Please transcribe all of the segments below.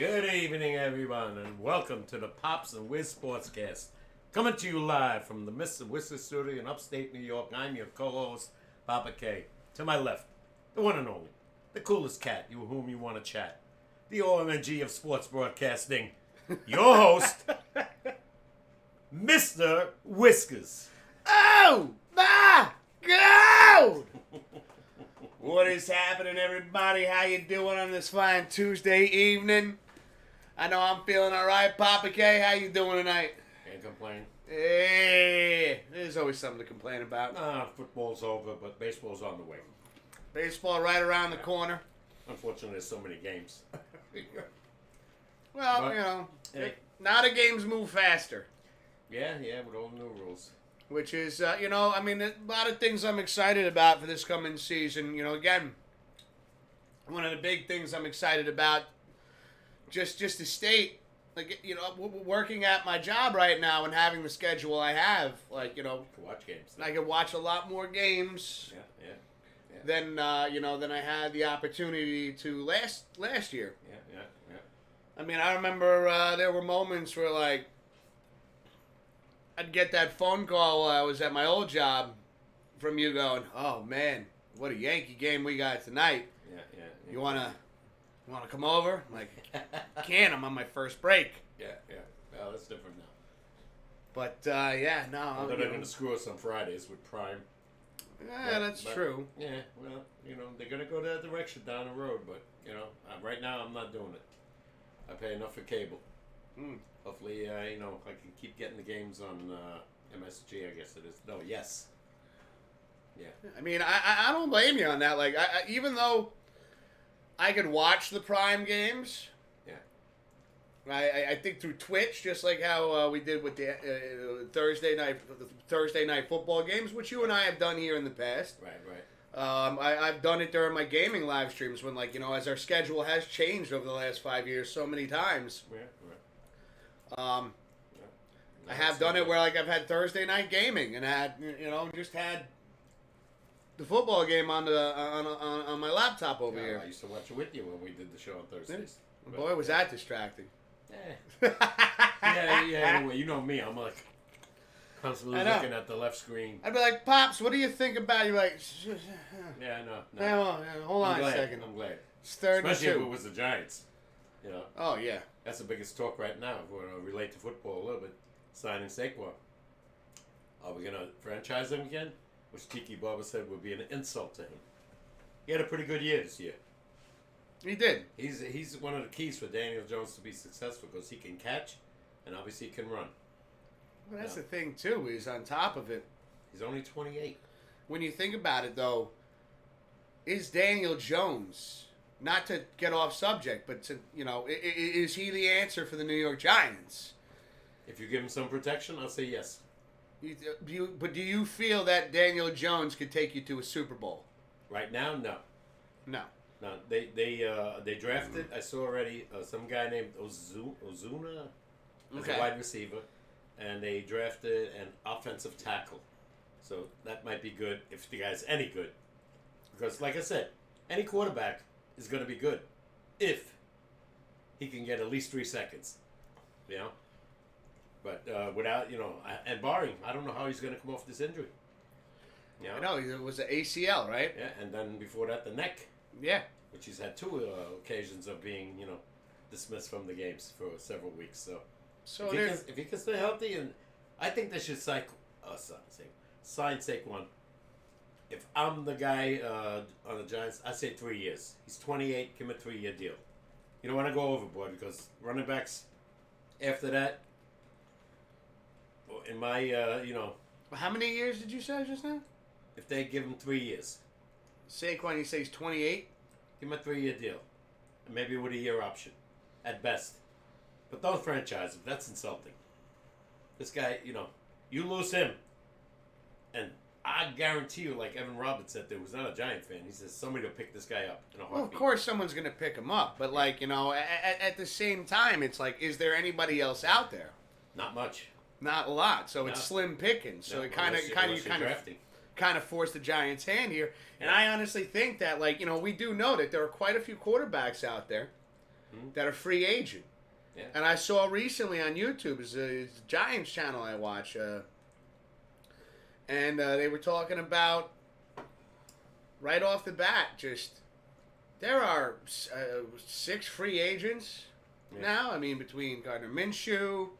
Good evening, everyone, and welcome to the Pops and Wiz SportsCast. Coming to you live from the Mr. Whistler studio in upstate New York. I'm your co-host, Papa K. To my left, the one and only, the coolest cat, you whom you want to chat, the OMG of sports broadcasting, your host, Mr. Whiskers. Oh my God! What is happening, everybody? How you doing on this fine Tuesday evening? I know I'm feeling all right. Papa K, how you doing tonight? Can't complain. Hey, there's always something to complain about. Football's over, but baseball's on the way. Baseball right around the corner. Unfortunately, there's so many games. Well, But, you know, hey. now the games move faster. Yeah, with all the new rules. Which is, a lot of things I'm excited about for this coming season. You know, again, one of the big things I'm excited about, just the state, like, you know, working at my job right now and having the schedule I have, like, you know, To watch games. I can watch a lot more games Yeah. than than I had the opportunity to last year. Yeah. I mean, I remember there were moments where, like, I'd get that phone call while I was at my old job from you going, "Oh man, what a Yankee game we got tonight. Yeah. You wanna come over?" I'm like, "Can't. I'm on my first break." Yeah. Well, that's different now. But no. Although they're going to screw us on Fridays with Prime. Yeah, that's true. Yeah, well, you know, they're going to go that direction down the road, but, you know, right now I'm not doing it. I pay enough for cable. Hopefully, I can keep getting the games on MSG, I guess it is. No, yes. Yeah. I mean, I don't blame you on that. Like, I even though I could watch the Prime games. Yeah. I think through Twitch, just like how we did with the Thursday night football games, which you and I have done here in the past. Right. I've done it during my gaming live streams when, like, you know, as our schedule has changed over the last 5 years so many times. Yeah, right. I have done it where, like, I've had Thursday night gaming and had just had the football game on my laptop over here. I used to watch it with you when we did the show on Thursdays. Boy, was that distracting. Yeah. Well, you know me. I'm like constantly looking at the left screen. I'd be like, "Pops, what do you think about?" You're like, Yeah, no. hold on a second. I'm glad. It's third and Especially if two. it was the Giants. You know. Oh yeah. That's the biggest talk right now. If we're going to relate to football a little bit, signing Saquon. Are we going to franchise him again? Which Tiki Barber said would be an insult to him. He had a pretty good year this year. He did. He's one of the keys for Daniel Jones to be successful because he can catch and obviously he can run. Well, that's the thing too. Is on top of it, He's only 28. when you think about it, though, is Daniel Jones, not to get off subject, but to, is he the answer for the New York Giants? If you give him some protection, I'll say yes. But do you feel that Daniel Jones could take you to a Super Bowl? Right now, no. No. No, they drafted. I saw already some guy named Ozuna as a wide receiver, and they drafted an offensive tackle. So that might be good if the guy's any good, because like I said, any quarterback is going to be good if he can get at least 3 seconds. You know, but without and barring, I don't know how he's going to come off this injury. I know it was an ACL, right? Yeah, and then before that, the neck. Yeah. Which he's had 2 occasions of being, dismissed from the games for several weeks. So if he can stay healthy, and I think they should sign Saquon. If I'm the guy on the Giants, I say 3 years. He's 28. Give him a 3-year deal. You don't want to go overboard because running backs after that, in my How many years did you say just now? if they give him 3 years, Saquon, you say he's 28? give him a 3-year deal, and maybe with a year option, at best. But don't franchise him. That's insulting. This guy, you lose him, and I guarantee you, like Evan Roberts said, who's not a Giant fan, he says somebody will pick this guy up in a heartbeat. Well, of course someone's going to pick him up, but at the same time, it's like, is there anybody else out there? Not much. Not a lot. So it's slim pickings. So it kind of forced the Giants' hand here. And I honestly think that, we do know that there are quite a few quarterbacks out there that are free agent. Yeah. And I saw recently on YouTube, it's a Giants channel I watch, and they were talking about, right off the bat, just, there are 6 free agents now. I mean, between Gardner Minshew,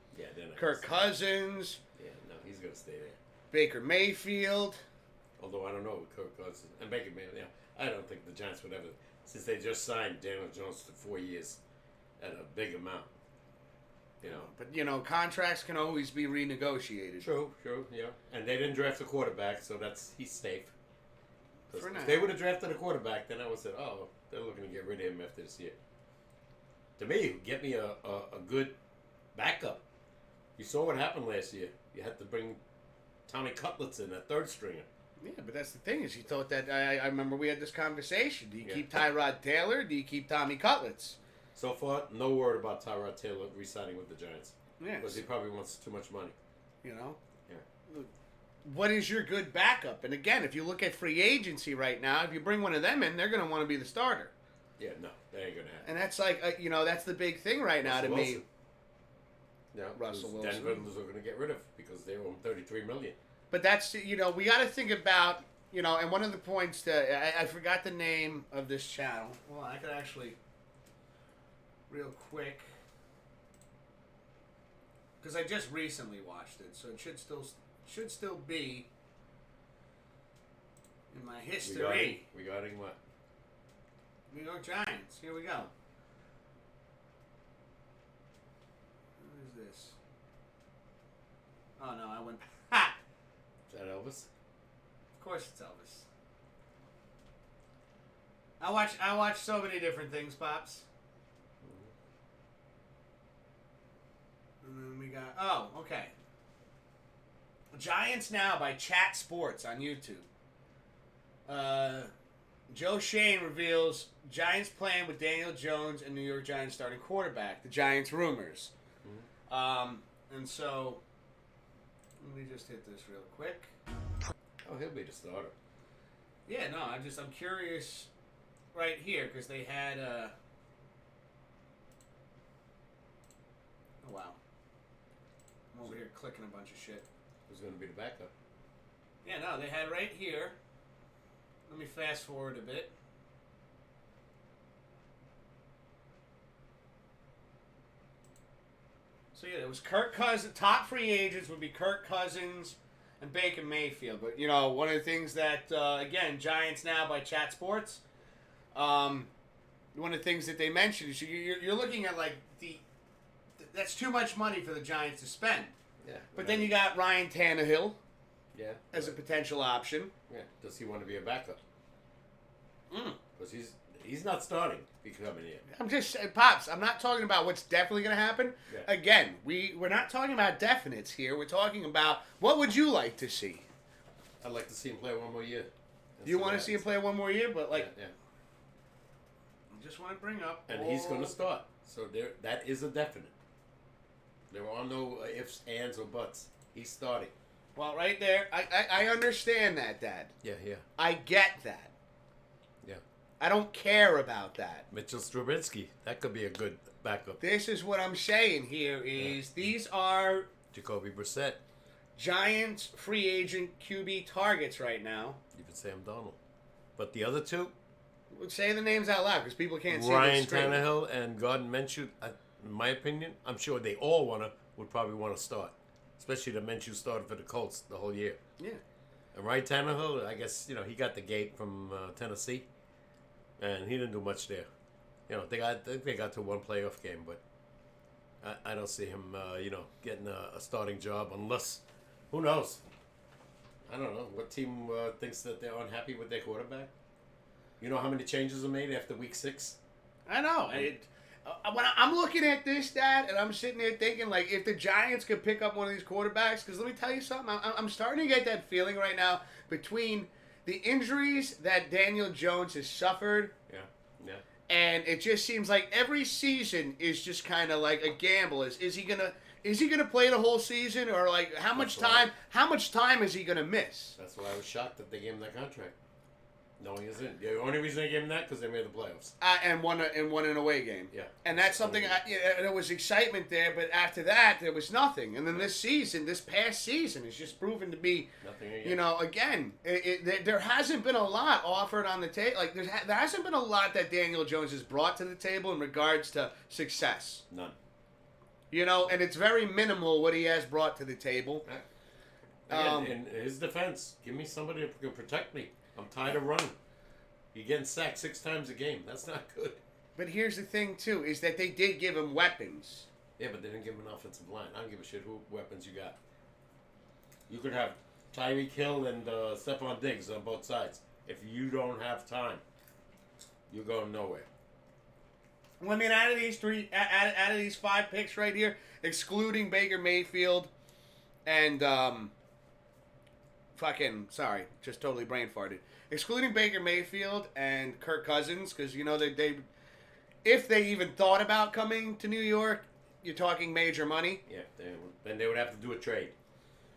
Kirk Cousins. Yeah, no, he's going to stay there. Baker Mayfield. Although I don't know with Kirk Cousins and Baker Mayfield. Yeah, I don't think the Giants would ever, since they just signed Daniel Jones to 4 years at a big amount. But contracts can always be renegotiated. True, yeah. And they didn't draft a quarterback, so he's safe. For now. If they would have drafted a quarterback, then I would have said, oh, they're looking to get rid of him after this year. To me, get me a good backup. You saw what happened last year. You had to bring Tommy Cutlets in, that third stringer. Yeah, but that's the thing is, you thought that, I remember we had this conversation. Do you keep Tyrod Taylor? Do you keep Tommy Cutlets? So far, no word about Tyrod Taylor re-signing with the Giants. Yeah. Because he probably wants too much money. You know? Yeah. What is your good backup? And again, if you look at free agency right now, if you bring one of them in, they're going to want to be the starter. Yeah, no, that ain't going to happen. And that's like, that's the big thing right now to me. Yeah, Russell Wilson. Denver was going to get rid of because they owe him $33 million. But that's, we got to think about, and one of the points that, I forgot the name of this channel. Well, I could actually, real quick, because I just recently watched it, so it should still be in my history. Regarding what? New York Giants. Here we go. Who is this? Oh no, I went. Ha! Is that Elvis? Of course it's Elvis. I watch so many different things, Pops. And then we got... Oh, okay. Giants Now by Chat Sports on YouTube. Joe Shane reveals Giants plan with Daniel Jones and New York Giants starting quarterback. The Giants rumors. Mm-hmm. And so... Let me just hit this real quick. Oh, he'll be the starter. Yeah, no, I'm curious right here because they had oh wow. I'm over here clicking a bunch of shit. Who's going to be the backup? Yeah, no, they had right here. Let me fast forward a bit. So yeah, it was Kirk Cousins. Top free agents would be Kirk Cousins and Baker Mayfield. But one of the things that again, Giants Now by Chat Sports. One of the things that they mentioned is you're looking at like that's too much money for the Giants to spend. Yeah. But then you got Ryan Tannehill. Yeah. As a potential option. Yeah. Does he want to be a backup? Because Mm. he's not starting. He's coming in. I'm just Pops. I'm not talking about what's definitely going to happen. Yeah. Again, we're not talking about definites here. We're talking about what would you like to see. I'd like to see him play one more year. You want to see him play one more year, but like, yeah. I just want to bring up, and he's going to start. So that is a definite. There are no ifs, ands, or buts. He's starting. Well, right there, I understand that, Dad. Yeah. I get that. Yeah. I don't care about that. Mitchell Stravinsky, that could be a good backup. This is what I'm saying here is these are Jacoby Brissett. Giants free agent QB targets right now. Even Sam Darnold. But the other two? Say the names out loud because people can't see Ryan this screen. Tannehill and Gardner Minshew, in my opinion, I'm sure they all would probably want to start. Especially the Minshew started for the Colts the whole year. Yeah. And Ryan Tannehill, I guess, he got the gate from Tennessee. And he didn't do much there. I think they got to one playoff game, but I don't see him, getting a starting job unless, who knows? I don't know. What team thinks that they're unhappy with their quarterback? You know how many changes are made after week 6? I know. When I'm looking at this, Dad, and I'm sitting there thinking, like, if the Giants could pick up one of these quarterbacks, because let me tell you something, I'm starting to get that feeling right now between the injuries that Daniel Jones has suffered. Yeah. And it just seems like every season is just kind of like a gamble. Is he gonna play the whole season, or like how much time is he gonna miss? That's why I was shocked that they gave him that contract. No, he isn't. The only reason they gave him that because they made the playoffs. And won an away game. Yeah. And that's something. There was excitement there, but after that, there was nothing. And then this past season, is just proven to be Nothing again. You know, again, there hasn't been a lot offered on the table. Like there hasn't been a lot that Daniel Jones has brought to the table in regards to success. None. You know, and it's very minimal what he has brought to the table. Again, in his defense, give me somebody who can protect me. I'm tired of running. You're getting sacked 6 times a game. That's not good. But here's the thing, too, is that they did give him weapons. Yeah, but they didn't give him an offensive line. I don't give a shit who weapons you got. You could have Tyreek Hill and Stephon Diggs on both sides. If you don't have time, you're going nowhere. Well, I mean, out of these 5 picks right here, excluding Baker Mayfield and just totally brain farted. Excluding Baker Mayfield and Kirk Cousins, because you know they if they even thought about coming to New York, you're talking major money. Yeah, then they would have to do a trade.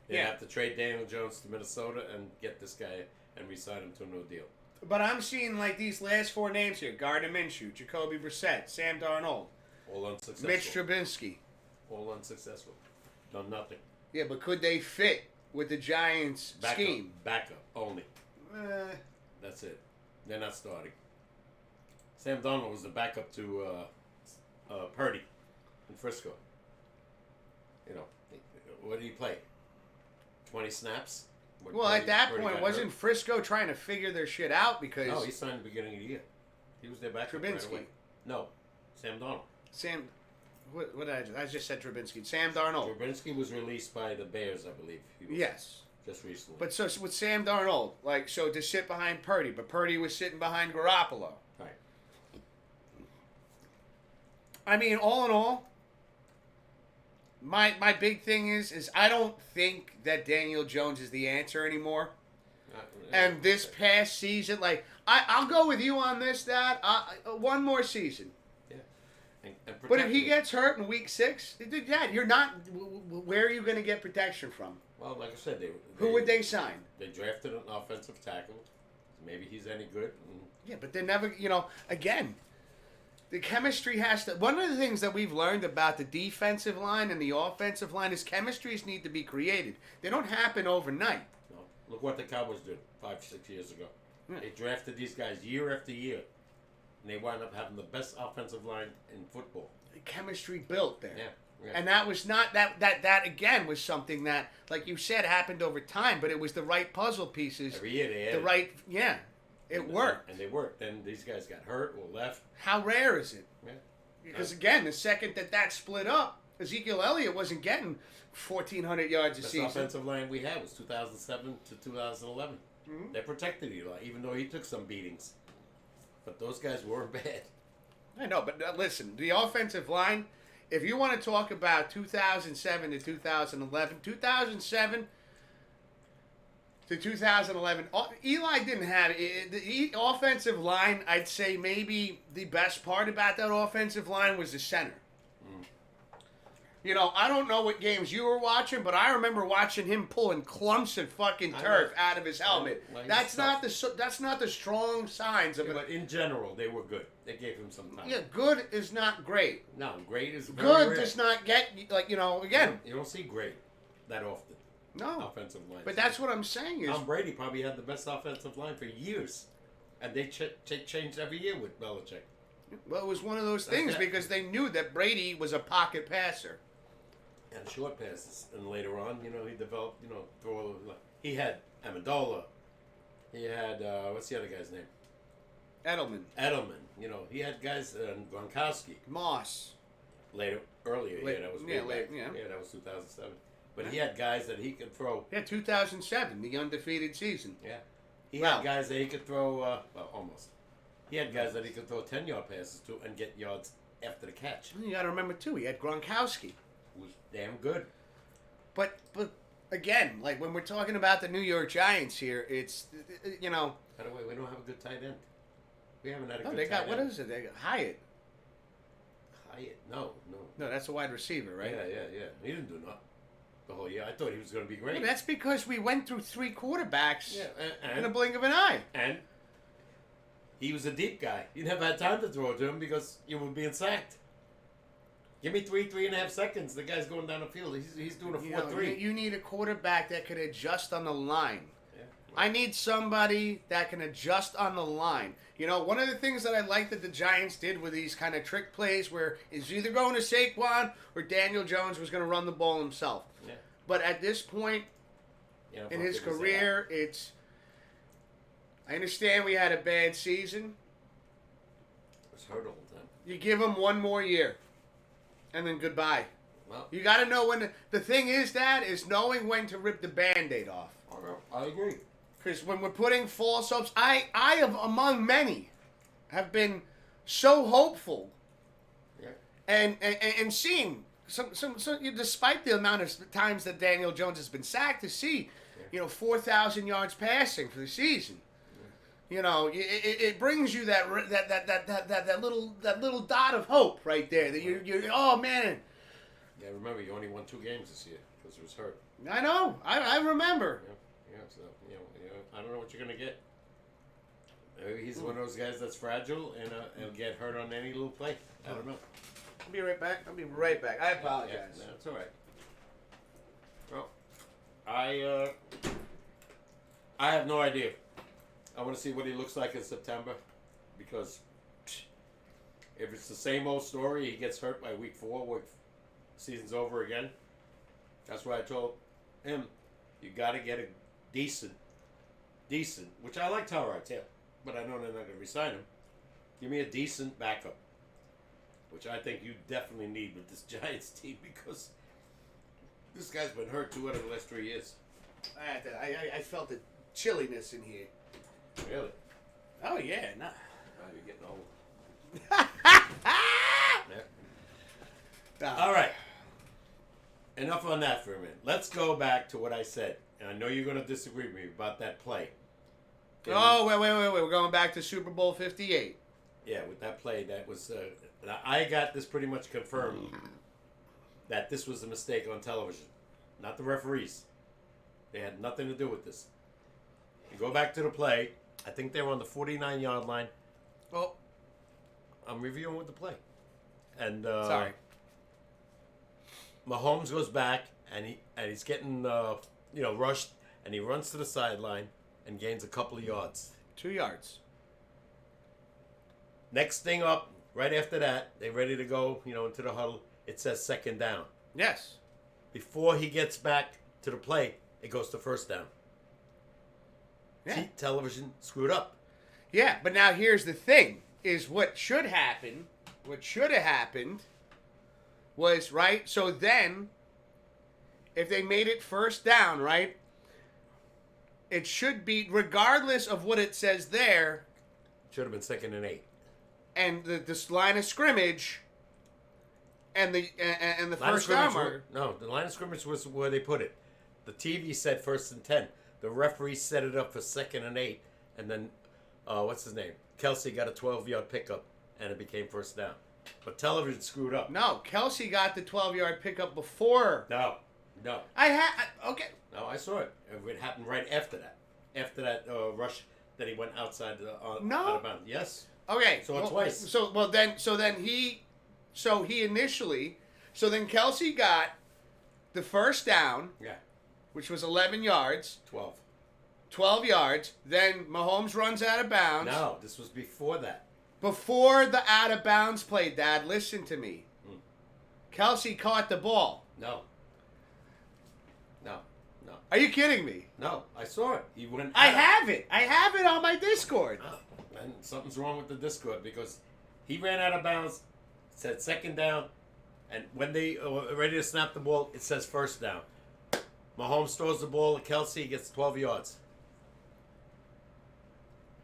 They'd have to trade Daniel Jones to Minnesota and get this guy and re-sign him to a new deal. But I'm seeing like these last 4 names here: Gardner Minshew, Jacoby Brissett, Sam Darnold, All unsuccessful. Mitch Trubisky. All unsuccessful. Done nothing. Yeah, but could they fit with the Giants' scheme? Backup only. That's it. They're not starting. Sam Darnold was the backup to Purdy in Frisco. You know, what did he play? 20 snaps? Well, at that point, wasn't Frisco trying to figure their shit out because... No, he signed at the beginning of the year. He was their backup right away. No, Sam Darnold. What did I just said Trubinsky. Sam Darnold. Trubinsky was released by the Bears, I believe. Yes. Just recently. But so with Sam Darnold, so to sit behind Purdy, but Purdy was sitting behind Garoppolo. Right. I mean, all in all, my big thing is I don't think that Daniel Jones is the answer anymore. And this past season, I'll go with you on this, Dad. One more season. But if he gets hurt in week 6, Dad, you're not. Where are you going to get protection from? Well, like I said, who would they sign? They drafted an offensive tackle. Maybe he's any good. Yeah, but they're never. Again, the chemistry has to. One of the things that we've learned about the defensive line and the offensive line is chemistries need to be created. They don't happen overnight. No, look what the Cowboys did 5-6 years ago. Yeah. They drafted these guys year after year. And they wound up having the best offensive line in football. The chemistry built there. Yeah. And that was not that again was something that, like you said, happened over time, but it was the right puzzle pieces. Every year they had it worked. And they worked. Then these guys got hurt or left. How rare is it? Yeah. Because again, the second that split up, Ezekiel Elliott wasn't getting 1,400 yards a season. The offensive line we had was 2007 to 2011. Mm-hmm. They protected Eli, even though he took some beatings. But those guys weren't bad. I know, but listen, the offensive line, if you want to talk about 2007 to 2011, 2007 to 2011, Eli didn't have it. The offensive line, I'd say maybe the best part about that offensive line was the center. I don't know what games you were watching, but I remember watching him pulling clumps of fucking turf out of his helmet. That's not the strong signs of it. But in general, they were good. They gave him some time. Yeah, good is not great. No, great is very good. Rare. Does not get again. You don't see great that often. No offensive line. But that's what I'm saying is Tom Brady probably had the best offensive line for years, and they changed every year with Belichick. Well, it was one of those things because they knew that Brady was a pocket passer. And short passes, and later on, he developed, he had Amendola, he had what's the other guy's name? Edelman. He had guys, Gronkowski. Moss. Earlier, that was that was 2007. But he had guys that he could throw. Yeah, 2007, the undefeated season. Yeah, he had guys that he could throw. Almost. He had guys that he could throw 10-yard passes to and get yards after the catch. You got to remember too, he had Gronkowski. Was damn good. But again, like when we're talking about the New York Giants here, it's By the way, we don't have a good tight end. We haven't had a good tight end. They got what is it? They got Hyatt. No, that's a wide receiver, right? Yeah. He didn't do nothing the whole year. I thought he was going to be great. Well, that's because we went through 3 quarterbacks and in a blink of an eye. And he was a deep guy. You never had time to throw it to him because you were being sacked. Give me 3.5 seconds. The guy's going down the field. He's doing a 4-3. You need a quarterback that can adjust on the line. Yeah. I need somebody that can adjust on the line. You know, one of the things that I like that the Giants did with these kind of trick plays where it's either going to Saquon or Daniel Jones was going to run the ball himself. Yeah. But at this point in his career, I understand we had a bad season. It was hurt all the time. You give him one more year. And then goodbye. Well, you got to know when. The thing is, Dad, is knowing when to rip the Band-Aid off. I agree. Because when we're putting false hopes, I have, among many, have been so hopeful. Yeah. And seeing, despite the amount of times that Daniel Jones has been sacked, to see, 4,000 yards passing for the season. You know, it brings you that little dot of hope right there. That you're oh man. Yeah, remember you only won 2 games this year because it was hurt. I know. I remember. Yeah. So I don't know what you're gonna get. Maybe he's one of those guys that's fragile and he'll get hurt on any little play. I don't know. I'll be right back. I apologize. Yeah, that's all right. Well, I have no idea. I want to see what he looks like in September because if it's the same old story, he gets hurt by week 4, season's over again. That's why I told him, you got to get a decent, which I like Tyrod Taylor, but I know they're not going to resign him. Give me a decent backup, which I think you definitely need with this Giants team because this guy's been hurt 2 out of the last 3 years. I felt the chilliness in here. Really? Oh, yeah. Nah. Oh, you're getting old. Yeah. All right. Enough on that for a minute. Let's go back to what I said. And I know you're going to disagree with me about that play. Wait. We're going back to Super Bowl 58. Yeah, with that play, that was... I got this pretty much confirmed that this was a mistake on television. Not the referees. They had nothing to do with this. You go back to the play. I think they were on the 49-yard line. Well, I'm reviewing with the play. And sorry. Mahomes goes back and he's getting rushed and he runs to the sideline and gains a couple of yards. 2 yards. Next thing up, right after that, they're ready to go, into the huddle. It says second down. Yes. Before he gets back to the play, it goes to first down. Yeah. Television screwed up. Yeah, but now here's the thing, is what should have happened was, right, so then, if they made it first down, right, it should be, regardless of what it says there. Should have been 2nd and 8. And this line of scrimmage and the first down marker. No, the line of scrimmage was where they put it. The TV said 1st and 10. The referee set it up for 2nd and 8, and then, what's his name? Kelsey got a 12-yard pickup, and it became first down. But television screwed up. No, Kelsey got the 12-yard pickup before. No. Okay. No, I saw it. It happened right after that. After that rush that he went outside out of bounds. Yes. Okay. Twice. So then Kelsey got the first down. Yeah. Which was 11 yards. 12. 12 yards. Then Mahomes runs out of bounds. No, this was before that. Before the out of bounds play, Dad, listen to me. Kelsey caught the ball. No. Are you kidding me? No, I saw it. He went. I have it on my Discord. Oh, and something's wrong with the Discord because he ran out of bounds, said second down, and when they were ready to snap the ball, it says first down. Mahomes throws the ball to Kelsey, gets 12 yards.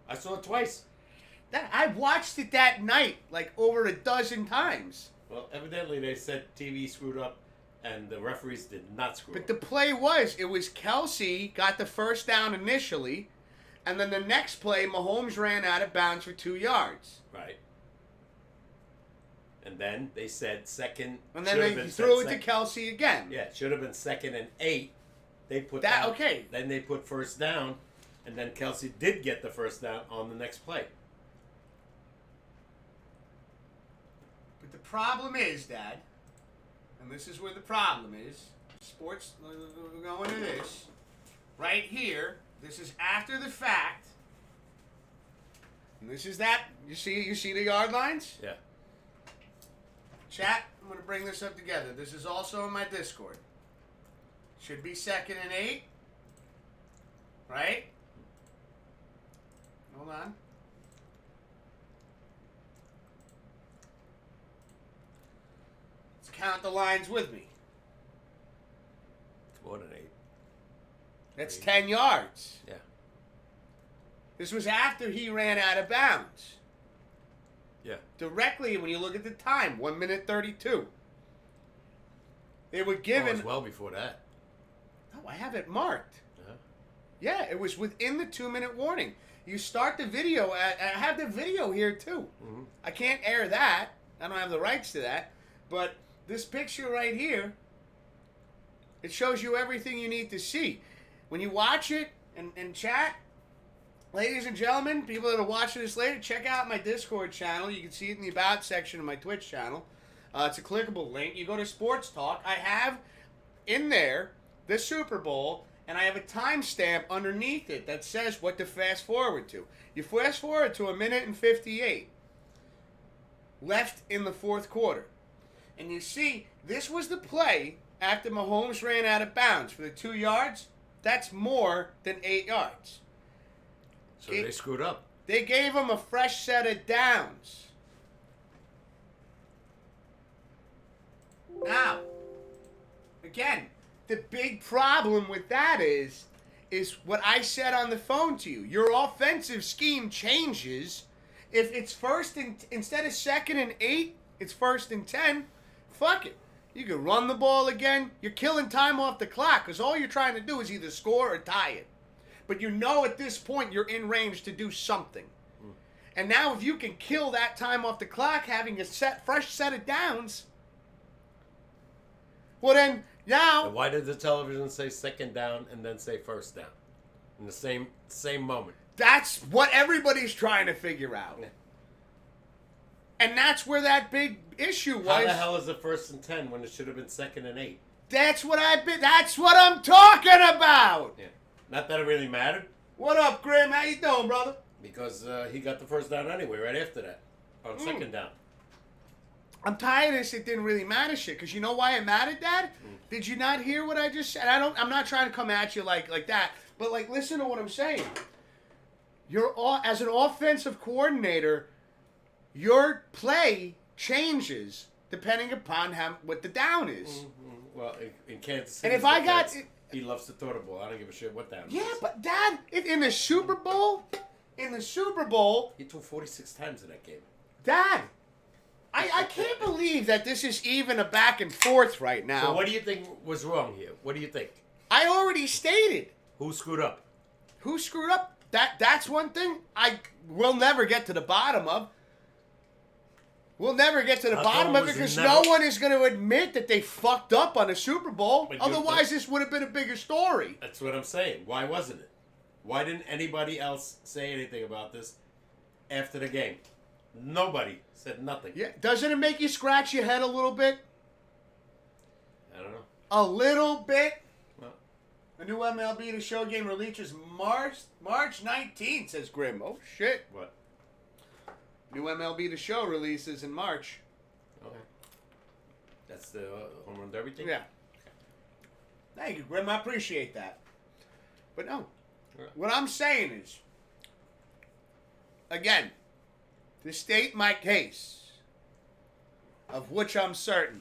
I saw it twice. I watched it that night, like over a dozen times. Well, evidently they said TV screwed up, and the referees did not screw up. But the play was Kelsey got the first down initially, and then the next play, Mahomes ran out of bounds for 2 yards. Right. And then they said second. And then they threw it to Kelsey again. Yeah, it should have been 2nd and 8. They put that okay. Then they put first down, and then Kelsey did get the first down on the next play. But the problem is, Dad, and this is where the problem is. Sports, we're going to this. Right here, this is after the fact. And this is that. You see the yard lines? Yeah. Chat, I'm going to bring this up together. This is also in my Discord. Should be 2nd and 8. Right? Hold on. Let's count the lines with me. It's more than 8. That's 10 yards. Yeah. This was after he ran out of bounds. Yeah. Directly, when you look at the time, 1 minute 32. They were given... it was well before that. No, I have it marked. Uh-huh. Yeah, it was within the 2-minute warning. You start the video I have the video here too. Mm-hmm. I can't air that. I don't have the rights to that. But this picture right here, it shows you everything you need to see. When you watch it and chat, ladies and gentlemen, people that are watching this later, check out my Discord channel. You can see it in the About section of my Twitch channel. It's a clickable link. You go to Sports Talk. I have in there the Super Bowl, and I have a timestamp underneath it that says what to fast forward to. You fast forward to 1 minute and 58 left in the fourth quarter. And you see, this was the play after Mahomes ran out of bounds for the 2 yards. That's more than 8 yards. So they screwed up. They gave him a fresh set of downs. Now, again, the big problem with that is what I said on the phone to you. Your offensive scheme changes. If it's instead of 2nd and 8, it's 1st and 10. Fuck it. You can run the ball again. You're killing time off the clock because all you're trying to do is either score or tie it. But you know at this point you're in range to do something. And now if you can kill that time off the clock having a fresh set of downs, well then now... And why did the television say 2nd down and then say 1st down? In the same moment. That's what everybody's trying to figure out. Yeah. And that's where that big issue was. How the hell is it 1st and 10 when it should have been 2nd and 8? That's what I'm talking about. Yeah. Not that it really mattered. What up, Grim? How you doing, brother? Because he got the 1st down anyway, right after that. On 2nd down. I'm tired of this. It didn't really matter shit. Because you know why it mattered, Dad? Did you not hear what I just said? I'm not trying to come at you like that. But like, listen to what I'm saying. As an offensive coordinator, your play changes depending upon what the down is. Mm-hmm. Well, in Kansas City, and if I got... He loves to throw the ball. I don't give a shit what down. Yeah, but Dad, in the Super Bowl, he threw 46 times in that game. Dad, I can't believe that this is even a back and forth right now. So what do you think was wrong here? What do you think? I already stated. Who screwed up? Who screwed up? That's one thing we'll never get to the bottom of. We'll never get to the bottom of it because no one is going to admit that they fucked up on the Super Bowl. Otherwise, this would have been a bigger story. That's what I'm saying. Why wasn't it? Why didn't anybody else say anything about this after the game? Nobody said nothing. Yeah, doesn't it make you scratch your head a little bit? I don't know. A little bit? Well, a new MLB The Show game releases March 19th, says Grim. Oh, shit. What? New MLB The Show releases in March. Okay. That's the home run derby thing? Yeah. Thank you, Grim. I appreciate that. But no. What I'm saying is, again, to state my case, of which I'm certain.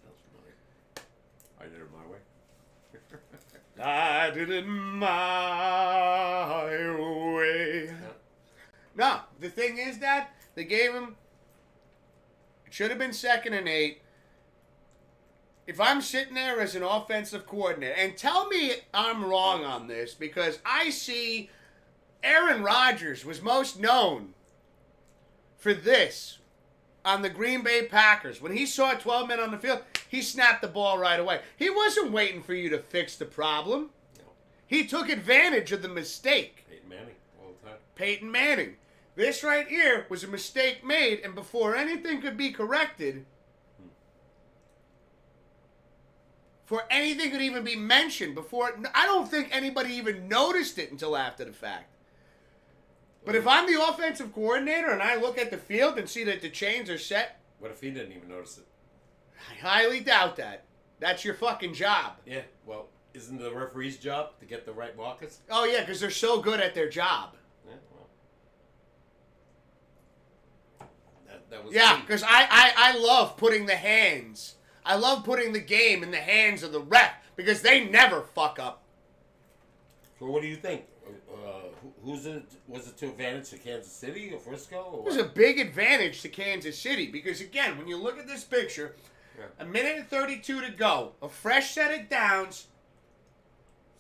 Sounds familiar. I did it my way. I did it my way. Yeah. No, the thing is that they gave him, it should have been 2nd and 8. If I'm sitting there as an offensive coordinator, and tell me I'm wrong on this, because I see Aaron Rodgers was most known for this on the Green Bay Packers. When he saw 12 men on the field, he snapped the ball right away. He wasn't waiting for you to fix the problem. No. He took advantage of the mistake. Peyton Manning all the time. Peyton Manning. This right here was a mistake made, and before anything could be corrected, before anything could even be mentioned, I don't think anybody even noticed it until after the fact. But if I'm the offensive coordinator and I look at the field and see that the chains are set... What if he didn't even notice it? I highly doubt that. That's your fucking job. Yeah, well, isn't the referee's job to get the right markers? Oh, yeah, because they're so good at their job. Yeah, well. That was Yeah, because I love putting the hands. I love putting the game in the hands of the ref because they never fuck up. So what do you think? Was it to advantage to Kansas City or Frisco? Or it was a big advantage to Kansas City because, again, when you look at this picture, a minute and 32 to go, a fresh set of downs,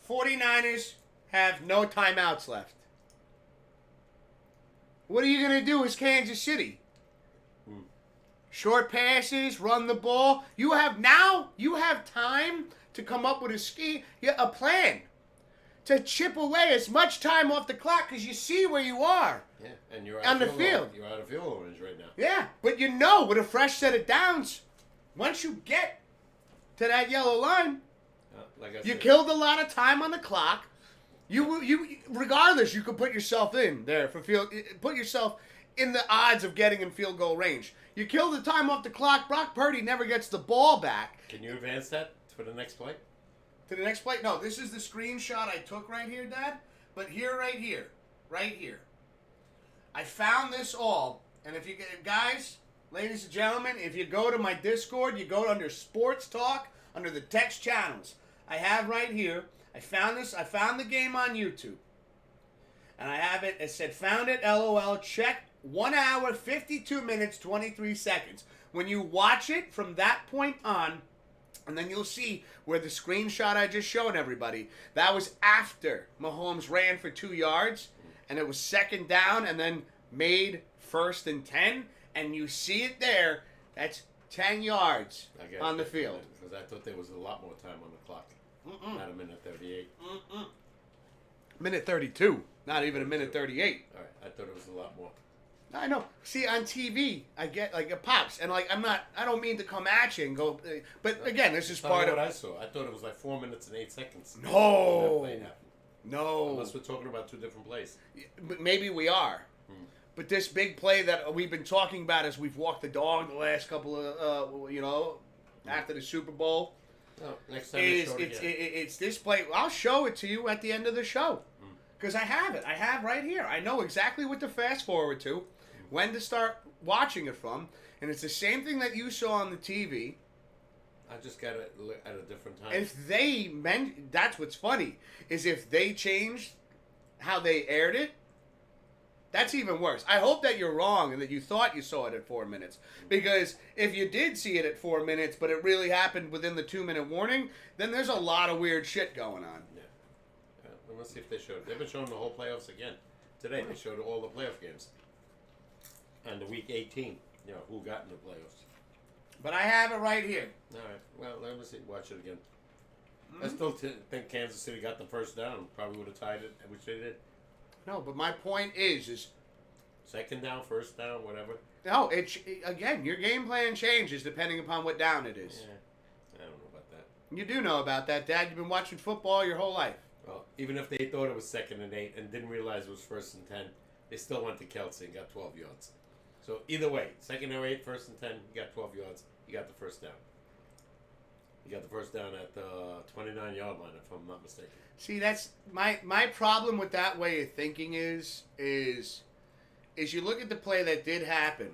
49ers have no timeouts left. What are you going to do as Kansas City? Short passes, run the ball. You have time to come up with a plan. To chip away as much time off the clock because you see where you are. Yeah, and you're on the field. You're out of field range right now. Yeah, but with a fresh set of downs, once you get to that yellow line, you killed a lot of time on the clock. You regardless, you could put yourself in there for put yourself in the odds of getting in field goal range. You kill the time off the clock. Brock Purdy never gets the ball back. Can you advance that for the next play? To the next play? No, this is the screenshot I took right here, Dad. But right here. I found this all. And if you guys, ladies and gentlemen, if you go to my Discord, you go under Sports Talk, under the text channels. I have right here. I found this. I found the game on YouTube. And I have it. It said, found it, LOL, check 1 hour, 52 minutes, 23 seconds. When you watch it from that point on, and then you'll see where the screenshot I just showed everybody, that was after Mahomes ran for 2 yards, and it was second down, and then made 1st and 10, and you see it there. That's 10 yards on the field. Because I thought there was a lot more time on the clock. Not a minute 38. Minute 32. Not even a minute 38. All right, I thought it was a lot more. I know. See, on TV, I get it pops, and I don't mean to come at you and go, but again, this is part of what I saw. I thought it was like 4 minutes and 8 seconds. No, Unless we're talking about two different plays. But maybe we are. But this big play that we've been talking about as we've walked the dog the last couple of, after the Super Bowl. Oh, next time it's this play. I'll show it to you at the end of the show. Because I have it. I have right here. I know exactly what to fast forward to, when to start watching it from, and it's the same thing that you saw on the TV. I just got it at a different time. If that's what's funny, is if they changed how they aired it, that's even worse. I hope that you're wrong and that you thought you saw it at 4 minutes. Because if you did see it at 4 minutes, but it really happened within the 2-minute warning, then there's a lot of weird shit going on. Yeah. Let's see if they showed. They've been showing the whole playoffs again. Today they showed all the playoff games. And the week 18, who got in the playoffs. But I have it right here. All right. Well, let me see. Watch it again. I still think Kansas City got the first down. Probably would have tied it, which they did. No, but my point is second down, first down, whatever. No, again, your game plan changes depending upon what down it is. Yeah, I don't know about that. You do know about that, Dad. You've been watching football your whole life. Well, even if they thought it was 2nd and 8 and didn't realize it was 1st and 10, they still went to Kelsey and got 12 yards. So either way, 2nd and 8, 1st and 10, you got 12 yards. You got the first down. You got the first down at the 29-yard line, if I'm not mistaken. See, that's my problem with that way of thinking is you look at the play that did happen.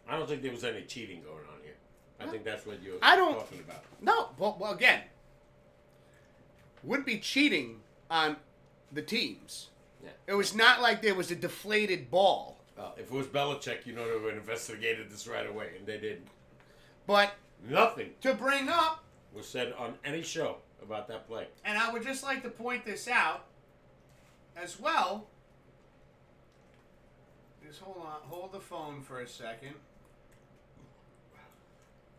I don't think there was any cheating going on here. I think that's what you're talking about. No, well, again, wouldn't be cheating on the teams. Yeah. It was not like there was a deflated ball. If it was Belichick, they would have investigated this right away, and they didn't. But nothing to bring up was said on any show about that play. And I would just like to point this out as well. Just hold the phone for a second.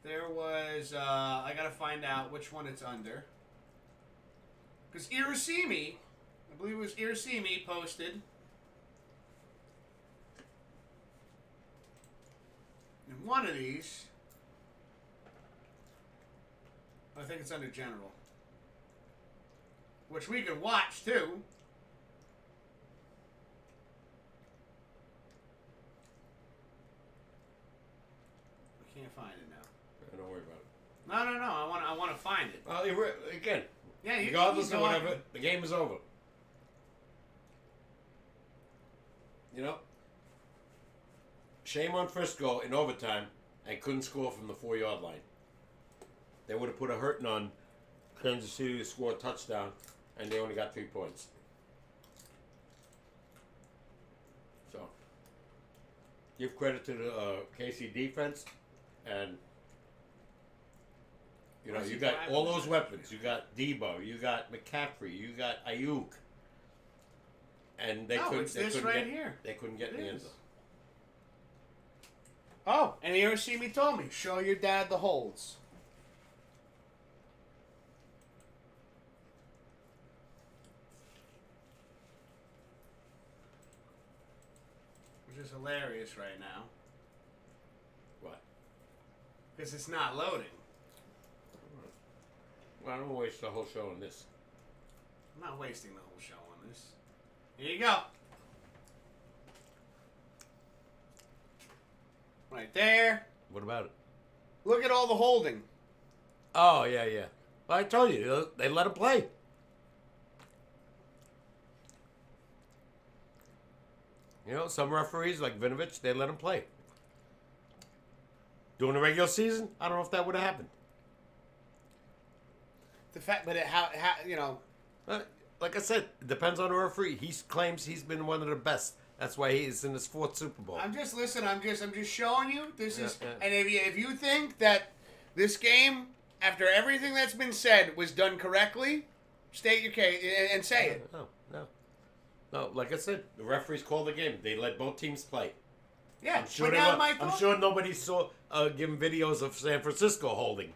There was, I gotta find out which one it's under. Because Irasimi, I believe it was Irasimi, posted one of these. I think it's under general. Which we could watch, too. I can't find it now. Don't worry about No. it. I want to find it. Well, again, Yeah, regardless of whatever, the game is over. You know? Shame on Frisco in overtime and couldn't score from the 4-yard line. They would have put a hurting on Kansas City to score a touchdown, and they only got 3 points. So, give credit to the KC defense, and you know, you got all those weapons. You got Debo, you got McCaffrey, you got Ayuk, and they couldn't. They couldn't get here. They couldn't get in the end zone. Oh, and the OCB told me, show your dad the holds. Which is hilarious right now. What? Because it's not loading. Well, I don't want to waste the whole show on this. I'm not wasting the whole show on this. Here you go. Right there. What about it? Look at all the holding. Oh, yeah. Well, I told you, they let him play. You know, some referees, like Vinovich, they let him play. During the regular season, I don't know if that would have happened. The fact, but how you know. Like I said, it depends on the referee. He claims he's been one of the best. That's why he is in his 4th Super Bowl. I'm just showing you. This is, and if you think that this game, after everything that's been said, was done correctly, state your case and say it. No. Like I said, the referees called the game. They let both teams play. Yeah, I'm sure nobody saw giving videos of San Francisco holding.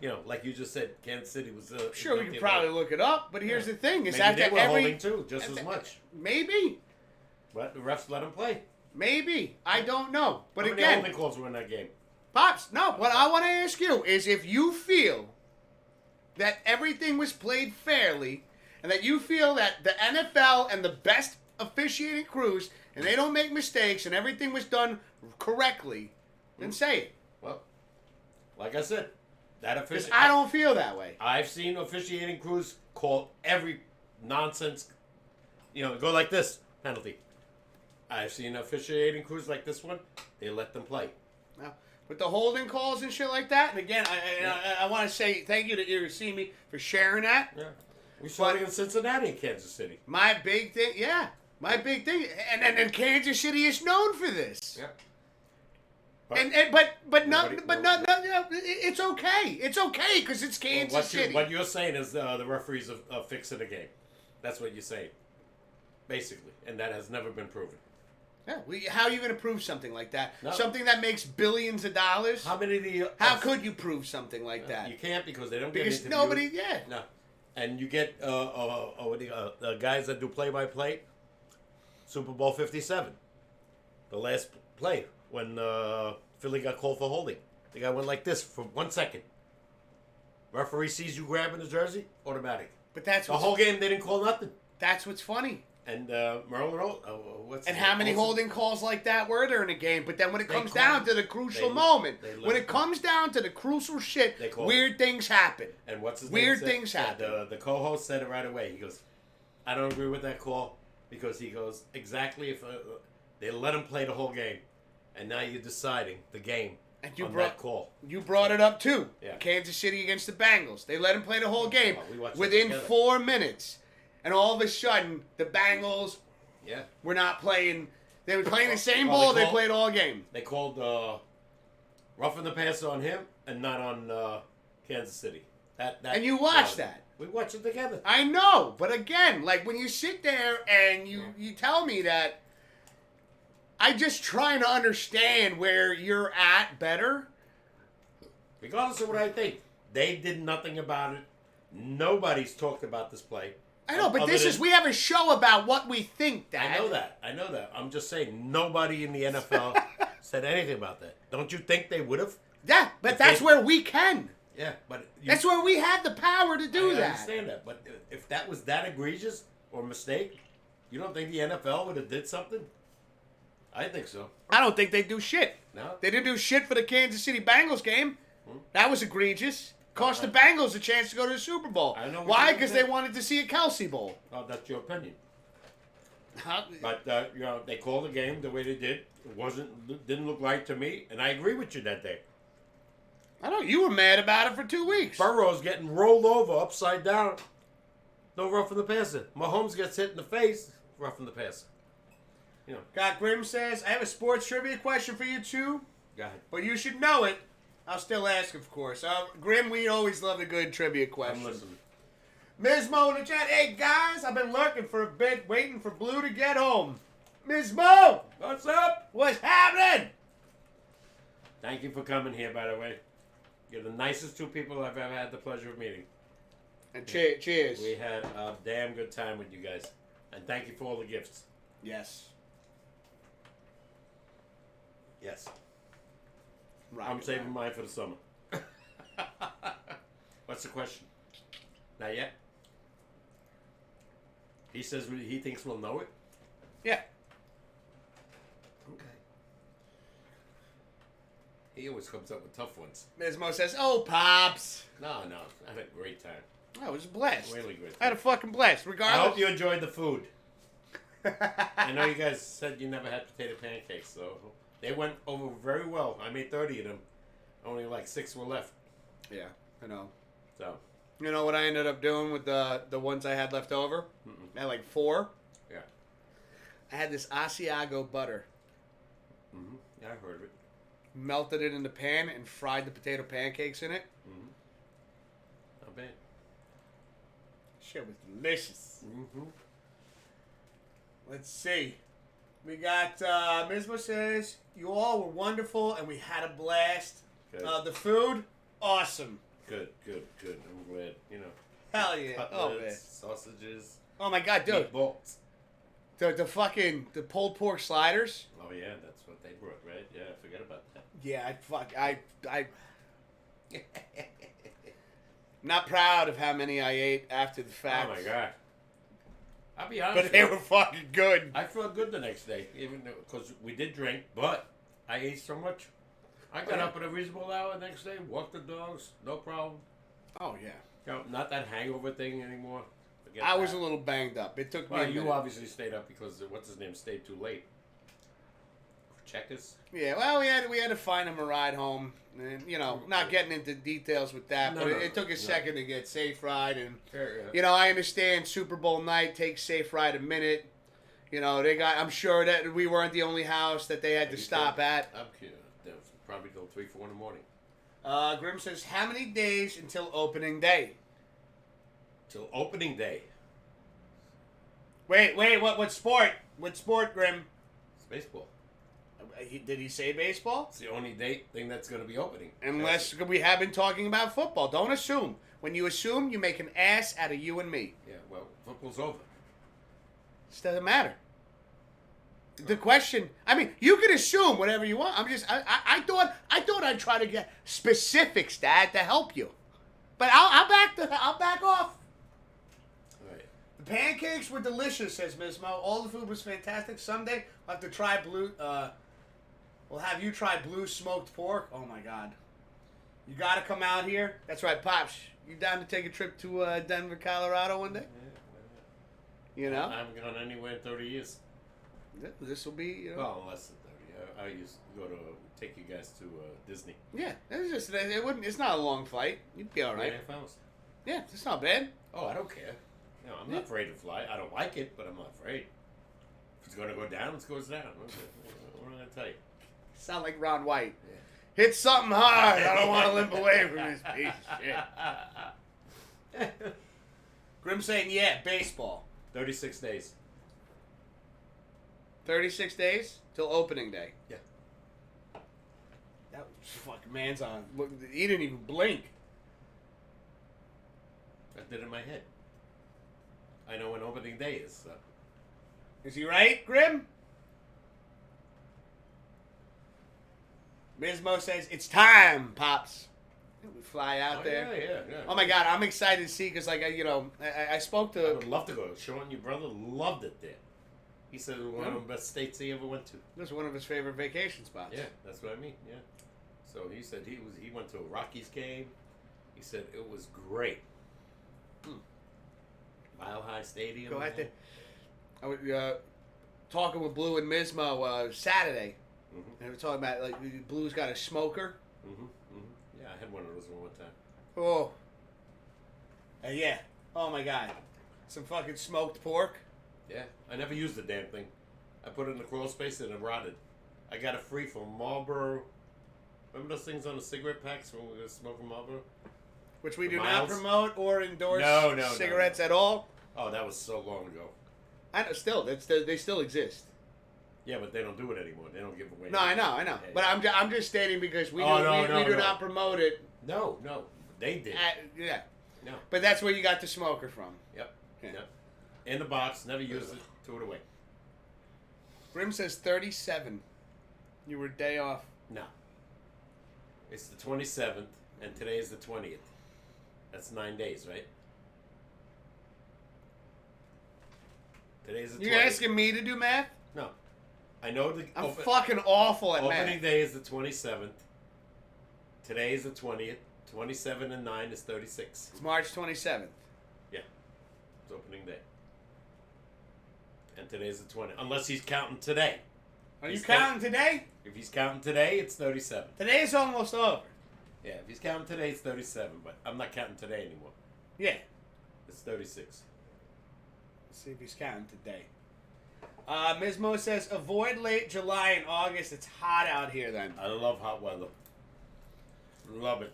You know, like you just said, Kansas City was. Sure, we could probably look it up, but here's the thing: is maybe after they were every holding too, just as much. Maybe. But the refs let them play. Maybe. I don't know. But how many again, holding calls were in that game? Pops, no. What I want to ask you is if you feel that everything was played fairly, and that you feel that the NFL and the best officiating crews, and they don't make mistakes, and everything was done correctly, then say it. Well, like I said, because I don't feel that way. I've seen officiating crews call every nonsense, go like this, penalty. I've seen officiating crews like this one, they let them play. Now, with the holding calls and shit like that, and again, I want to say thank you to Irasimi for sharing that. Yeah. We saw it in Cincinnati and Kansas City. My big thing, and Kansas City is known for this. Yeah. But no, it's okay. It's okay because it's Kansas City. What you're saying is the referees are fixing the game. That's what you're saying, basically, and that has never been proven. Yeah, how are you going to prove something like that? No. Something that makes billions of dollars? How many do you... How could you prove something like that? You can't because they don't get because interviews. nobody, No. And you get the guys that do play-by-play, Super Bowl 57, the last play when Philly got called for holding. The guy went like this for 1 second. Referee sees you grabbing the jersey, automatic. But that's the whole game they didn't call nothing. That's what's funny. And Merlin, how many holding calls like that were there in a game? But then when it comes down to the crucial moment, when it comes down to the crucial shit, weird things happen. And what's his weird things happen. The co-host said it right away. He goes, "I don't agree with that call because he goes exactly if they let him play the whole game, and now you're deciding the game." And you brought that call. You brought it up too. Yeah. Kansas City against the Bengals. They let him play the whole game within 4 minutes. And all of a sudden, the Bengals were not playing. They were playing the same ball they played all game. They called roughing the passer on him and not on Kansas City. That and you watched that. We watched it together. I know. But again, like when you sit there and you tell me that, I'm just trying to understand where you're at better. Regardless of what I think, they did nothing about it. Nobody's talked about this play. I know, but we have a show about what we think, Dad. I know that. I'm just saying, nobody in the NFL said anything about that. Don't you think they would have? Yeah, but that's where we can. Yeah, but that's where we have the power to do that. I understand that, but if that was that egregious or mistake, you don't think the NFL would have did something? I think so. I don't think they do shit. No, they didn't do shit for the Kansas City Bengals game. That was egregious. Cost the Bengals a chance to go to the Super Bowl. I know. Why? Because they wanted to see a Kelsey Bowl. Oh, that's your opinion. But they called the game the way they did. It didn't look right to me, and I agree with you that day. I know you were mad about it for 2 weeks. Burrow's getting rolled over upside down. No roughing the passer. Mahomes gets hit in the face. Roughing the passer. You know. Got Grim says, I have a sports trivia question for you too. Go ahead. But you should know it. I'll still ask, of course. Grim, we always love a good trivia question. I'm listening. Ms. Mo in the chat. Hey, guys, I've been lurking for a bit, waiting for Blue to get home. Ms. Mo! What's up? What's happening? Thank you for coming here, by the way. You're the nicest two people I've ever had the pleasure of meeting. And cheers. We had a damn good time with you guys. And thank you for all the gifts. Yes. Yes. Right, I'm saving mine for the summer. What's the question? Not yet? He says he thinks we'll know it? Yeah. Okay. He always comes up with tough ones. Ms. Mo says, oh, Pops. No. I had a great time. I was blessed. Really great time. I had a fucking blast, regardless. I hope you enjoyed the food. I know you guys said you never had potato pancakes, so they went over very well. I made 30 of them. Only like 6 were left. Yeah, I know. So. You know what I ended up doing with the ones I had left over? I had like 4. Yeah. I had this Asiago butter. Mm-hmm. Yeah, I heard of it. Melted it in the pan and fried the potato pancakes in it. Mm-hmm. Not bad. Shit was delicious. Mm-hmm. Let's see. We got, Mizmo says, you all were wonderful and we had a blast. The food, awesome. Good. I'm glad, you know. Hell yeah. Cutlets, man. sausages. Oh my God, dude. Meatballs. The pulled pork sliders. Oh yeah, that's what they brought, right? Yeah, I forgot about that. Yeah, I not proud of how many I ate after the fact. Oh my God. I'll be honest. But they were fucking good. I felt good the next day, even because we did drink, but I ate so much. I got up at a reasonable hour the next day, walked the dogs, no problem. Oh yeah. You know, not that hangover thing anymore. Forget I that. was a little banged up. It took me. Well, a you minute. obviously stayed up because what's his name stayed too late. Checkers. Yeah, well, we had to find him a ride home, and not getting into details with that, but it took a second to get Safe Ride, and I understand Super Bowl night takes Safe Ride a minute. I'm sure that we weren't the only house that they had to stop at. I'm kidding. Probably till 3, 4 in the morning. Grim says, how many days until opening day? Till opening day. Wait, what sport? What sport, Grim? It's baseball. Did he say baseball? It's the only thing that's going to be opening. Unless we have been talking about football. Don't assume. When you assume, you make an ass out of you and me. Yeah, well, football's over. It doesn't matter. The question, I mean, you can assume whatever you want. I thought I'd try to get specifics, Dad, to help you. But I'll back off. Right. The pancakes were delicious, says Ms. Mo. All the food was fantastic. Someday we'll have to try we'll have you try blue smoked pork. Oh my God. You gotta come out here. That's right, Pops. You down to take a trip to Denver, Colorado one day? Yeah, I haven't gone anywhere in 30 years. This will be, Well, less than 30. I used to go to take you guys to Disney. Yeah, it's not a long flight. You'd be all right. 3.5 hours. Yeah, it's not bad. Oh, I don't care. I'm not afraid to fly. I don't like it, but I'm not afraid. If it's going to go down, it goes down. What am I going to tell you? Sound like Ron White. Yeah. Hit something hard. I don't want to limp away from this piece of shit. Grim saying, yeah, baseball. 36 days. 36 days till opening day. Yeah. That was fucking man's on. Look, he didn't even blink. I did it in my head. I know when opening day is. So. Is he right, Grim? Mismo says, it's time, Pops. We fly out there. Yeah. Oh, my God. I'm excited to see because, like, I spoke I to... would love to go. Sean, your brother, loved it there. He said it was one of the best states he ever went to. It was one of his favorite vacation spots. Yeah, that's what I mean, yeah. So he said he went to a Rockies game. He said it was great. Mile High Stadium. Go out there. I was talking with Blue and Mismo Saturday. Mm-hmm. And we were talking about, like, Blue's got a smoker. Yeah, I had one of those one time. Oh. Yeah. Oh, my God. Some fucking smoked pork. Yeah, I never used the damn thing. I put it in the crawl space and it rotted. I got it free from Marlboro. Remember those things on the cigarette packs when we were smoking Marlboro? Which we The do Miles? not promote or endorse No, cigarettes at all. Oh, that was so long ago. I know, still, they still exist. Yeah, but they don't do it anymore. They don't give away. No, I know. Yeah, But I'm just stating because we no, do no. not promote it. No, they did. Yeah. No. But that's where you got the smoker from. Yep. Yeah. Yep. In the box, never used it. Threw it away. Grim says 37. You were a day off. No. It's the 27th, and today is the 20th. That's 9 days, right? Today's the 20th. You're asking me to do math? No. I know the... I'm fucking awful at math. Opening day is the 27th. Today is the 20th. 27 and 9 is 36. It's March 27th. Yeah. It's opening day. And today's the 20th. Unless he's counting today. Are you counting today? If he's counting today, it's 37. Today's almost over. Yeah, if he's counting today, it's 37. But I'm not counting today anymore. Yeah. It's 36. Let's see if he's counting today. Mismo says, avoid late July and August. It's hot out here then. I love hot weather. Love it.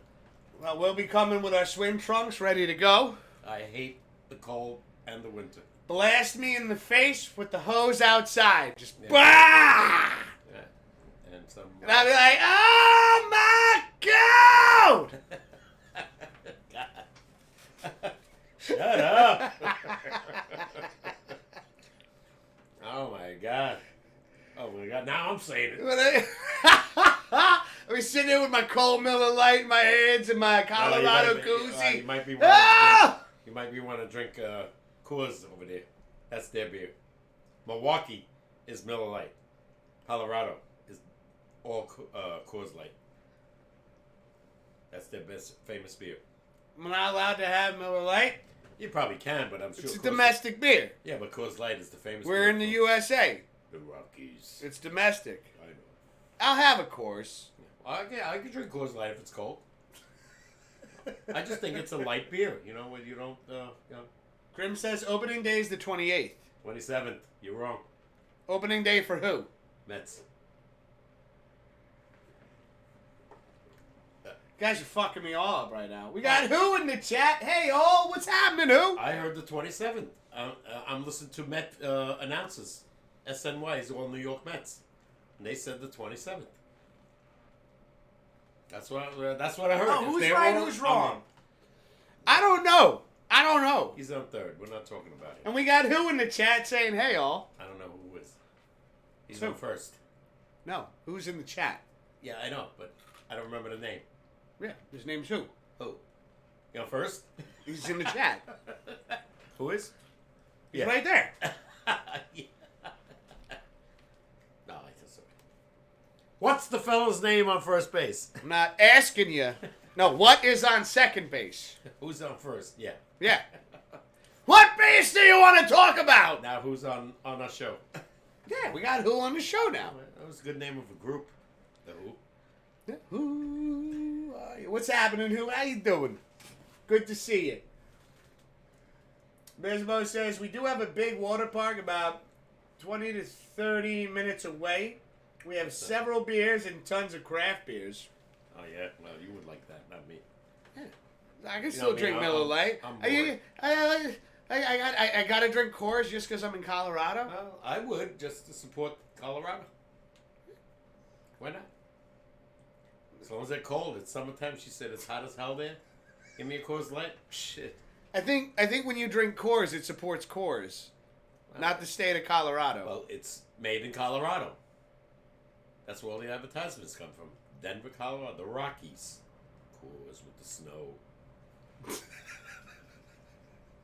Well, we'll be coming with our swim trunks ready to go. I hate the cold and the winter. Blast me in the face with the hose outside. Just bah! Yeah. And some... And I'll be like, oh my God! Shut up! Oh my God. Oh my God. Now I'm saying it. I was sitting there with my cold Miller Lite in my hands and my Colorado koozie. You might be want to drink Coors over there. That's their beer. Milwaukee is Miller Lite. Colorado is all Coors Light. That's their best famous beer. Am I not allowed to have Miller Lite? You probably can, but I'm sure it's a domestic beer. Yeah, but Coors Light is the famous We're beer. in the USA. The Rockies. It's domestic. I know. I'll have a Coors. I can drink Coors Light if it's cold. I just think it's a light beer, where you don't, Grim says opening day is the 28th. 27th. You're wrong. Opening day for who? Mets. Guys are fucking me all up right now. We got who in the chat? Hey, all, what's happening, who? I heard the 27th. I'm listening to Met announcers. SNY is all New York Mets. And they said the 27th. That's what I heard. Oh, who's right, who's wrong? I don't know. He's on third. We're not talking about him. And we got who in the chat saying, hey, all? I don't know who is. He's Who? on first. No, who's in the chat? Yeah, I know, but I don't remember the name. Yeah, his name's who? Who? You on first? He's in the chat. Who is? He's right there. Yeah. No, I just sorry. What's the fellow's name on first base? I'm not asking you. No, what is on second base? Who's on first? Yeah. Yeah. What base do you want to talk about? Now who's on our show? Yeah, we got who on the show now. That was a good name of a group. The Who. Yeah. Who are you? What's happening, who? How you doing? Good to see you. Besmo says, we do have a big water park about 20 to 30 minutes away. We have several beers and tons of craft beers. Oh, yeah? Well, you would like that, not me. Yeah. I can still drink Miller Lite. I got to drink Coors just because I'm in Colorado. Well, I would, just to support Colorado. Why not? As long as they're cold. It's summertime. She said it's hot as hell there. Give me a Coors Light. Shit. I think when you drink Coors, it supports Coors, not the state of Colorado. Well, it's made in Colorado. That's where all the advertisements come from. Denver, Colorado, the Rockies. Coors with the snow.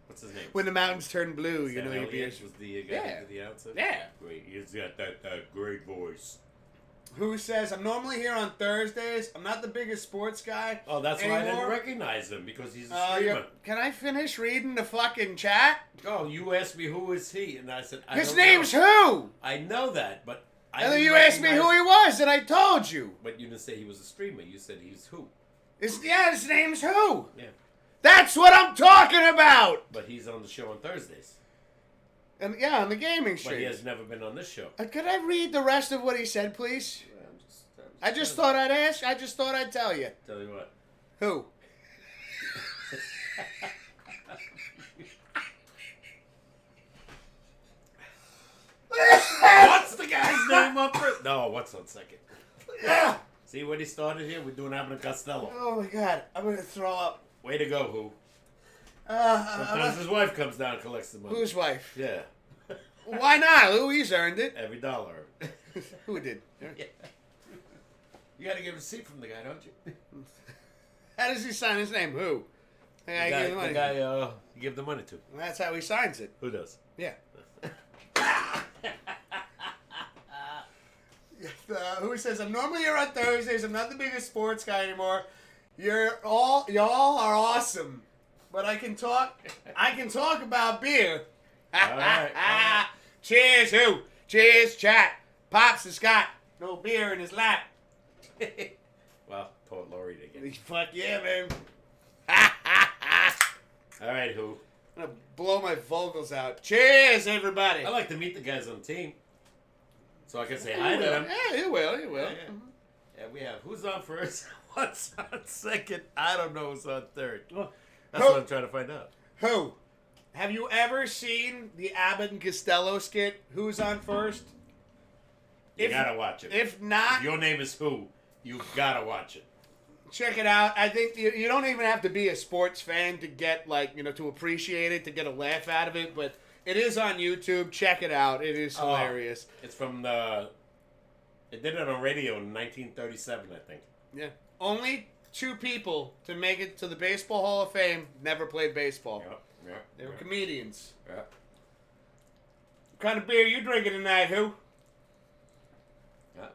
What's his name? When the mountains turn blue, Sam you know your Elliott beers. was the guy the announcer? Yeah. Great. He's got that great voice. Who says, I'm normally here on Thursdays. I'm not the biggest sports guy. Oh, that's anymore. why I didn't recognize him, because he's a streamer. Can I finish reading the fucking chat? Oh, you asked me who is he, and I said, His name's who? I know that, but And then you asked me who he was, and I told you. But you didn't say he was a streamer. You said he's who? His name's who? Yeah. That's what I'm talking about! But he's on the show on Thursdays. And on the gaming But stream. he has never been on this show. Could I read the rest of what he said, please? I just thought I'd ask. I just thought I'd tell you. Tell you what. Who? What's the guy's name up for? No, what's on second? See when he started here? We're doing Abbott and Costello. Oh my God! I'm gonna throw up. Way to go, who? Sometimes his wife comes down and collects the money. Whose wife? Yeah. Why not? Louis earned it. Every dollar. Who did? Yeah. You got to get a receipt from the guy, don't you? How does he sign his name? Who? The guy you give the money to. That's how he signs it. Who does? Yeah. Who says, I'm normally here on Thursdays. I'm not the biggest sports guy anymore. Y'all are awesome. But I can talk about beer. All right. Cheers, who? Cheers, chat. Pops has got no beer in his lap. Well, Port Laurie again. Fuck yeah, man. All right, who? I'm gonna blow my vocals out. Cheers, everybody. I like to meet the guys on the team, so I can say hi to them. Yeah, you will. Yeah, we have. Who's on first? What's on second? I don't know who's on third. Well, That's what I'm trying to find out. Who? Have you ever seen the Abbott and Costello skit? Who's on first? You gotta watch it. If not, if your name is who, you gotta watch it. Check it out. I think you don't even have to be a sports fan to get to appreciate it, to get a laugh out of it. But it is on YouTube. Check it out. It is hilarious. It's from It did it on radio in 1937, I think. Yeah. Only 2 people to make it to the Baseball Hall of Fame never played baseball. Yeah. They were comedians. Yeah. What kind of beer you drinking tonight, who? Yeah.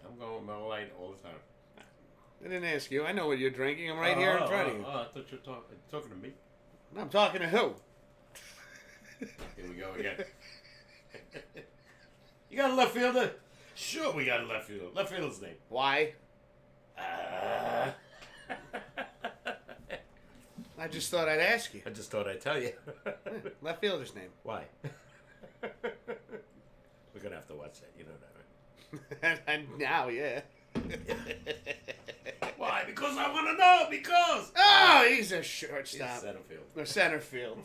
I'm going Miller Lite all the time. I didn't ask you. I know what you're drinking. I'm right here in front of you. Oh, I thought you were talking to me. No, I'm talking to who? Here we go again. You got a left fielder? Sure, we got a left fielder. Left fielder's name. Why? I just thought I'd ask you. I just thought I'd tell you. Left fielder's name. Why? We're going to have to watch that. You know that, right? And now, yeah. Why? Because I want to know. Because. Oh, he's a shortstop. He's center field. Or center field.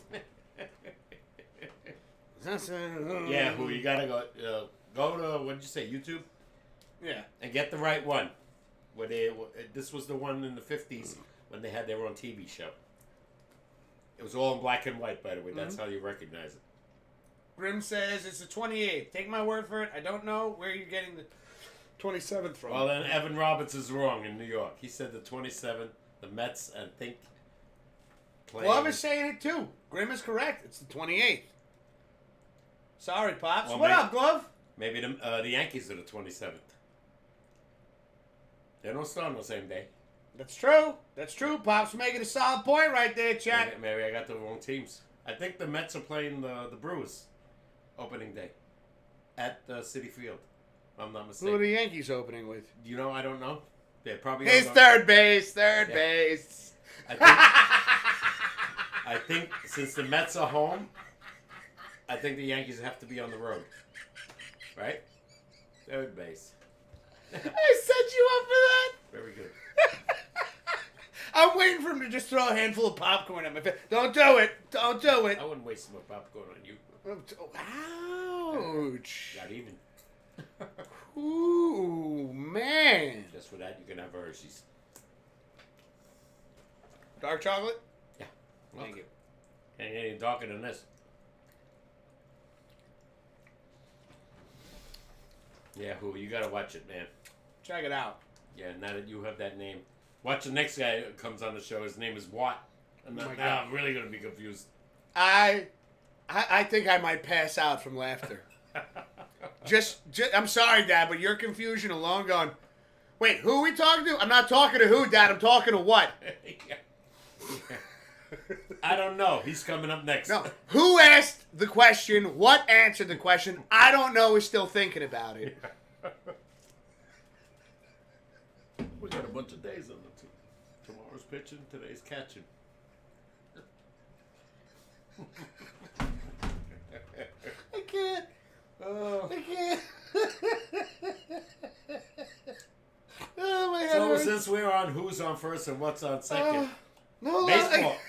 Yeah, who you got to go to, what did you say, YouTube? Yeah. And get the right one. This was the one in the 50s when they had their own TV show. It was all in black and white, by the way. That's how you recognize it. Grim says it's the 28th. Take my word for it. I don't know where you're getting the 27th from. Well, then Evan Roberts is wrong in New York. He said the 27th. The Mets, I think, playing. Glove is saying it too. Grim is correct. It's the 28th. Sorry, Pops. Well, what up, Glove? Maybe the Yankees are the 27th. They don't start on the same day. That's true. That's true. Pops making a solid point right there, chat. Maybe I got the wrong teams. I think the Mets are playing the Brewers opening day at Citi Field. If I'm not mistaken. Who are the Yankees opening with? You know, I don't know. They're probably. It's third base. Third base. I think since the Mets are home, I think the Yankees have to be on the road. Right? Third base. I set you up for that. Very good. I'm waiting for him to just throw a handful of popcorn at my face. Don't do it. Don't do it. I wouldn't waste more popcorn on you. Ouch. Not even. Ooh, man. Just for that, you can have Hershey's. Dark chocolate? Yeah. Thank you. Can't get any darker than this. Yeah, who? You gotta watch it, man. Check it out. Yeah, now that you have that name. Watch the next guy that comes on the show. His name is Watt. Now I'm really going to be confused. I think I might pass out from laughter. just, I'm sorry, Dad, but your confusion alone going, wait, who are we talking to? I'm not talking to who, Dad. I'm talking to what? I don't know. He's coming up next. No. Who asked the question? What answered the question? I don't know. We're still thinking about it. We got a bunch of days on the team. Tomorrow's pitching, today's catching. I can't. Oh. I can't. Oh, my head So hurts. since we're on who's on first and what's on second, no,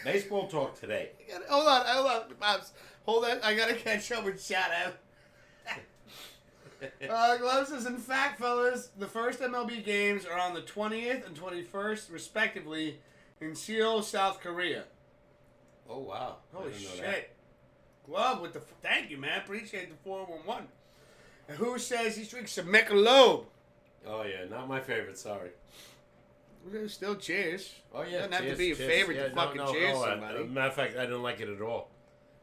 baseball talk today. Hold on, Pops. Hold on, I gotta catch up with shout out. Glove says, in fact, fellas, the first MLB games are on the 20th and 21st, respectively, in Seoul, South Korea. Oh, wow. Holy shit. Glove with the... Thank you, man. Appreciate the 411. And who says he's drinking some Michelob? Oh, yeah. Not my favorite. Sorry. Still cheers. Oh, yeah. Doesn't have to be your favorite to fucking cheers somebody. Matter of fact, I didn't like it at all.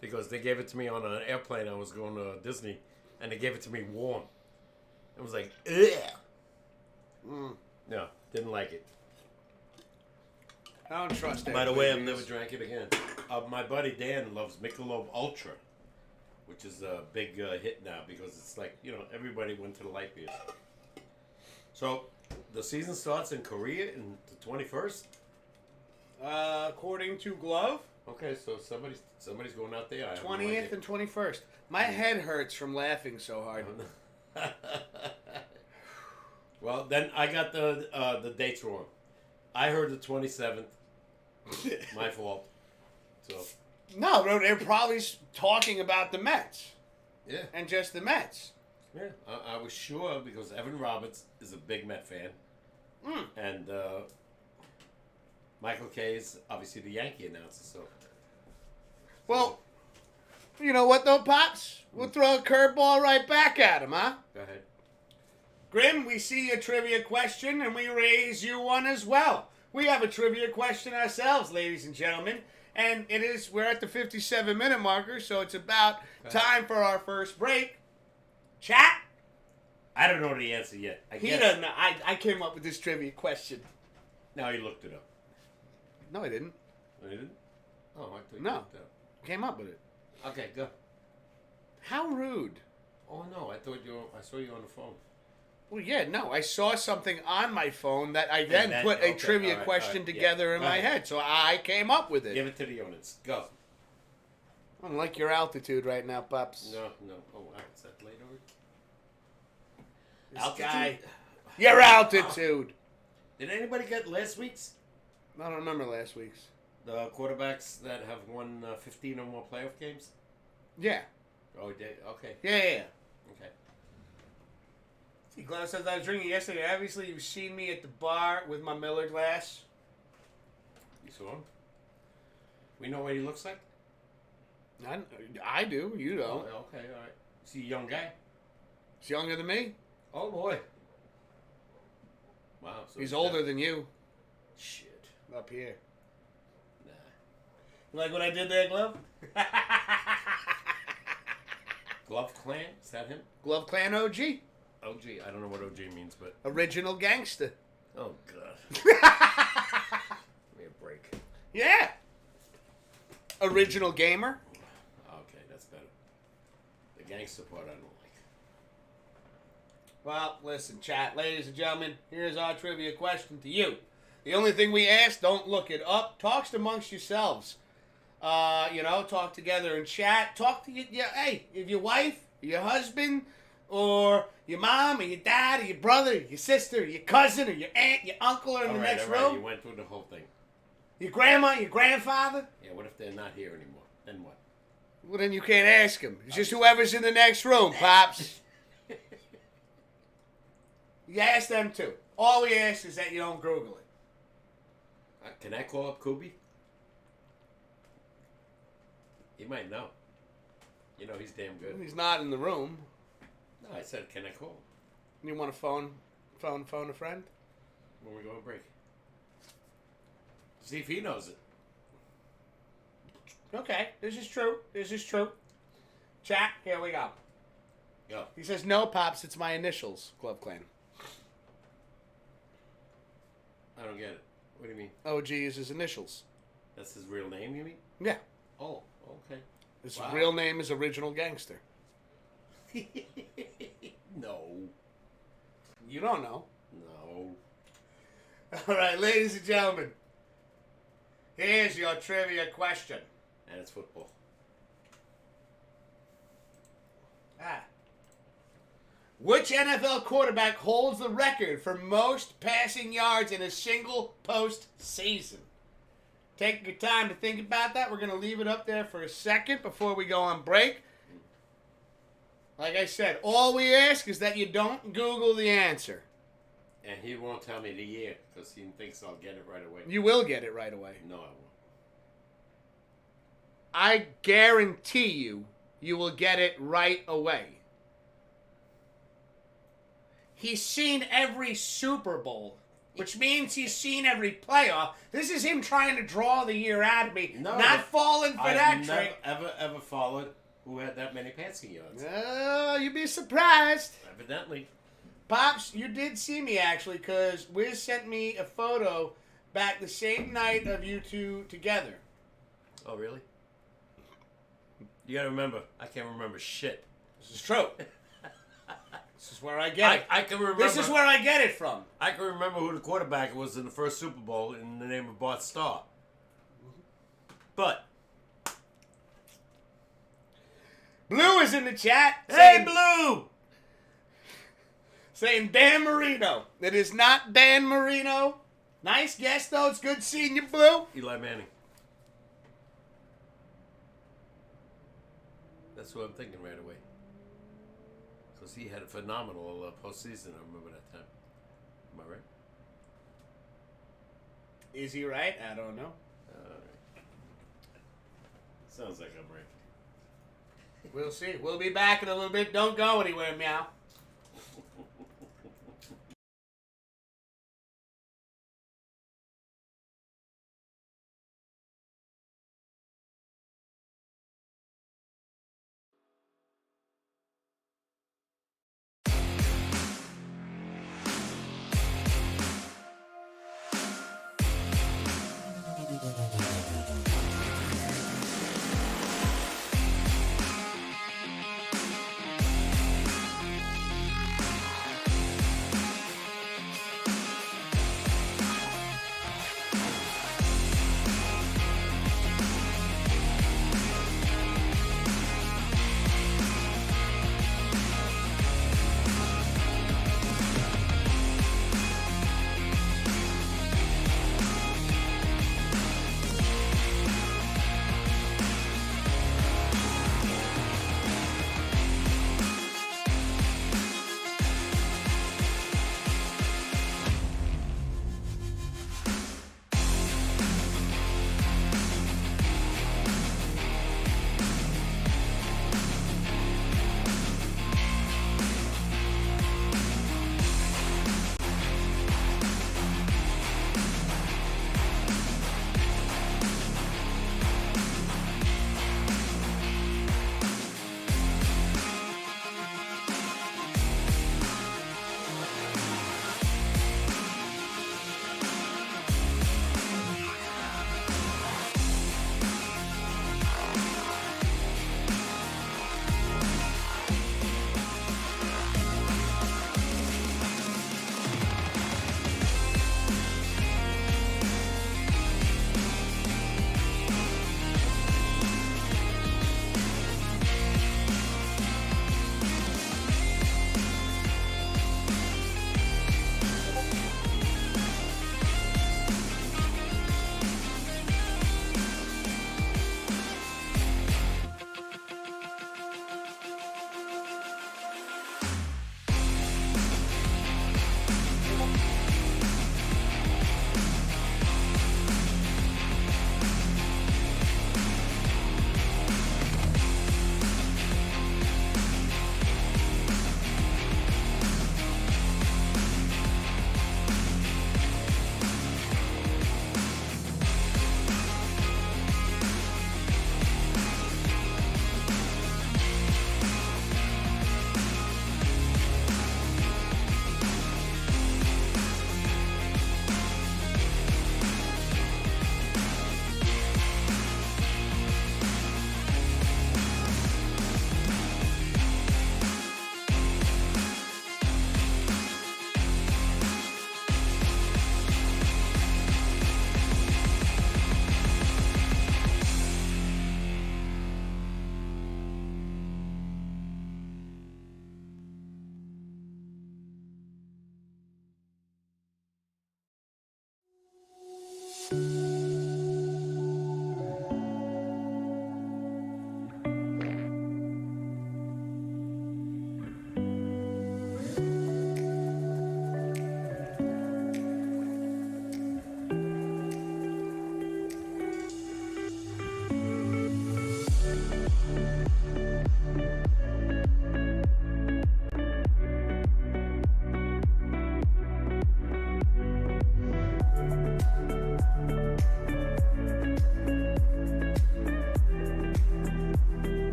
Because they gave it to me on an airplane. I was going to Disney. And they gave it to me warm. It was like, ugh. No, didn't like it. I don't trust that. By the way, I've never drank it again. My buddy Dan loves Michelob Ultra, which is a big hit now because it's like, everybody went to the light beers. So, the season starts in Korea in the 21st? According to Glove. Okay, so somebody's going out there. 20th and 21st. My head hurts from laughing so hard. Well, then I got the dates wrong. I heard the 27th. My fault. So. No, they're probably talking about the Mets. Yeah. And just the Mets. Yeah. I was sure because Evan Roberts is a big Met fan. And Michael Kay is obviously the Yankee announcer. So. Well, you know what though, Pops? We'll throw a curveball right back at him, huh? Go ahead. Grim, we see a trivia question and we raise you one as well. We have a trivia question ourselves, ladies and gentlemen. And we're at the 57-minute marker, so it's about time for our first break. Chat? I don't know the answer yet. He doesn't know. I came up with this trivia question. Now you looked it up. No, I didn't. Oh, you didn't? Oh, I thought you No. looked it up. Came up with it. Okay, go. How rude. Oh, no. I saw you on the phone. Well, yeah, no. I saw something on my phone that I then put a trivia question together in my head. So I came up with it. Give it to the audience. Go. I don't like your altitude right now, Pops. No. Oh, wow. Is that late already? Altitude? Guy. Your altitude. Did anybody get last week's? I don't remember last week's. The quarterbacks that have won 15 or more playoff games? Yeah. Oh, did? Okay. Yeah. Okay. See, Glenn says I was drinking yesterday. Obviously, you've seen me at the bar with my Miller glass. You saw him? We know what he looks like? I do. You don't. Oh, okay, all right. Is he a young guy? He's younger than me. Oh, boy. Wow. So he's older than you. Shit. Up here. Nah. You like what I did there, Glove? Glove Clan? Is that him? Glove Clan OG. OG. I don't know what OG means, but... Original gangster. Oh, God. Give me a break. Yeah. Original gamer. Okay, that's better. The gangster part I don't like. Well, listen, chat. Ladies and gentlemen, here's our trivia question to you. The only thing we ask, don't look it up. Talks amongst yourselves. Talk together in chat. Talk to if your wife, your husband, or your mom, or your dad, or your brother, or your sister, or your cousin, or your aunt, your uncle are in the next room. You went through the whole thing. Your grandma, your grandfather. Yeah, what if they're not here anymore? Then what? Well, then you can't ask them. It's just whoever's in the next room, Pops. You ask them too. All we ask is that you don't Google it. Can I call up Kubi? He might know. You know, he's damn good. He's not in the room. No, I said, can I call? You want a phone? Phone a friend. When we go on break. See if he knows it. Okay, this is true. Chat, here we go. Go. He says, no, Pops, it's my initials, Glove Clan. I don't get it. What do you mean? OG is his initials. That's his real name, you mean? Yeah. Oh, okay. His real name is Original Gangster. No. You don't know. No. All right, ladies and gentlemen. Here's your trivia question. And it's football. Which NFL quarterback holds the record for most passing yards in a single postseason? Take your time to think about that. We're going to leave it up there for a second before we go on break. Like I said, all we ask is that you don't Google the answer. And he won't tell me the year because he thinks I'll get it right away. You will get it right away. No, I won't. I guarantee you will get it right away. He's seen every Super Bowl, which means he's seen every playoff. This is him trying to draw the year out of me, not falling for that trick. I've never, ever followed who had that many passing yards. Oh, you'd be surprised. Evidently. Pops, you did see me, actually, because Wiz sent me a photo back the same night of you two together. Oh, really? You gotta remember, I can't remember shit. This is true. This is where I get it. I can remember. This is where I get it from. I can remember who the quarterback was in the first Super Bowl in the name of Bart Starr. But Blue is in the chat. Hey, Blue! Saying Dan Marino. It is not Dan Marino. Nice guess, though. It's good seeing you, Blue. Eli Manning. That's what I'm thinking right away. Because he had a phenomenal postseason. I remember that time. Am I right? Is he right? I don't know. Right. Sounds like I'm right. We'll see. We'll be back in a little bit. Don't go anywhere, meow.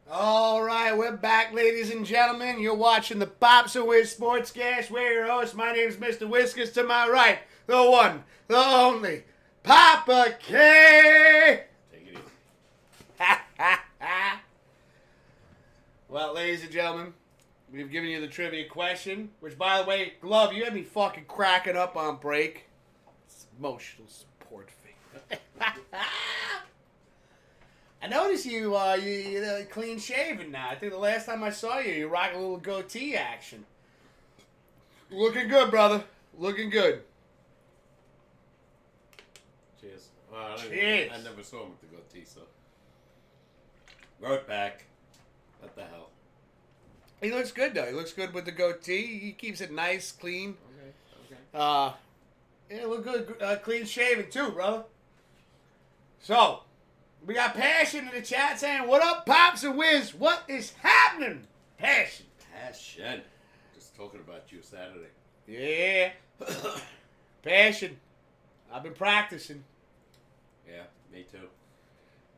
All right, we're back, ladies and gentlemen. You're watching the Pops and Wiz SportsCast. We're your host. My name is Mr. Whiskers. To my right, the one, the only, Papa K. Take it easy. Well, ladies and gentlemen, we've given you the trivia question, which, by the way, Glove, you had me fucking cracking up on break. It's emotional support thing. I noticed you're clean shaven now. I think the last time I saw you, you rock a little goatee action. Looking good, brother. Looking good. Cheers. Well, Cheers. I never saw him with the goatee, so. Right back. What the hell? He looks good, though. He looks good with the goatee. He keeps it nice, clean. Okay. Yeah, look good. Clean shaven, too, brother. So, we got Passion in the chat saying, "What up, Pops and Wiz? What is happening?" Passion. Passion. Just talking about you Saturday. Yeah. Passion. I've been practicing. Yeah, me too.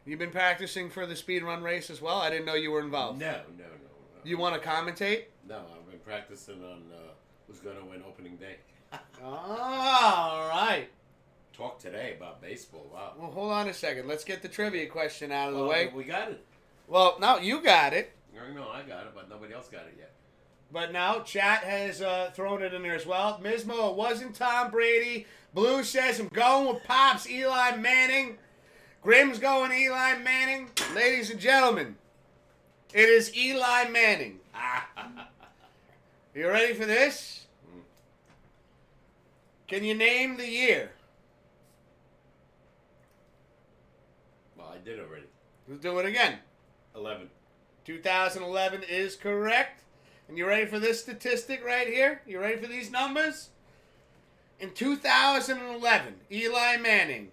You've been practicing for the speed run race as well? I didn't know you were involved. No. You want to commentate? No, I've been practicing on who's going to win opening day. All right. Talk today about baseball. Wow. Well, hold on a second. Let's get the trivia question out of the way. We got it. Well, no, you got it. No, I got it, but nobody else got it yet. But now chat has thrown it in there as well. Mismo, it wasn't Tom Brady. Blue says, I'm going with Pops, Eli Manning. Grim's going Eli Manning. Ladies and gentlemen, it is Eli Manning. You ready for this? Can you name the year? Well, I did already. Let's do it again. 11. 2011 is correct. And you ready for this statistic right here? You ready for these numbers? In 2011, Eli Manning,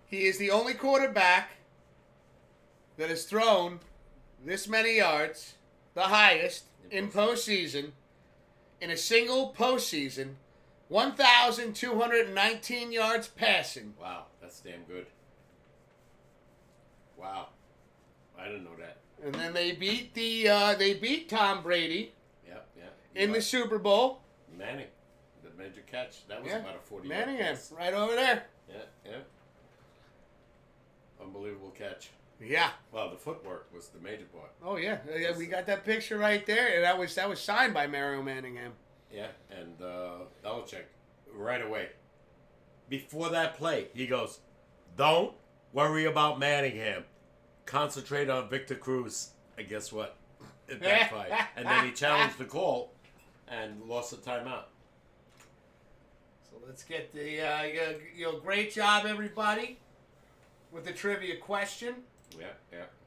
he is the only quarterback that has thrown this many yards, the highest in postseason, in a single postseason, 1,219 yards passing. Wow, that's damn good. Wow, I didn't know that. And then they beat Tom Brady. Yeah. In the Super Bowl. Manning, the major catch. That was about a 40 Manning, pass. right over there. Yeah. Unbelievable catch. Yeah. Well, the footwork was the major part. Oh yeah, we got that picture right there, and that was signed by Mario Manningham. Yeah, and Belichick right away. Before that play, he goes, "Don't worry about Manningham. Concentrate on Victor Cruz." And guess what? It backfired. And then he challenged the call and lost the timeout. So let's get the great job, everybody, with the trivia question. Yeah.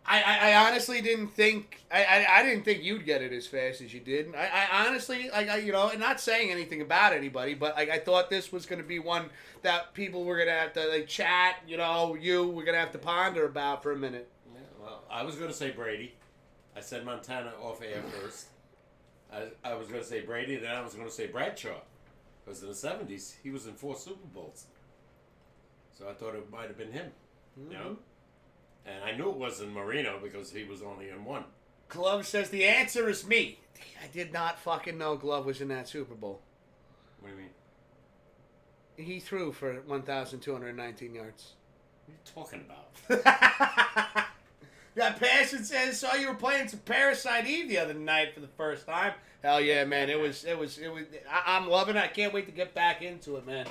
I honestly didn't think I didn't think you'd get it as fast as you did. I honestly and not saying anything about anybody, but I thought this was going to be one that people were going to have to chat. We're going to have to ponder about for a minute. Yeah, well, I was going to say Brady. I said Montana off air first. I was going to say Brady, then I was going to say Bradshaw, because in the 70s he was in 4 Super Bowls. So I thought it might have been him. Mm-hmm. And I knew it wasn't Marino because he was only in 1. Glove says the answer is me. I did not fucking know Glove was in that Super Bowl. What do you mean? He threw for 1,219 yards. What are you talking about? Got Passion says, saw you were playing some Parasite Eve the other night for the first time. Hell yeah, man. It was. I'm loving it. I can't wait to get back into it, man.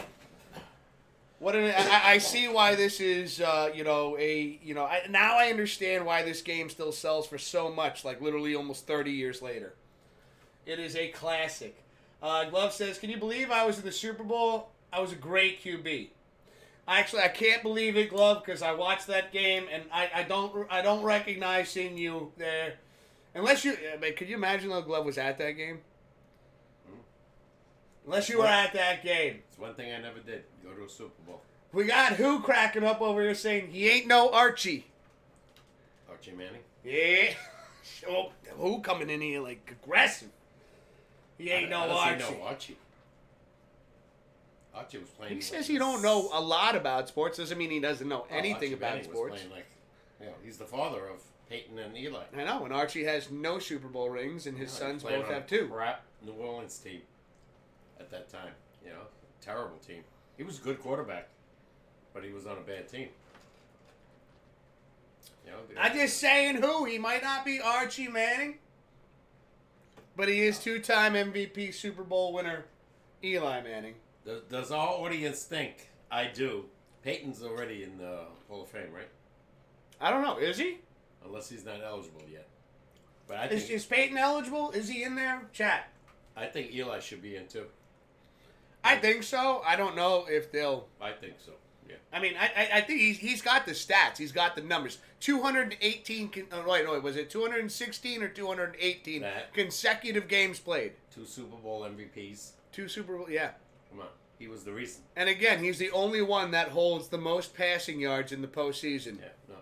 I see why this is, now I understand why this game still sells for so much, like literally almost 30 years later. It is a classic. Glove says, can you believe I was in the Super Bowl? I was a great QB. Actually, I can't believe it, Glove, because I watched that game, and I don't recognize seeing you there. Unless you, could you imagine though Glove was at that game? Unless you were at that game. It's one thing I never did. Go to a Super Bowl. We got who cracking up over here saying he ain't no Archie. Archie Manning? Yeah. Oh, who coming in here like aggressive? He ain't no Archie. No Archie. Archie was playing. He says he don't know a lot about sports. Doesn't mean he doesn't know anything Archie about Manning sports. was playing like he's the father of Peyton and Eli. I know, and Archie has no Super Bowl rings, and his sons both have 2. Crap New Orleans team at that time. Terrible team. He was a good quarterback, but he was on a bad team. I'm just saying who. He might not be Archie Manning, but he is 2-time MVP Super Bowl winner Eli Manning. Does our audience think I do? Peyton's already in the Hall of Fame, right? I don't know. Is he? Unless he's not eligible yet. But I think is Peyton eligible? Is he in there? Chat. I think Eli should be in too. I think so. I don't know if they'll. I think so. Yeah. I mean, I think he's got the stats. He's got the numbers. 218. Was it 216 or 218 consecutive games played? 2 Super Bowl MVPs. 2 Super Bowl. Yeah. Come on. He was the reason. And again, he's the only one that holds the most passing yards in the postseason. Yeah. No.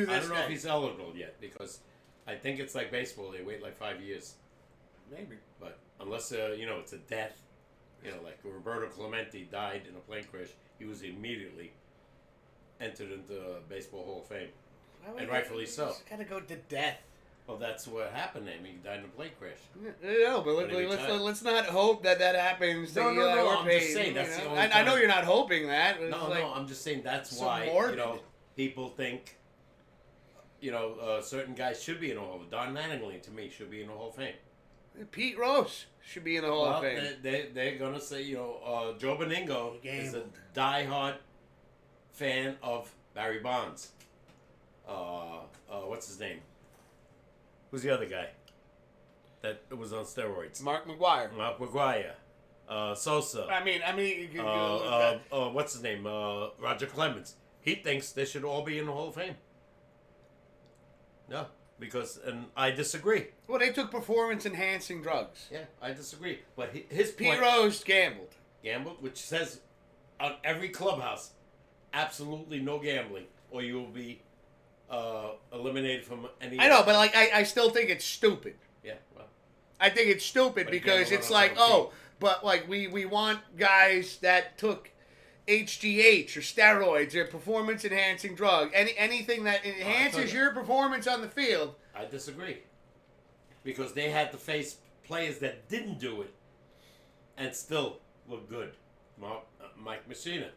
I don't know if he's eligible yet because I think it's like baseball. They wait like 5 years. Maybe. But unless it's a death. Like Roberto Clemente died in a plane crash. He was immediately entered into Baseball Hall of Fame. And rightfully so. He's got to go to death. Well, that's what happened to him. He died in a plane crash. No, but let's not hope that happens. No, I'm just saying that's the only time. I know you're not hoping that. No, I'm just saying that's why, people think, certain guys should be in the Hall of Fame. Don Mattingly, to me, should be in the Hall of Fame. Pete Rose should be in the Hall of Fame. They're going to say, Joe Beningo is a diehard fan of Barry Bonds. What's his name? Who's the other guy that was on steroids? Mark McGwire. Sosa. I mean. What's his name? Roger Clemens. He thinks they should all be in the Hall of Fame. No. And I disagree. Well, they took performance-enhancing drugs. Yeah, I disagree. But his Pete Rose gambled. Gambled, which says on every clubhouse, absolutely no gambling, or you will be eliminated from any. I know, but I still think it's stupid. Yeah, well. I think it's stupid because it's like, but we want guys that took HGH or steroids or performance-enhancing drug, anything that enhances your performance on the field. I disagree. Because they had to face players that didn't do it and still were good. Mike Messina,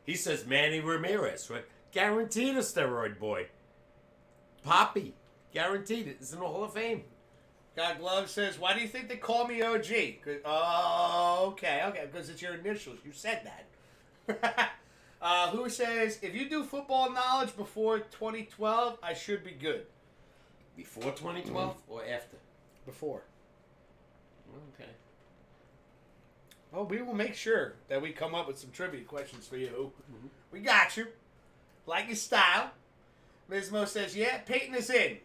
He says Manny Ramirez, right? Guaranteed a steroid boy. Poppy, guaranteed it. It's in the Hall of Fame. God Glove says, why do you think they call me OG? Okay, because it's your initials. You said that. Who says, if you do football knowledge before 2012, I should be good. Before 2012 or after? Before. Okay. Well, we will make sure that we come up with some trivia questions for you. Mm-hmm. We got you. Like your style. Ms. Mo says, yeah, Peyton is in.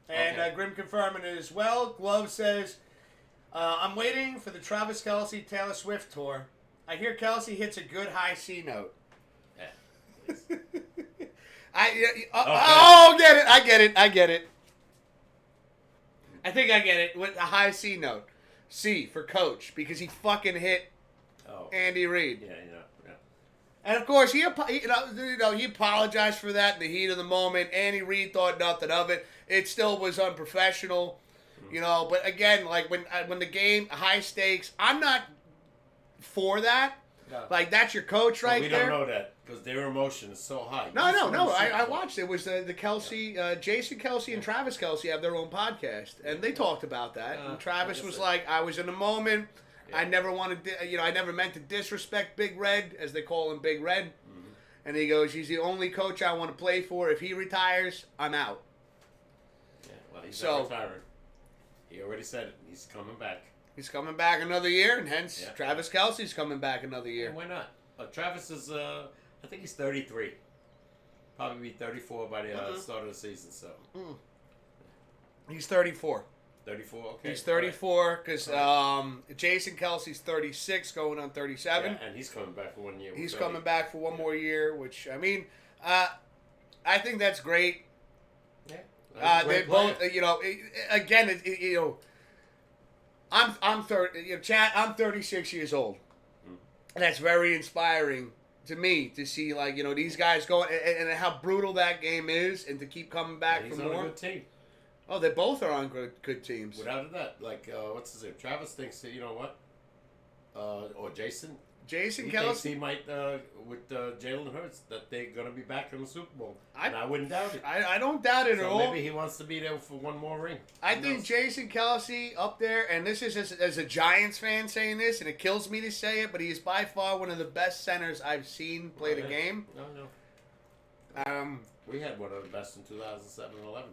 And Grim confirming it as well. Glove says, I'm waiting for the Travis Kelce Taylor Swift tour. I hear Kelce hits a good high C note. Yeah. Get it. I get it. I think I get it with a high C note. C for coach because he fucking hit Andy Reid. Yeah. And of course, he apologized for that in the heat of the moment. Andy Reid thought nothing of it. It still was unprofessional, But again, like when the game high stakes, I'm not for that. No. Like that's your coach right there. We don't know that because their emotion is so high. No. I watched it. It was the Kelce, Jason Kelce and Travis Kelce have their own podcast, and they talked about that. And Travis was like, "I was in the moment. Yeah. I never wanted, I never meant to disrespect Big Red, as they call him, Big Red." Mm-hmm. And he goes, "He's the only coach I want to play for. If he retires, I'm out." Yeah, well, he's not retiring. He already said it. He's coming back. He's coming back another year, and hence Travis Kelce's coming back another year. And why not? Travis is, I think he's 33. Probably be 34 by the start of the season. So he's 34. 34, okay. He's 34 because Jason Kelce's 36, going on 37. Yeah, and he's coming back for 1 year. He's coming back for one more year, which I think that's great. Yeah, they both, again, I'm 30. Chad, I'm 36 years old, and that's very inspiring to me to see like these guys going and how brutal that game is, and to keep coming back He's for on more. a good team. Oh, they both are on good teams. Without a doubt. Like, what's his name? Travis thinks that, you know what? Or Jason. Jason He Kelce. thinks he might, with Jalen Hurts, that they're going to be back in the Super Bowl. And I wouldn't doubt it. I don't doubt it at all. Maybe he wants to be there for one more ring. I think Jason Kelce up there, and this is as a Giants fan saying this, and it kills me to say it, but he is by far one of the best centers I've seen play the game. No. We had one of the best in 2007 and 11.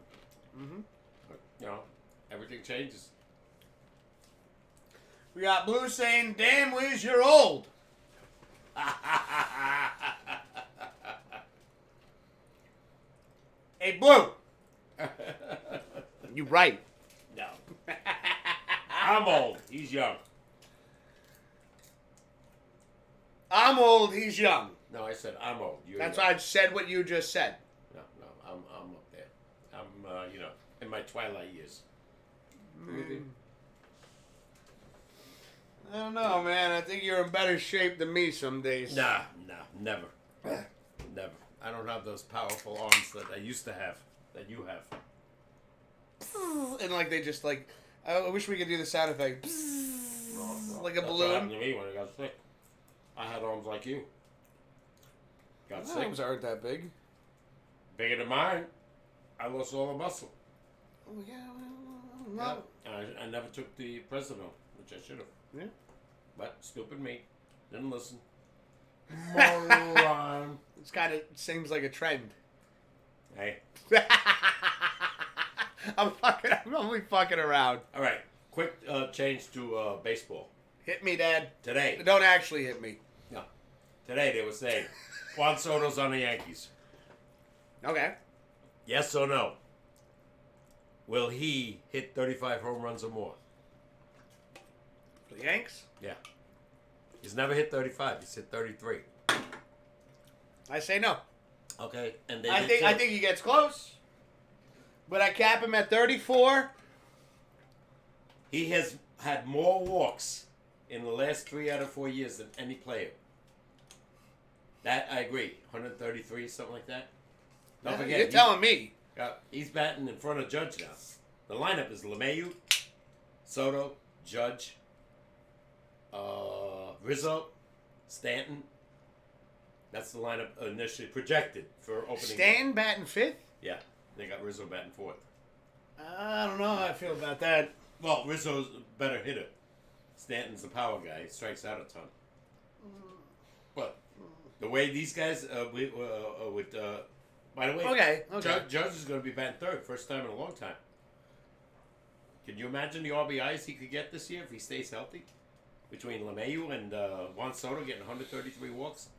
Mm-hmm. But, everything changes. We got Blue saying, "Damn, Wiz, you're old." Hey, Blue. You right. No. I'm old. He's young. I'm old. He's young. No, I said I'm old. That's why I said what you just said. No, I'm up there. I'm in my twilight years. I don't know, man. I think you're in better shape than me some days. Nah, never. Never. I don't have those powerful arms that I used to have, that you have. And like they just like, I wish we could do the sound effect. Like a That's balloon. what happened to me when I got sick. I had arms like you. Got sick. Arms aren't that big. Bigger than mine. I lost all the muscle. Oh yeah, well, I never took the Presidone, which I should have. Yeah. But stupid me. Didn't listen. Moron. It's kind of seems like a trend. Hey. I'm only fucking around. All right. Quick change to baseball. Hit me, Dad. Today. Don't actually hit me. No. Today they were saying Juan Soto's on the Yankees. Okay. Yes or no? Will he hit 35 home runs or more? For the Yanks? Yeah. He's never hit 35. He's hit 33. I say no. Okay. And I think he gets close. But I cap him at 34. He has had more walks in the last 3 out of 4 years than any player. That I agree. 133, something like that. Don't forget. You're telling me. He's batting in front of Judge now. The lineup is LeMahieu, Soto, Judge, Rizzo, Stanton. That's the lineup initially projected for opening. Stanton batting fifth? Yeah, they got Rizzo batting fourth. I don't know how I feel about that. Well, Rizzo's a better hitter. Stanton's the power guy. He strikes out a ton. But the way these guys by the way, okay. Judge is going to be batting third, first time in a long time. Can you imagine the RBIs he could get this year if he stays healthy? Between LeMahieu and Juan Soto getting 133 walks.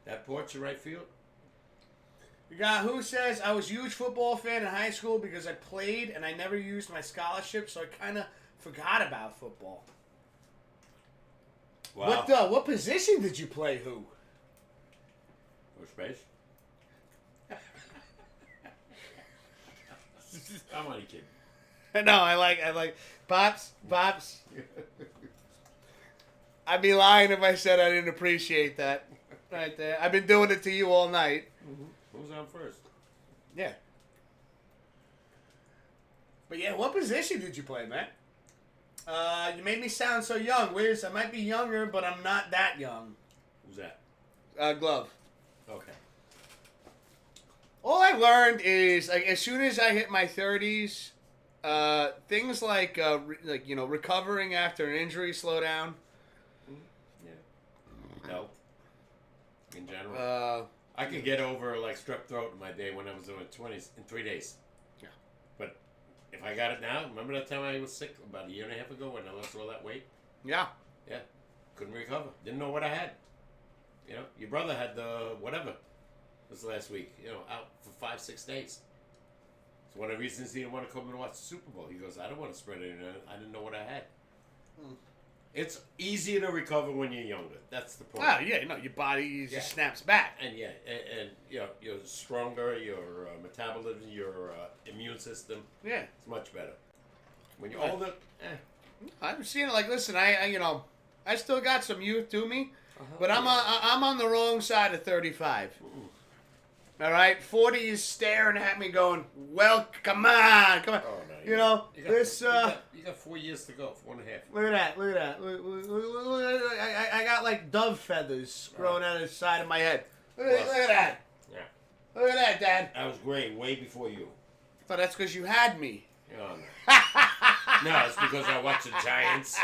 That porch in right field. You got who says, I was a huge football fan in high school because I played and I never used my scholarship, so I kind of forgot about football. Wow. What position did you play, who? First base. I'm only kidding. No, I like Pops. I'd be lying if I said I didn't appreciate that. Right there. I've been doing it to you all night. Mm-hmm. Who's on first? Yeah. But yeah, what position did you play, man? You made me sound so young. Wiz, I might be younger, but I'm not that young. Who's that? Glove. Okay. All I learned is, like, as soon as I hit my 30s, things like recovering after an injury slow down. Yeah. Health. In general. I could get over like strep throat in my day when I was in my 20s in 3 days. Yeah. But if I got it now, remember that time I was sick about a year and a half ago when I lost all that weight? Yeah. Yeah. Couldn't recover. Didn't know what I had. You know, your brother had the whatever this last week, out for 5-6 days. It's one of the reasons he didn't want to come and watch the Super Bowl. He goes, I don't want to spread it. I didn't know what I had. It's easier to recover when you're younger. That's the point. Oh, yeah, your body just snaps back. And you're stronger, your metabolism, your immune system. Yeah. It's much better. When you're older, I'm seeing it like, listen, I still got some youth to me. But I'm on the wrong side of 35. All right, 40 is staring at me, going, "Well, come on." Oh, no, you know you got, this. You got 4 years to go, 4.5. Look at that! I got like dove feathers growing out of the side of my head. Look at that! Yeah. Look at that, Dad. I was great way before you. Oh, that's because you had me. Oh, no. No, it's because I watch the Giants,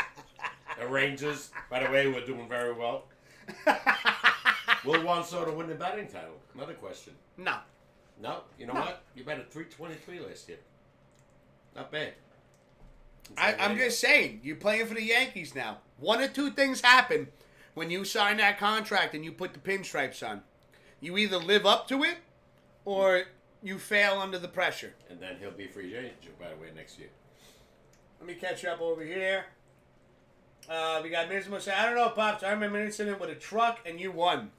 the Rangers. By the way, we're doing very well. Will Juan Soto win the batting title? Another question. No. No? You know what? You batted .323 last year. Not bad. I'm just saying, you're playing for the Yankees now. One or two things happen when you sign that contract and you put the pinstripes on. You either live up to it or you fail under the pressure. And then he'll be free agent, by the way, next year. Let me catch you up over here. We got Mismo saying, "I don't know, Pops. I remember an incident with a truck and you won."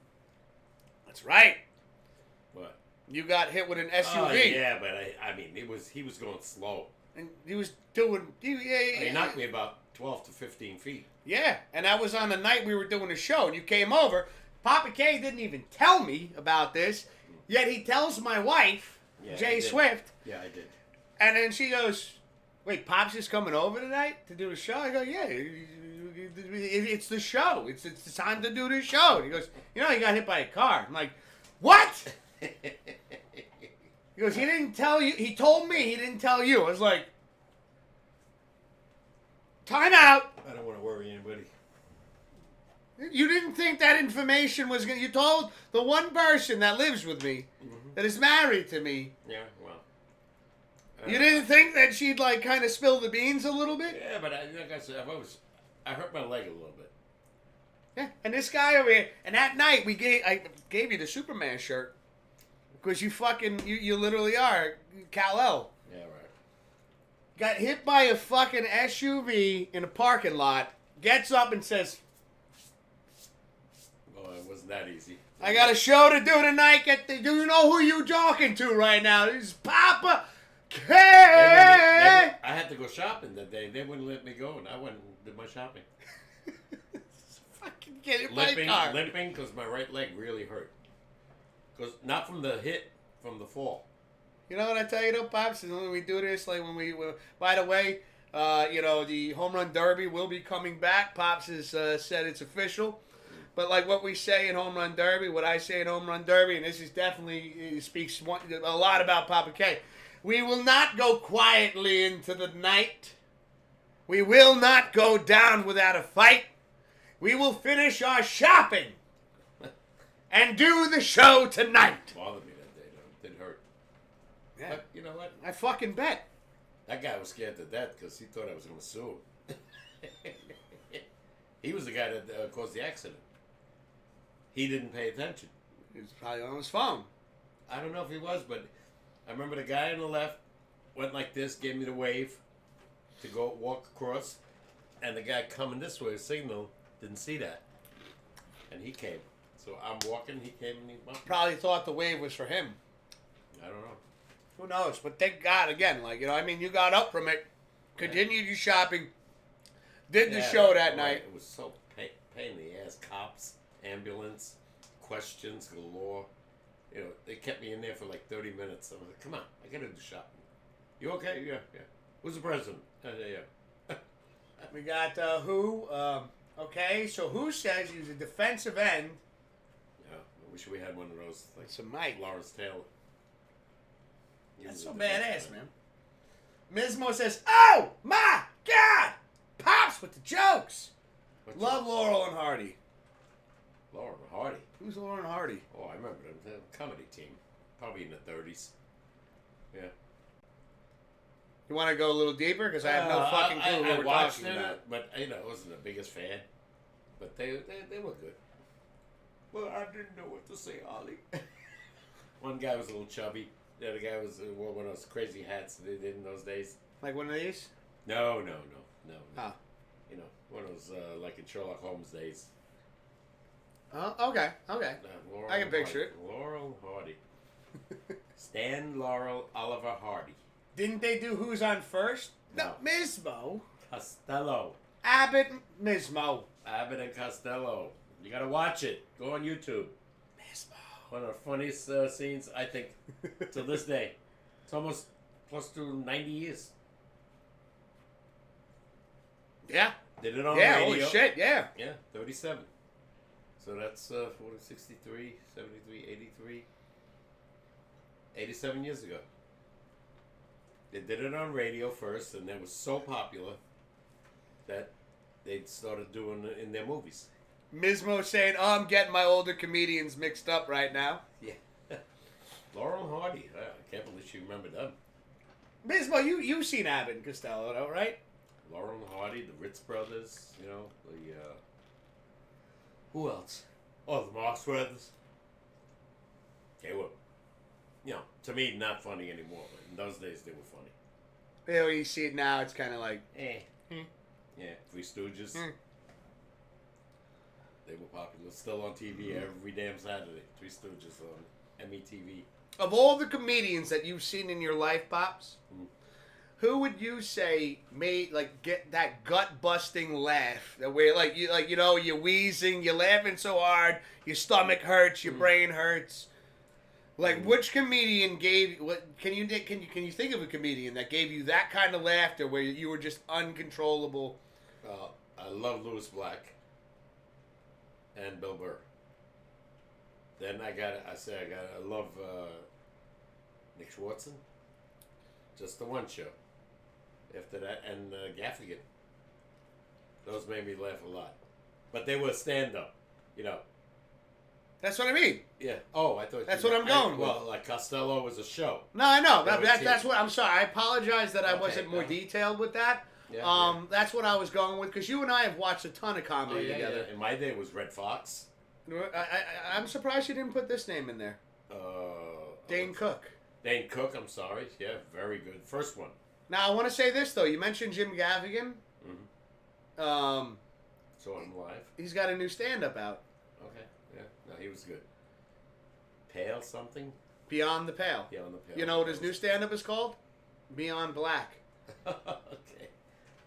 That's right. What? You got hit with an SUV. Oh, yeah, but I mean, he was going slow. And he was doing... He knocked me about 12 to 15 feet. Yeah, and that was on the night we were doing the show, and you came over. Papa K didn't even tell me about this, yet he tells my wife, Jay Swift. Yeah, I did. And then she goes, "Wait, Pops is coming over tonight to do the show?" I go, "Yeah, it's the show. It's the time to do the show." And he goes, "You know, he got hit by a car." I'm like, "What?" He goes, "He didn't tell you. He told me he didn't tell you." I was like, "Time out." I don't want to worry anybody. You didn't think that information was going to... You told the one person that lives with me, that is married to me. Yeah, well. You didn't think that she'd, like, kind of spill the beans a little bit? Yeah, but like I said, I hurt my leg a little bit. Yeah, and this guy over here... And that night, I gave you the Superman shirt. Because you fucking... You literally are Kal-El. Yeah, right. Got hit by a fucking SUV in a parking lot. Gets up and says... Well, it wasn't that easy. "I got a show to do tonight. Do you know who you talking to right now? This is Papa K." I had to go shopping that day. They wouldn't let me go, and I went and did my shopping. Fucking get it by a car. Limping because my right leg really hurt. Because not from the hit, from the fall. You know what I tell you though, Pops? When we do this, like when we... by the way, the Home Run Derby will be coming back. Pops has said it's official. But like what we say in Home Run Derby, what I say in Home Run Derby, and this is definitely speaks a lot about Papa K. We will not go quietly into the night. We will not go down without a fight. We will finish our shopping and do the show tonight. Bothered me that day, though. It hurt. Yeah. But you know what? I fucking bet. That guy was scared to death because he thought I was going to sue him. He was the guy that caused the accident. He didn't pay attention. He was probably on his phone. I don't know if he was, but I remember the guy on the left went like this, gave me the wave to go walk across, and the guy coming this way, signal, didn't see that. And he came. So I'm walking, he came and he bumped me. Probably thought the wave was for him. I don't know. Who knows? But thank God, again, like, you got up from it, continued your shopping, did the show that night. It was so pain in the ass. Cops, ambulance, questions galore. They kept me in there for like 30 minutes. I was like, "Come on, I gotta do shopping." "You okay?" "Yeah, yeah." "Who's the president?" "Yeah." We got Who. Okay, so Who says he's a defensive end. Yeah, I wish we had one of those. Like some Mike. Lawrence Taylor. That's so badass, man. Mismo says, "Oh my God, Pops with the jokes." Love Laurel and Hardy. Laurel and Hardy. Who's Laurel and Hardy? Oh, I remember them. The comedy team. Probably in the 30s. Yeah. You want to go a little deeper? Because I have no fucking clue what we're talking about. But I wasn't the biggest fan. But they were good. Well, I didn't know what to say, Ollie. One guy was a little chubby. The other guy wore one of those crazy hats they did in those days. Like one of these? No. Oh. One of those like in Sherlock Holmes days. Oh, okay. I can picture it. Laurel Hardy. Stan Laurel Oliver Hardy. Didn't they do Who's on First? No. Mismo. Costello. Abbott Mismo. Abbott and Costello. You gotta watch it. Go on YouTube. One of the funniest scenes, I think, till this day. It's almost close to 90 years. Yeah. Did it on radio. radio. Holy shit, yeah. Yeah, 37. So that's 40, 63, 73, 83. 87 years ago. They did it on radio first, and it was so popular that they started doing it in their movies. Mismo saying, "Oh, I'm getting my older comedians mixed up right now." Yeah. Laurel and Hardy. I can't believe she remembered them. Mismo, you've seen Abbott and Costello, though, right? Laurel and Hardy, the Ritz brothers, you know, the who else? Oh, the Marx brothers. They were, you know, to me, not funny anymore. But in those days, they were funny. You know, you see it now, it's kind of like, Yeah, Three Stooges. They were popular. Still on TV every damn Saturday. Three Stooges on METV. Of all the comedians that you've seen in your life, Pops, who would you say made get that gut busting laugh? That where you're wheezing, you're laughing so hard, your stomach hurts, your brain hurts. Which comedian gave? Can you think of a comedian that gave you that kind of laughter where you were just uncontrollable? I love Louis Black and Bill Burr. Then I love Nick Schwartzen. Just the one show. After that, and Gaffigan. Those made me laugh a lot. But they were stand-up, you know. That's what I mean. Yeah. Oh, I thought that's what I'm going with. Well, like Costello was a show. No, I know. That's what I'm sorry. I apologize that I wasn't more no. detailed with that. Yeah, That's what I was going with because you and I have watched a ton of comedy together. Yeah. In my day, it was Red Fox. I'm surprised you didn't put this name in there. Dane Cook. Dane Cook, I'm sorry. Yeah, very good. First one. Now, I want to say this, though. You mentioned Jim Gaffigan. Mm-hmm. Saw him live. He's got a new stand-up out. Okay, yeah. No, he was good. Pale something? Beyond the Pale. Beyond the Pale. You know what his new stand-up is called? Beyond Black. Okay.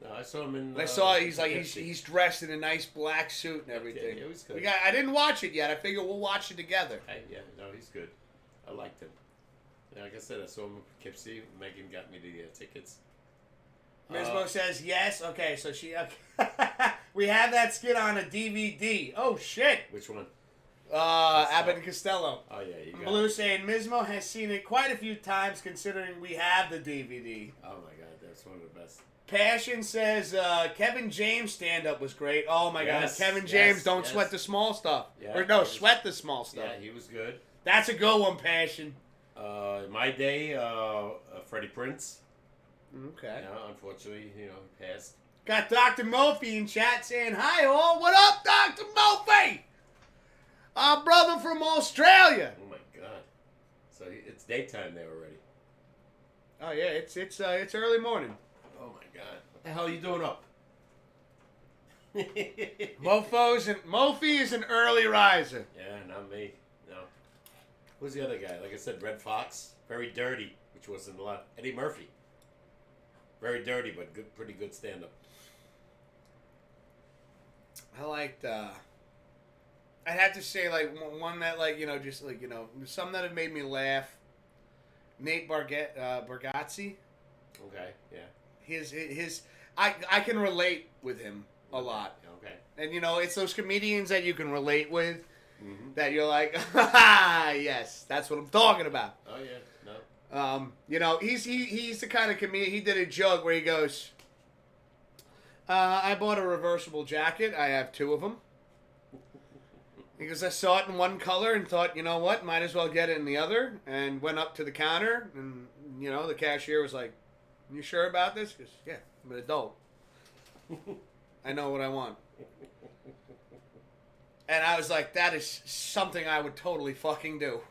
No, I saw him in... I saw he's dressed in a nice black suit and everything. Okay, yeah, he was good. I didn't watch it yet. I figure we'll watch it together. Yeah, no, he's good. I liked him. Yeah, like I said, I saw him in Poughkeepsie. Megan got me the tickets. Mismo says yes. Okay, so we have that skit on a DVD. Oh shit! Which one? Abbott and Costello. Oh yeah, you got Blue saying Mismo has seen it quite a few times, considering we have the DVD. Oh my god, that's one of the best. Passion says Kevin James stand-up was great. Oh my god, Kevin James, yes, don't sweat the small stuff. Yeah, Or no, sweat the small stuff. Yeah, he was good. That's a good one, Passion. In my day, Freddie Prinze. Okay. Yeah, unfortunately, he passed. Got Dr. Murphy in chat saying, "Hi all, what up, Dr. Murphy? Our brother from Australia." Oh my god! So it's daytime there already. Oh yeah, it's early morning. Oh my god! What the hell are you doing up? Mofi is an early riser. Yeah, not me. No. Who's the other guy? Like I said, Red Fox, very dirty, which wasn't a lot. Eddie Murphy. Very dirty, but good, pretty good stand-up. I liked. I'd have to say one that some that have made me laugh. Nate Bargatze. Okay, yeah. His I can relate with him a lot. Okay. And it's those comedians that you can relate with. Mm-hmm. That you're like, yes, that's what I'm talking about. Oh yeah, no. He's the kind of comedian. He did a joke where he goes, I bought a reversible jacket. I have two of them. Because I saw it in one color and thought, you know what, might as well get it in the other. And went up to the counter and, the cashier was like, "You sure about this?" Because, yeah, I'm an adult. I know what I want. And I was like, that is something I would totally fucking do.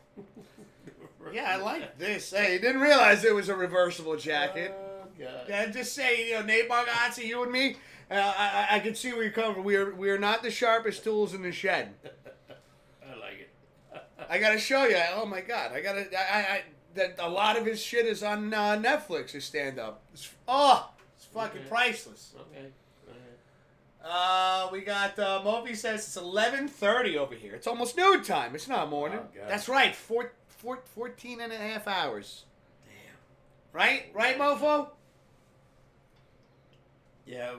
Yeah, I like this. Hey, you didn't realize it was a reversible jacket. Oh, God. Yeah, just say, Nate Bargatze, you and me, I can see where you're coming from. We are not the sharpest tools in the shed. I like it. I gotta show you. Oh my god, a lot of his shit is on Netflix. His stand up. It's fucking priceless. Okay. we got Moby says it's 11:30 over here. It's almost noon time. It's not morning. Oh, God. That's right. 14 and a half hours. Damn. Right, Mofo? Yeah,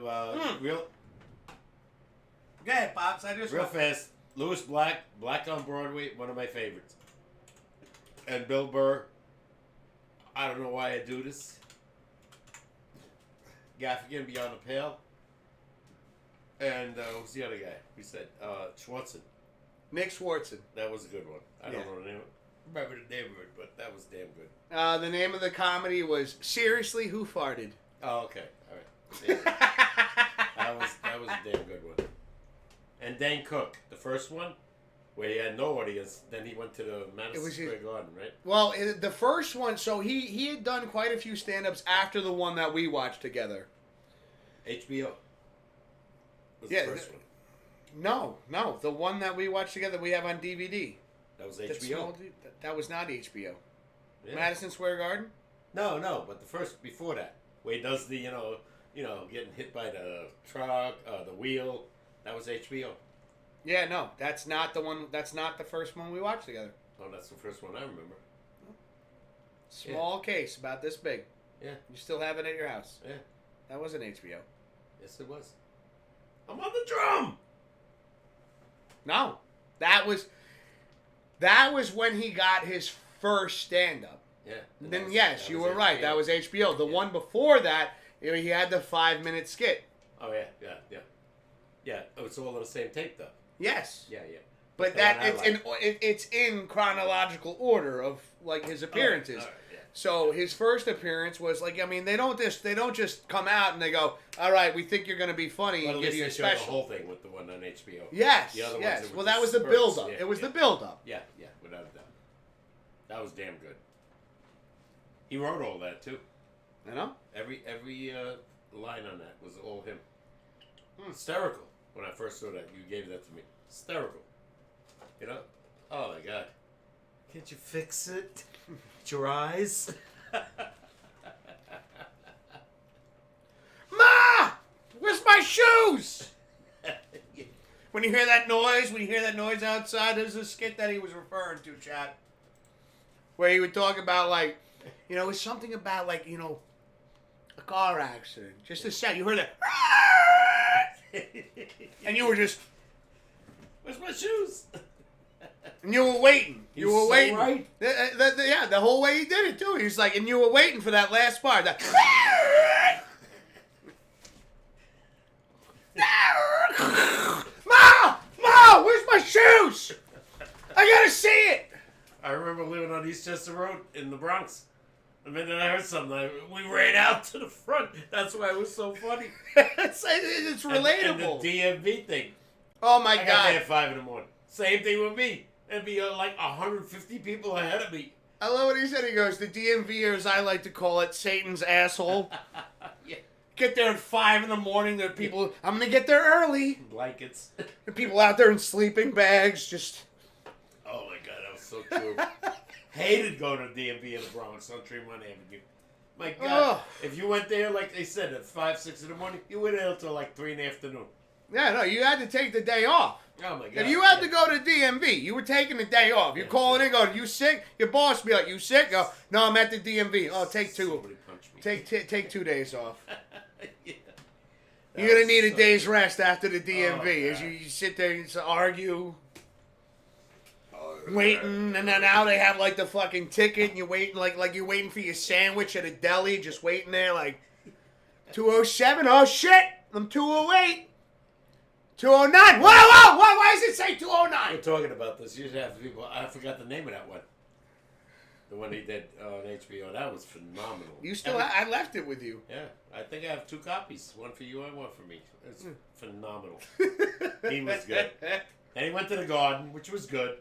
real Go ahead, Pops. real fast. Louis Black on Broadway, one of my favorites. And Bill Burr. I don't know why I do this. Gaffigan Beyond the Pale. And who's the other guy? We said Schwartzen. Nick Swartzen. That was a good one. I don't know the name. Remember the name of it, but that was damn good. The name of the comedy was Seriously, Who Farted? Oh, okay. All right. Yeah. that was a damn good one. And Dane Cook, the first one, where he had no audience. Then he went to the Madison Square Garden, right? Well, the first one. So he had done quite a few stand-ups after the one that we watched together. HBO. Was Yeah, the first one. No, the one that we watched together we have on DVD. That was That HBO. small dude- that was not HBO. Yeah. Madison Square Garden? No, but the first before that, where he does the getting hit by the truck, the wheel. That was HBO. Yeah, no, that's not the one. That's not the first one we watched together. Oh, that's the first one I remember. Small case, about this big. Yeah. You still have it at your house. Yeah. That wasn't HBO. Yes, it was. I'm on the drum. No, that was when he got his first stand-up. Yeah. Then yes, you were HBO. right. That was HBO. The one before that, he had the 5-minute skit. Oh yeah. Yeah, it's all on the same tape though. Yes. Yeah. But The that one I it's in chronological order of like his appearances. All right, yeah. So his first appearance was like, I mean, they don't just come out and they go, all right, we think you're going to be funny But and at give least you a they showed the special. whole thing with the one on HBO. Yes, The other ones, yes. it Well, was that was the spurts. build-up. Yeah, It was yeah. the build-up. Yeah, without a doubt. That was damn good. He wrote all that too. You know? Every line on that was all him. Hysterical. When I first saw that, you gave that to me. Hysterical. You know? Oh my God. Can't you fix it? With your eyes? Ma! Where's my shoes? When you hear that noise outside, there's a skit that he was referring to, Chad. Where he would talk about, like, it's something about, like, a car accident. Just a sec. You heard that. And you were just. Where's my shoes? And you were waiting. You were so waiting. right. Yeah, the whole way he did it, too. He's like, and you were waiting for that last part. That. Ma! Where's my shoes? I gotta see it. I remember living on Eastchester Road in the Bronx. The minute I heard something, we ran out to the front. That's why it was so funny. It's relatable. And the DMV thing. Oh my I got there God. at 5 in the morning. Same thing with me. There'd be like 150 people ahead of me. I love what he said. He goes, the DMV, or as I like to call it, Satan's asshole. Yeah. Get there at 5 in the morning. There are people, I'm going to get there early. Blankets. There are people out there in sleeping bags, just. Oh my God, that was so true. Hated going to DMV in the Bronx on Tremont Avenue. My God, Ugh. if you went there, like they said, at 5, 6 in the morning, you were there until like 3 in the afternoon. Yeah, no, you had to take the day off. Oh my God. If you had to go to DMV, you were taking the day off. You're calling in, go, you sick? Your boss be like, you sick? Go, no, I'm at the DMV. Oh, take 2. Somebody punched me. Take 2 days off. Yeah. You're going to need a so day's good. rest after the DMV Oh, as God. you sit there and argue. Waiting, and then now they have like the fucking ticket, and you're waiting like you're waiting for your sandwich at a deli, just waiting there like 207. Oh shit, I'm 208, 209. Whoa! Why does it say We're 209? talking about this. You should have people. I forgot the name of that one. The one he did on HBO. That was phenomenal. You still? I left it with you. Yeah, I think I have 2 copies. One for you and one for me. It's phenomenal. He was good. Then he went to the Garden, which was good.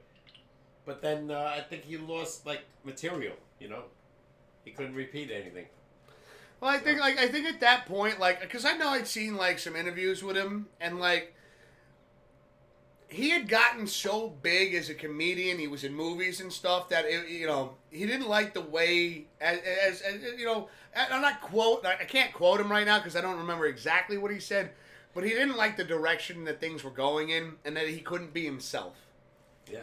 But then I think he lost like material. He couldn't repeat anything. Well, I think at that point, like, because I know I'd seen like some interviews with him, and like he had gotten so big as a comedian, he was in movies and stuff that he didn't like the way I'm not I can't quote him right now because I don't remember exactly what he said, But he didn't like the direction that things were going in, and that he couldn't be himself. Yeah.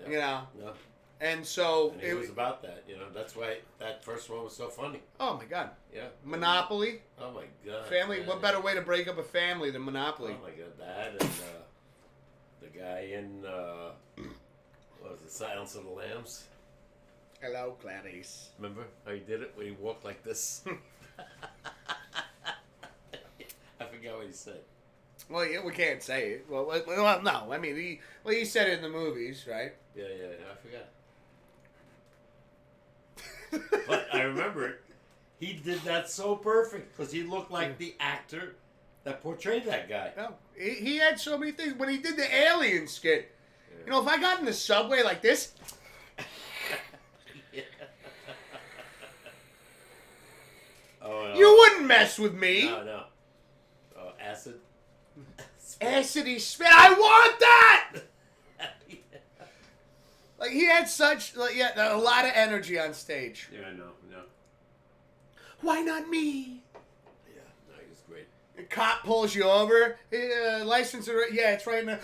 Yeah. You know? No. And so... And it was about that, you know. That's why that first one was so funny. Oh, my God. Yeah. Monopoly. Oh, my God. Family. Man, what better way to break up a family than Monopoly? Oh, my God. That and the guy in, what was it, Silence of the Lambs? Hello, Clarice. Remember how he did it? When he walked like this? I forgot what he said. Well, yeah, we can't say it. Well, no. I mean, he said it in the movies, right? Yeah, I forgot. But I remember it. He did that so perfect because he looked like the actor that portrayed that guy. No, he had so many things. When he did the alien skit, you know, if I got in the subway like this, oh, no. You wouldn't mess with me. No. Oh, acid. Acidy spit. I want that. Like he had such, a lot of energy on stage. Yeah, I know. Why not me? Yeah, no, he was great. The cop pulls you over. License, yeah, it's right now.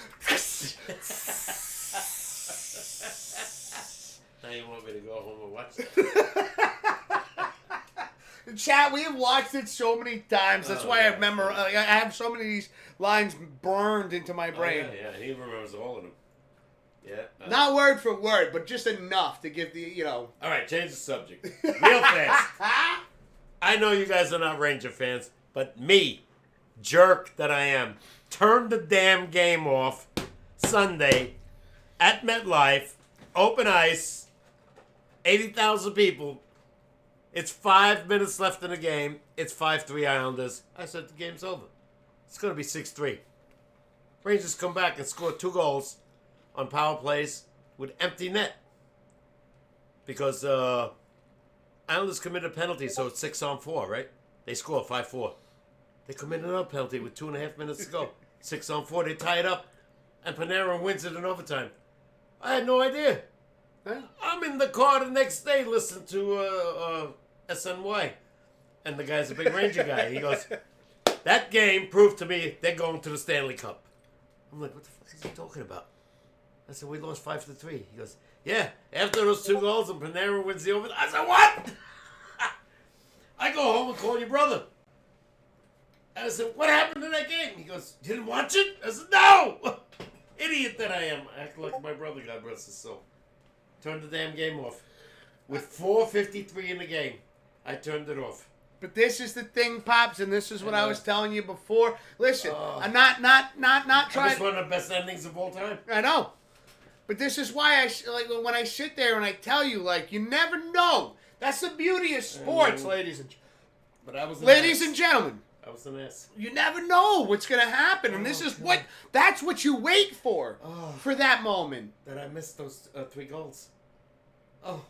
Now you want me to go home and watch that? Chat, we have watched it so many times. That's why I remember. I have so many of these lines burned into my brain. Yeah, he remembers all of them. Yeah. Not word for word, but just enough to give the, All right, change the subject. Real fast. I know you guys are not Ranger fans, but me, jerk that I am, turned the damn game off Sunday at MetLife, open ice, 80,000 people. It's 5 minutes left in the game. It's 5-3 Islanders. I said the game's over. It's going to be 6-3. Rangers come back and score 2 goals on power plays with empty net. Because Islanders committed a penalty, so it's 6-on-4, right? They score 5-4. They committed another penalty with 2.5 minutes to go. 6-on-4. They tie it up. And Panarin wins it in overtime. I had no idea. Huh? I'm in the car the next day listening to SNY. And the guy's a big Ranger guy. He goes, that game proved to me they're going to the Stanley Cup. I'm like, what the fuck is he talking about? I said, we lost 5-3. He goes, yeah, after those 2 goals and Panarin wins the overtime. I said, what? I go home and call your brother. And I said, what happened to that game? He goes, you didn't watch it? I said, no! Idiot that I am. I act like my brother, God bless his soul. Turned the damn game off. With 4:53 in the game, I turned it off. But this is the thing, Pops, and this is what I was telling you before. Listen, I'm not trying. It's one of the best endings of all time. I know. But this is why when I sit there and I tell you, you never know. That's the beauty of sports, ladies and gentlemen. I was an ass. You never know what's going to happen, and that's what you wait for that moment. That I missed those 3 goals. Oh,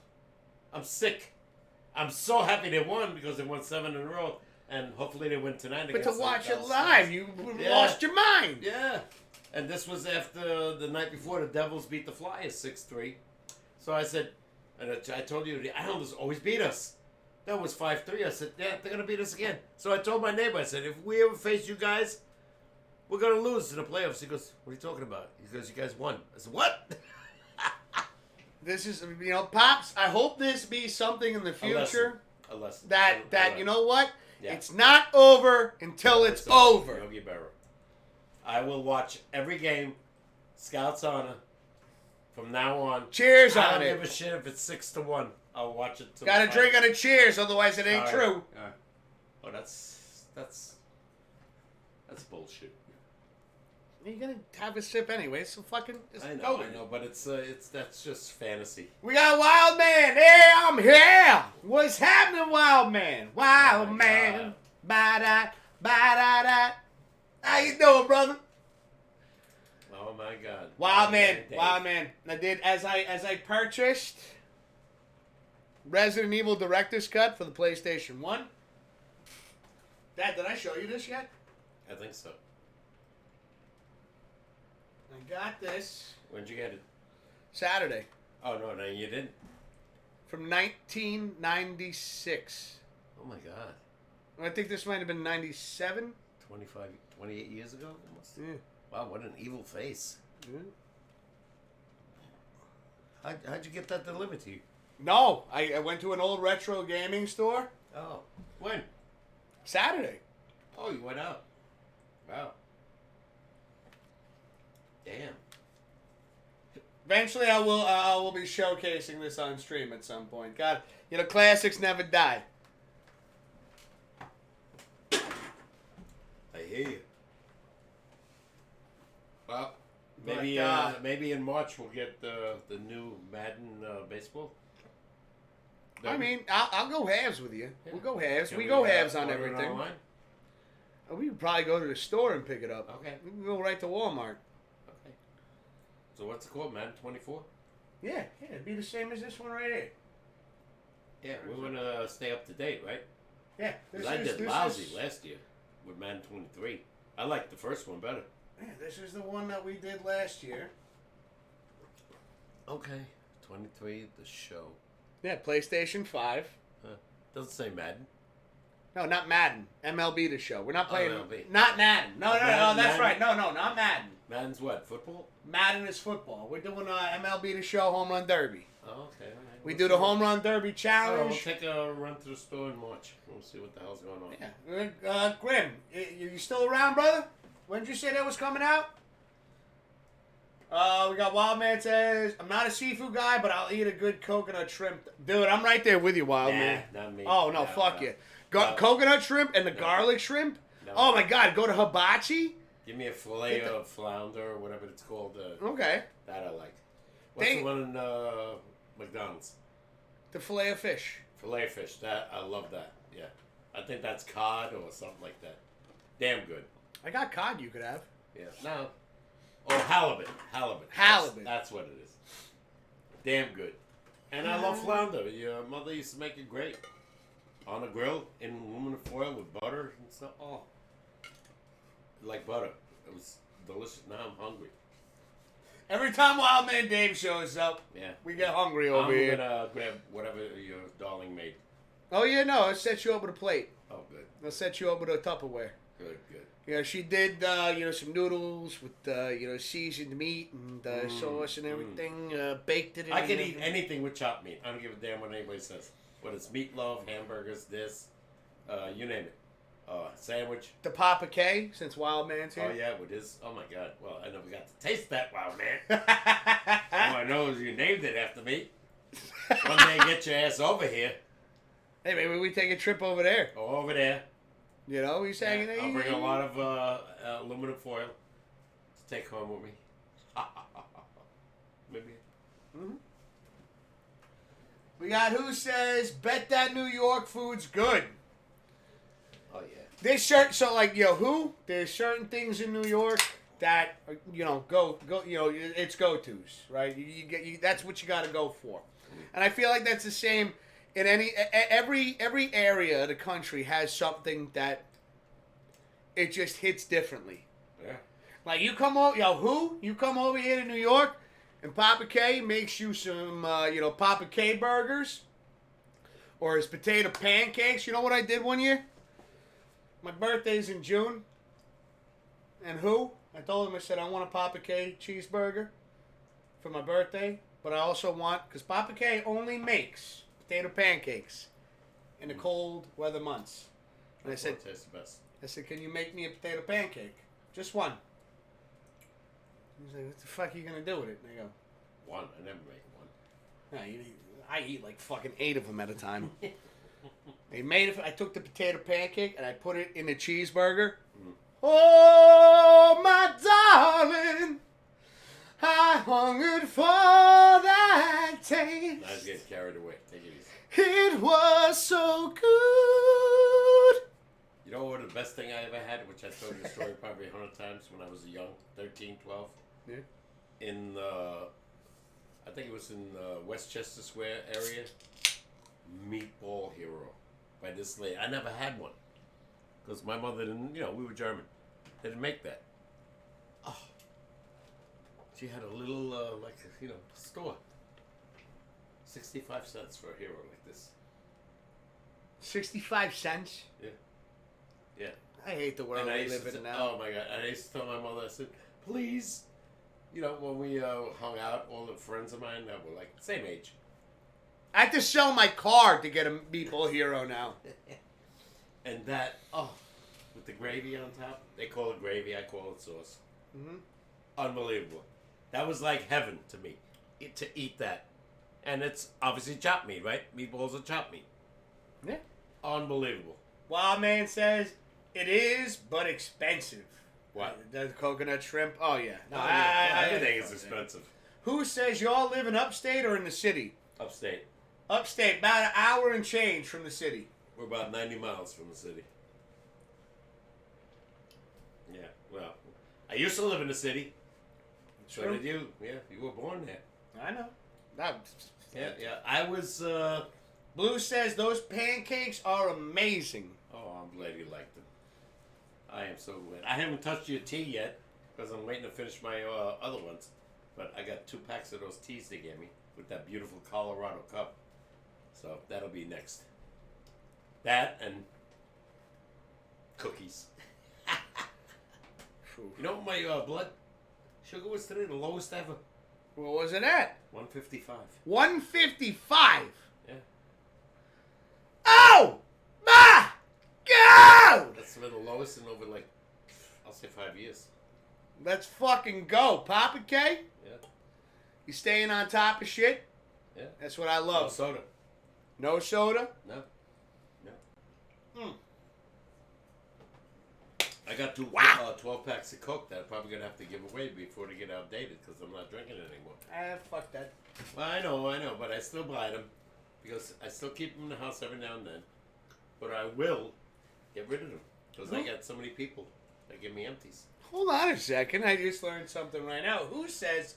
I'm sick. I'm so happy they won because they won 7 in a row, and hopefully they win tonight. But to watch it live, you lost your mind. Yeah. And this was after the night before the Devils beat the Flyers 6-3. So I said, and I told you, the Islanders always beat us. That was 5-3. I said, yeah, they're going to beat us again. So I told my neighbor, I said, if we ever face you guys, we're going to lose in the playoffs. He goes, what are you talking about? He goes, you guys won. I said, what? This is, Pops, I hope this be something in the future. A lesson. That you know what? Yeah. It's not over until it's over. Yogi Berra. I will watch every game, Scouts Honor, from now on. Cheers I on it. don't give a shit if it's 6-1. I'll watch it. Got to drink on a cheers, otherwise it ain't true. All right. Oh, that's bullshit. You're gonna have a sip anyway, so fucking. I know, but that's just fantasy. We got Wild Man. Hey, I'm here. What's happening, Wild Man? Wild Man. Ba-da, ba-da-da. How you doing, brother? Oh my God. Wild Man. I did as I purchased Resident Evil Director's Cut for the PlayStation 1. Dad, did I show you this yet? I think so. I got this When'd you get it? Saturday. Oh, no, you didn't. From 1996. Oh my God. I think this might have been 97. 28 years ago almost. Yeah. Wow, what an evil face. Yeah. How'd you get that delivered to you? No, I went to an old retro gaming store Oh, when? Saturday. Oh, you went out. Wow. Damn. Eventually, I will be showcasing this on stream at some point. God, classics never die. I hear you. Well, maybe in March we'll get the new Madden baseball. I mean, I'll go halves with you. Yeah. We'll go halves. Can we go halves on order it everything. online? We could probably go to the store and pick it up. Okay. We can go right to Walmart. Okay. So what's it called, Madden 24? Yeah, it'd be the same as this one right here. Yeah, we want to stay up to date, right? Yeah. Because I did lousy last year with Madden 23. I liked the first one better. Yeah, this is the one that we did last year. Okay. 23, the show. Yeah, PlayStation 5. Doesn't say Madden. No, not Madden. MLB the show. We're not playing. MLB. Not Madden. No, that's Madden? right. No, not Madden. Madden's what? Football? Madden is football. We're doing MLB the show home run derby. Oh, okay. All right. We do the home run derby We'll challenge. take a run to the store in March. We'll see what the hell's going on. Yeah. Grim, you still around, brother? When did you say that was coming out? We got Wildman says, I'm not a seafood guy, but I'll eat a good coconut shrimp. Dude, I'm right there with you, Wildman. Not me. Oh, no, fuck you. Coconut shrimp and the garlic shrimp? No. Oh, my God. Go to hibachi? Give me a fillet of flounder or whatever it's called. Okay. That I like. What's the one in McDonald's? The filet of fish. Filet of fish. That I love that. Yeah. I think that's cod or something like that. Damn good. I got cod you could have. Yeah. No. Oh, halibut. Halibut. That's what it is. Damn good. And I love flounder. Your mother used to make it great. On a grill in aluminum foil with butter and stuff. Oh. Like butter. It was delicious. Now I'm hungry. Every time Wildman Dave shows up, we get hungry over here. I'm going to grab whatever your darling made. Oh, yeah, no. I'll set you up with a plate. Oh, good. I'll set you up with a Tupperware. Good. Yeah, she did, some noodles with, seasoned meat and sauce and everything. Baked it in. I can eat anything with chopped meat. I don't give a damn what anybody says. Whether it's meatloaf, hamburgers, you name it. Sandwich. The Papa K, since Wildman's here. Oh, yeah, with his. Oh, my God. Well, I never got to taste that Wild Man. All I know is you named it after me. One day get your ass over here. Hey, maybe we take a trip over there. Go over there. He's saying I'll bring a lot of aluminum foil to take home with me. Maybe. Mm-hmm. We got who says, bet that New York food's good. Oh, yeah. There's certain things in New York that, it's go-tos, right? You that's what you got to go for. And I feel like that's the same in every area of the country has something that it just hits differently. Yeah. Like you come over, you come over here to New York, and Papa K makes you some, Papa K burgers, or his potato pancakes. You know what I did one year? My birthday's in June, and I told him, I said, I want a Papa K cheeseburger for my birthday, but I also want, because Papa K only makes potato pancakes in the cold weather months. And I said, tastes the best. I said, can you make me a potato pancake? Just one. He's like, what the fuck are you going to do with it? And I go, one? I never make one. No, I eat like fucking 8 of them at a time. They made it. I took the potato pancake and I put it in the cheeseburger. Mm. Oh, my darling, I hungered for that taste. I was getting carried away. Take it easy. It was so good. You know what the best thing I ever had, which I told you the story probably 100 times when I was young, 13, 12? Yeah. In, I think it was in Westchester Square area, Meatball Hero by this lady. I never had one because my mother didn't, we were German. They didn't make that. Oh. She had a little, store. 65 cents for a hero like this. 65 cents? Yeah. Yeah. I hate the world we live in now. Oh my God! And I used to tell my mother, I said, please, when we hung out, all the friends of mine that were like same age. I had to sell my car to get a meatball hero now. And that, with the gravy on top. They call it gravy, I call it sauce. Mm-hmm. Unbelievable. That was like heaven to me, to eat that. And it's obviously chopped meat, right? Meatballs are chopped meat. Yeah. Unbelievable. Wild Man says it is, but expensive. What? The coconut shrimp? Oh, yeah. No, everything is expensive. Who says y'all live in upstate or in the city? Upstate. Upstate, about an hour and change from the city. We're about 90 miles from the city. Yeah, well, I used to live in the city. So did you. Yeah, you were born there. I know. Yeah. I was... Blue says those pancakes are amazing. Oh, I'm glad you liked them. I am so glad. I haven't touched your tea yet because I'm waiting to finish my other ones. But I got 2 packs of those teas they gave me with that beautiful Colorado cup. So that'll be next. That and cookies. You know my blood sugar was today? The lowest ever. What was it at? 155. 155? Yeah. Oh! My God! That's been the lowest in over, like, I'll say 5 years. Let's fucking go. Papa K? Yeah. You staying on top of shit? Yeah. That's what I love. No soda. No soda? No. Hmm. I got 12 packs of Coke that I'm probably going to have to give away before they get outdated because I'm not drinking it anymore. Fuck that. Well, I know, but I still buy them because I still keep them in the house every now and then. But I will get rid of them because I got so many people that give me empties. Hold on a second. I just learned something right now. Who says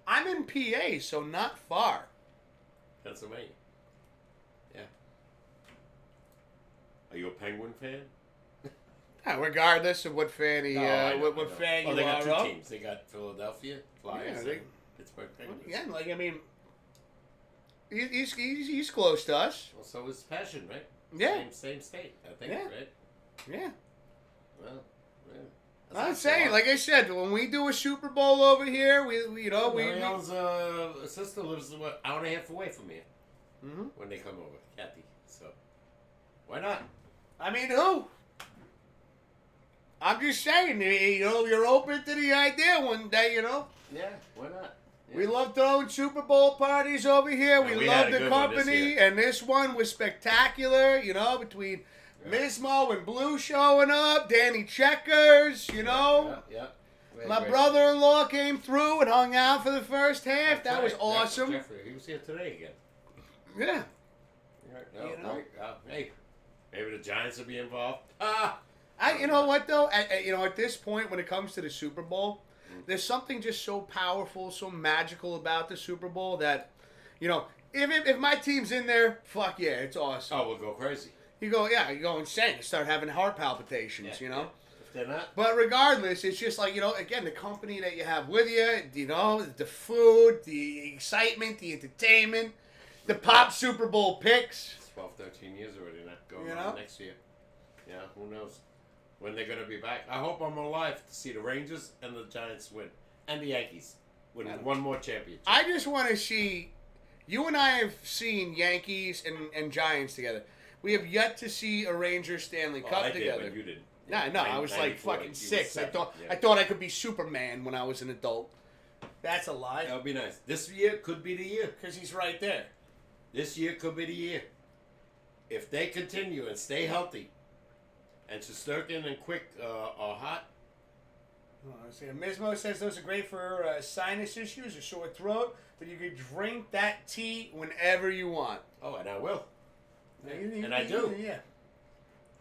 I'm in PA, so not far? Pennsylvania. Yeah. Are you a Penguin fan? Regardless of what fan fan you they are. got 2 teams. They got Philadelphia Flyers and Pittsburgh Penguins. Yeah, like I mean, he's close to us. Well, so is Passion, right? Yeah. Same state, I think, right? Yeah. Well, I'm saying, like I said, when we do a Super Bowl over here, Marion's sister lives an hour and a half away from here. Mm-hmm. When they come over, Kathy. So, why not? I mean, who? I'm just saying, you're open to the idea one day, Yeah, why not? Yeah. We love throwing Super Bowl parties over here. We love the company, and this one was spectacular, between Mismo and Blue showing up, Danny Checkers, Yeah. My brother-in-law came through and hung out for the first half. That was awesome. Jeffrey, he was here today again. Yeah. Hey, maybe the Giants will be involved. You know what though? At this point, when it comes to the Super Bowl, there's something just so powerful, so magical about the Super Bowl that, if my team's in there, fuck yeah, it's awesome. Oh, we'll go crazy. You go insane. You start having heart palpitations, Yeah. If they're not. But regardless, it's just like, again, the company that you have with you, the food, the excitement, the entertainment, the pop Super Bowl picks. 12, 13 years already not going on next year. Yeah, who knows when they're going to be back. I hope I'm alive to see the Rangers and the Giants win. And the Yankees win one more championship. I just want to see, you and I have seen Yankees and Giants together. We have yet to see a Rangers Stanley Cup together. But you didn't. Yeah, no, I was like fucking 6. I thought I could be Superman when I was an adult. That's a lie. That would be nice. This year could be the year. Because he's right there. This year could be the year. If they continue and stay healthy, and Shesterkin and Quick are hot. Mismo says those are great for sinus issues or sore throat, but you can drink that tea whenever you want. Oh, and I will. And I do. Yeah.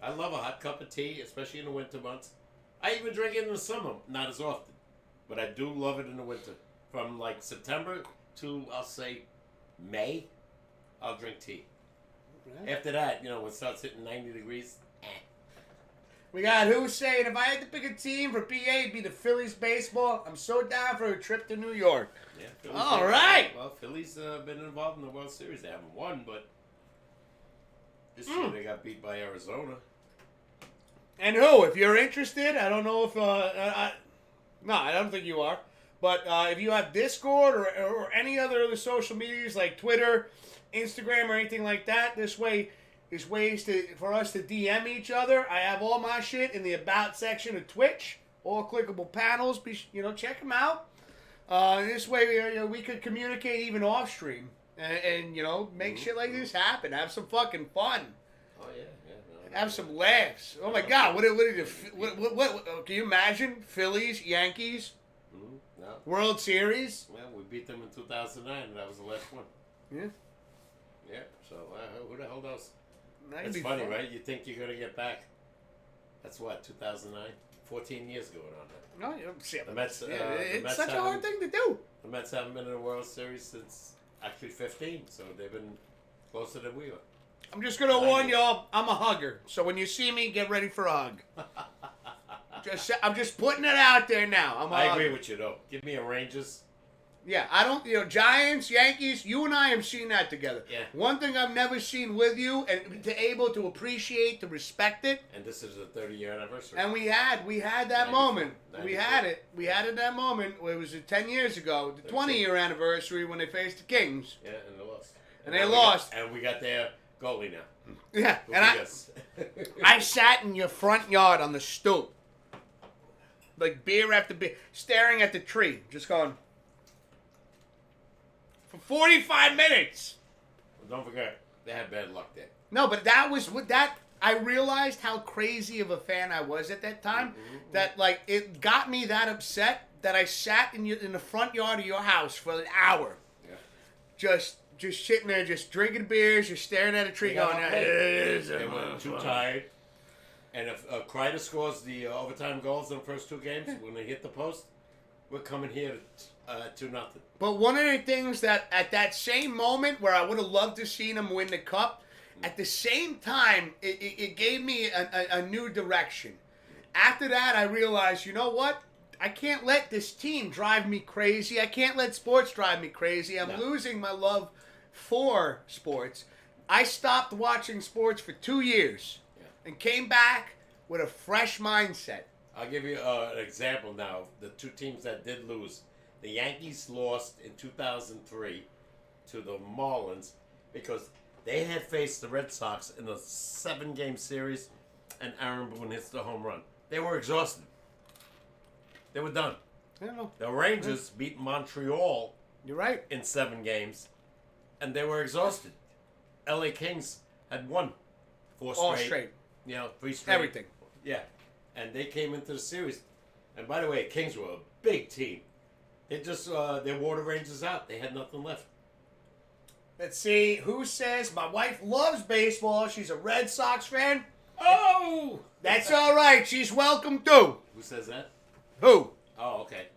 I love a hot cup of tea, especially in the winter months. I even drink it in the summer, not as often. But I do love it in the winter. From like September to, I'll say, May, I'll drink tea. Okay. After that, when it starts hitting 90 degrees, We got who's saying, if I had to pick a team for PA, it'd be the Phillies baseball. I'm so down for a trip to New York. Yeah. Phillies all right. Well, Phillies been involved in the World Series. They haven't won, but this year they got beat by Arizona. And who, if you're interested, I don't know if no, I don't think you are. But if you have Discord or any other social medias like Twitter, Instagram, or anything like that, this way is ways for us to DM each other. I have all my shit in the About section of Twitch, all clickable panels. Check them out. This way we could communicate even off stream and make shit like this happen. Have some fucking fun. Oh yeah. Have some laughs. Oh my God! What can you imagine? Phillies, Yankees, No. World Series. Well, we beat them in 2009, and that was the last one. Yeah. Yeah. So who the hell knows? That'd It's be funny, fun. right? You think you're gonna get back? That's what 2009, 14 years going on now. No, you don't see it. The Mets. It's Mets such a hard thing to do. The Mets haven't been in a World Series since actually 15, so they've been closer than we were. I'm just gonna warn y'all. I'm a hugger, so when you see me, get ready for a hug. I'm just putting it out there now. I agree with you though. Give me a Rangers. Yeah, I don't. Giants, Yankees. You and I have seen that together. Yeah. One thing I've never seen with you, and able to appreciate, to respect it. And this is the 30-year anniversary. And we had that 94, moment. 94. We had it. We had it that moment. It was 10 years ago, the 20-year anniversary when they faced the Kings. Yeah, and they lost. And they lost. And we got their goalie now. Yeah, and I sat in your front yard on the stoop, like beer after beer, staring at the tree, just going for 45 minutes. Well, don't forget, they had bad luck there. No, but that was what that. I realized how crazy of a fan I was at that time. That like it got me that upset that I sat in the front yard of your house for an hour, just sitting there, just drinking beers, just staring at a tree, going, They were too tired. And if Kreider scores the overtime goals in the first two games, when they hit the post, we're coming here to 2-0. But one of the things that at that same moment where I would have loved to seen him win the cup, at the same time, it gave me a new direction. After that, I realized, you know what? I can't let this team drive me crazy. I can't let sports drive me crazy. I'm losing my love for sports. I stopped watching sports for 2 years and came back with a fresh mindset. I'll give you an example now. The two teams that did lose. The Yankees lost in 2003 to the Marlins because they had faced the Red Sox in a 7-game series and Aaron Boone hits the home run. They were exhausted. They were done. I don't know. The Rangers beat Montreal You're right. in 7 games, and they were exhausted. LA Kings had won 4 straight. All straight. 3 straight. Everything. Yeah. And they came into the series. And by the way, Kings were a big team. They just, they wore the Rangers out. They had nothing left. Let's see. Who says my wife loves baseball? She's a Red Sox fan. Oh! That's all right. She's welcome too. Who says that? Who? Oh, okay.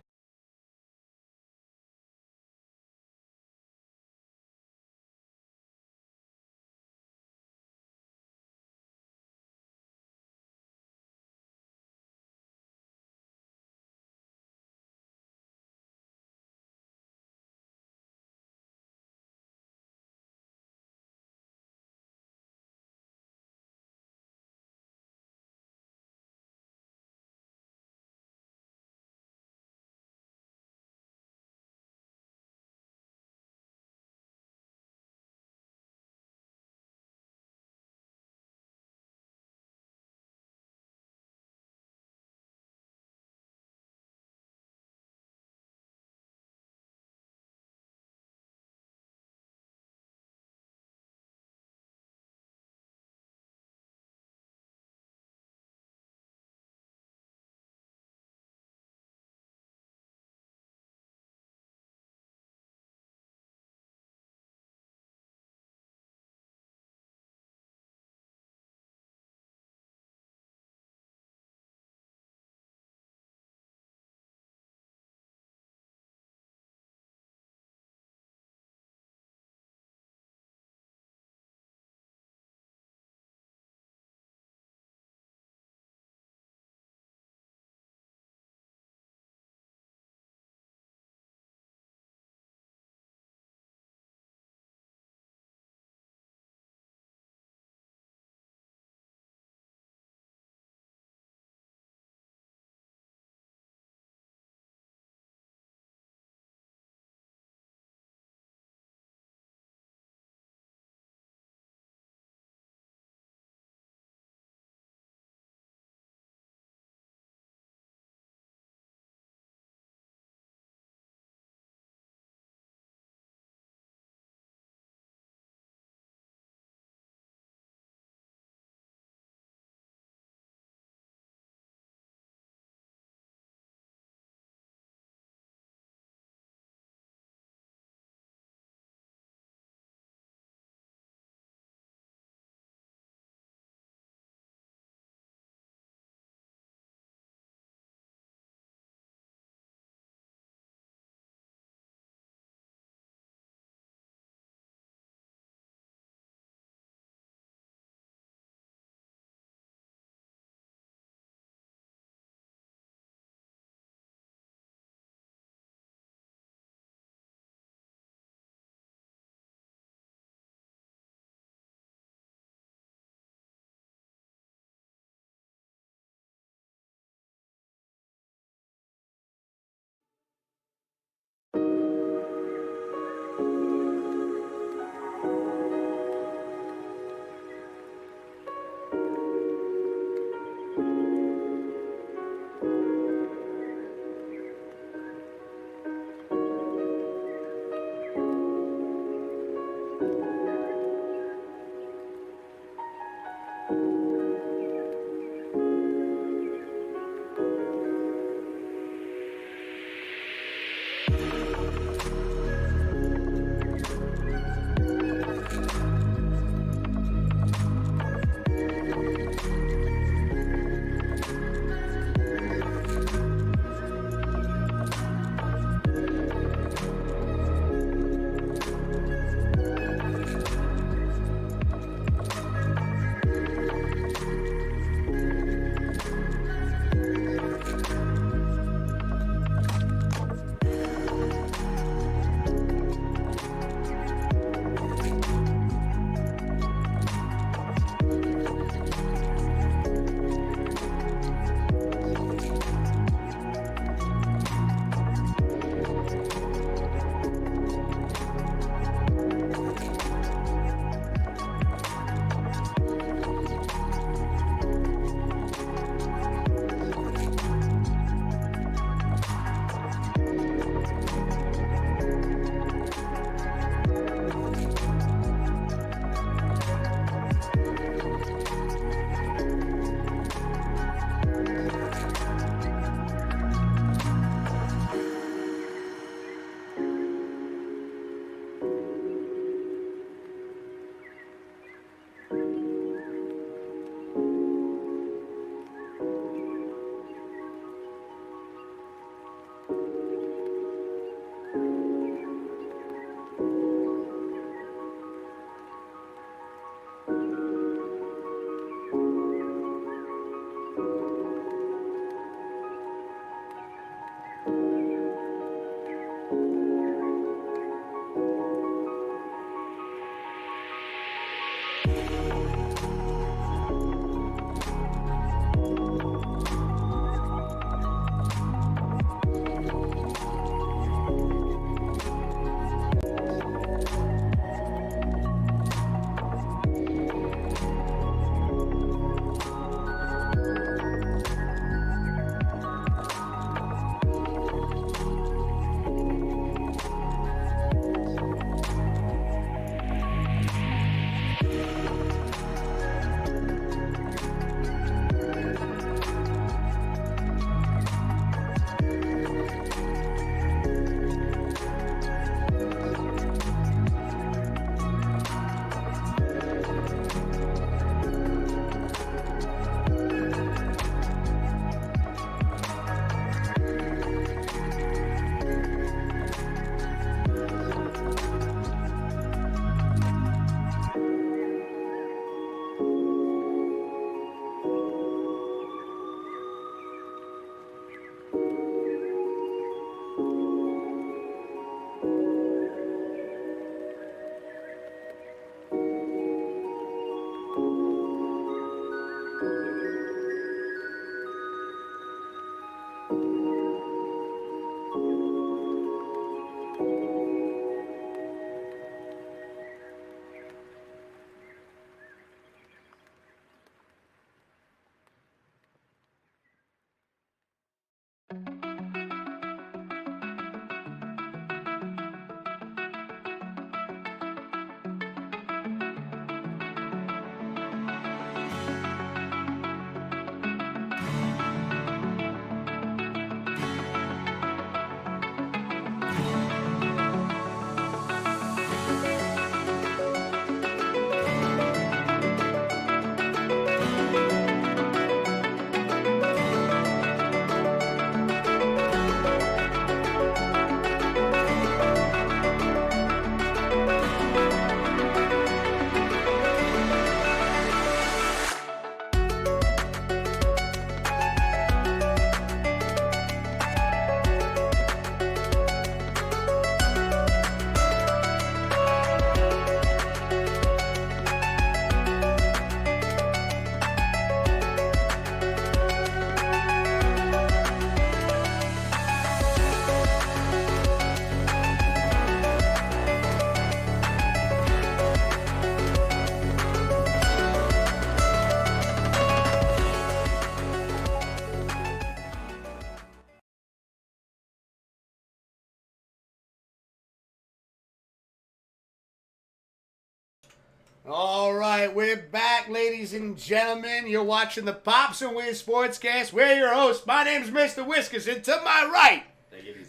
All right, we're back, ladies and gentlemen. You're watching the Pops and Wiz Sportscast. We're your hosts. My name's Mr. Whiskers, and to my right,